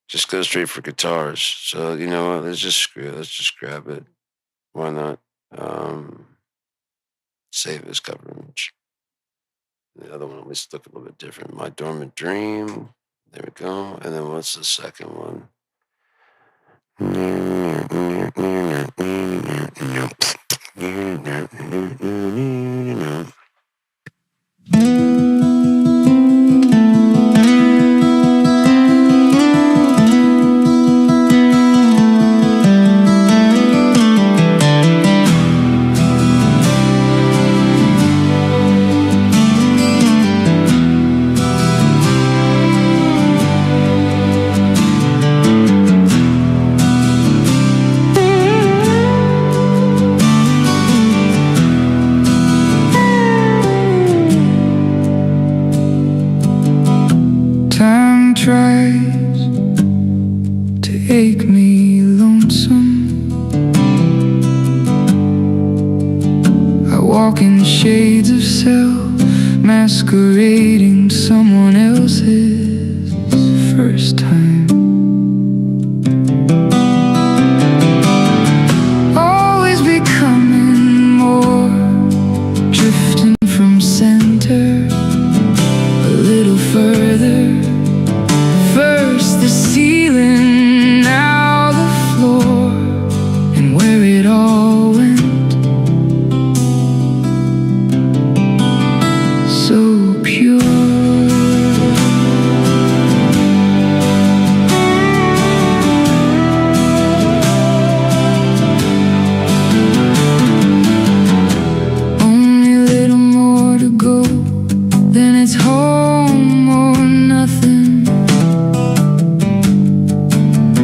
Just go straight for guitars. So you know what? Let's just grab it. Why not? Save as cover image. The other one, let's look a little bit different. My Dormant Dream. There we go. And then what's the second one? walking the shades of self, masquerading someone else's first time. Always becoming more, drifting from center a little further. First the ceiling, now the floor, and where it all went. So pure. Only a little more to go, then it's home or nothing.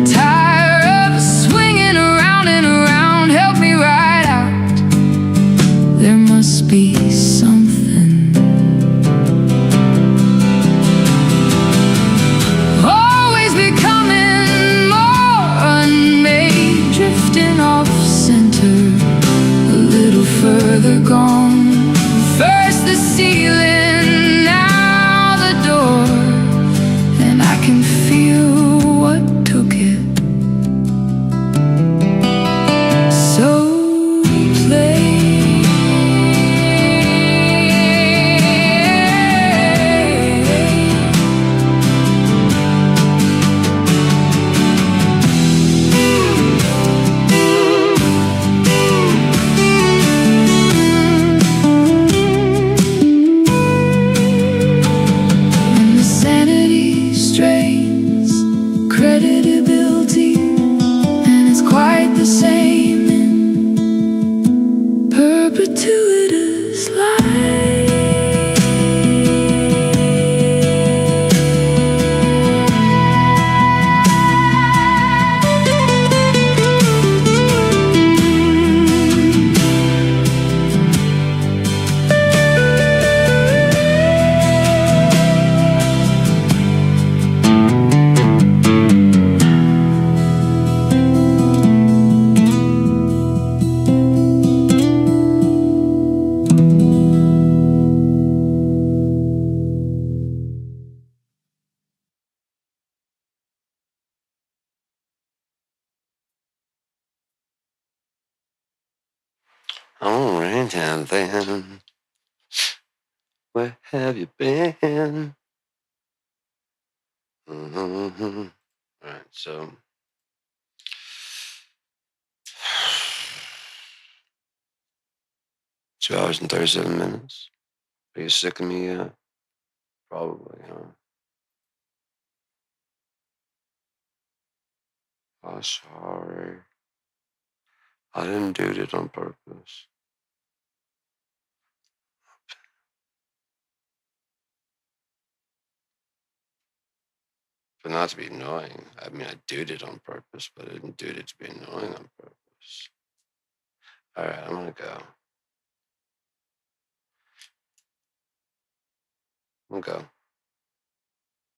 Tired of swinging around and around, help me ride out. There must be something. Always becoming more unmade, drifting off center, a little further gone. First the ceiling, now the door, and I can feel what took it. So play. And the sanity strains credibility, and it's quite the same in perpetuitous life. All right, and then, where have you been? All right, so 2 hours and 37 minutes. Are you sick of me yet? Probably, huh? Oh, sorry. I didn't do it on purpose. But not to be annoying. I mean, I did it on purpose, but I didn't do it to be annoying on purpose. All right, I'm gonna go. I'm gonna go.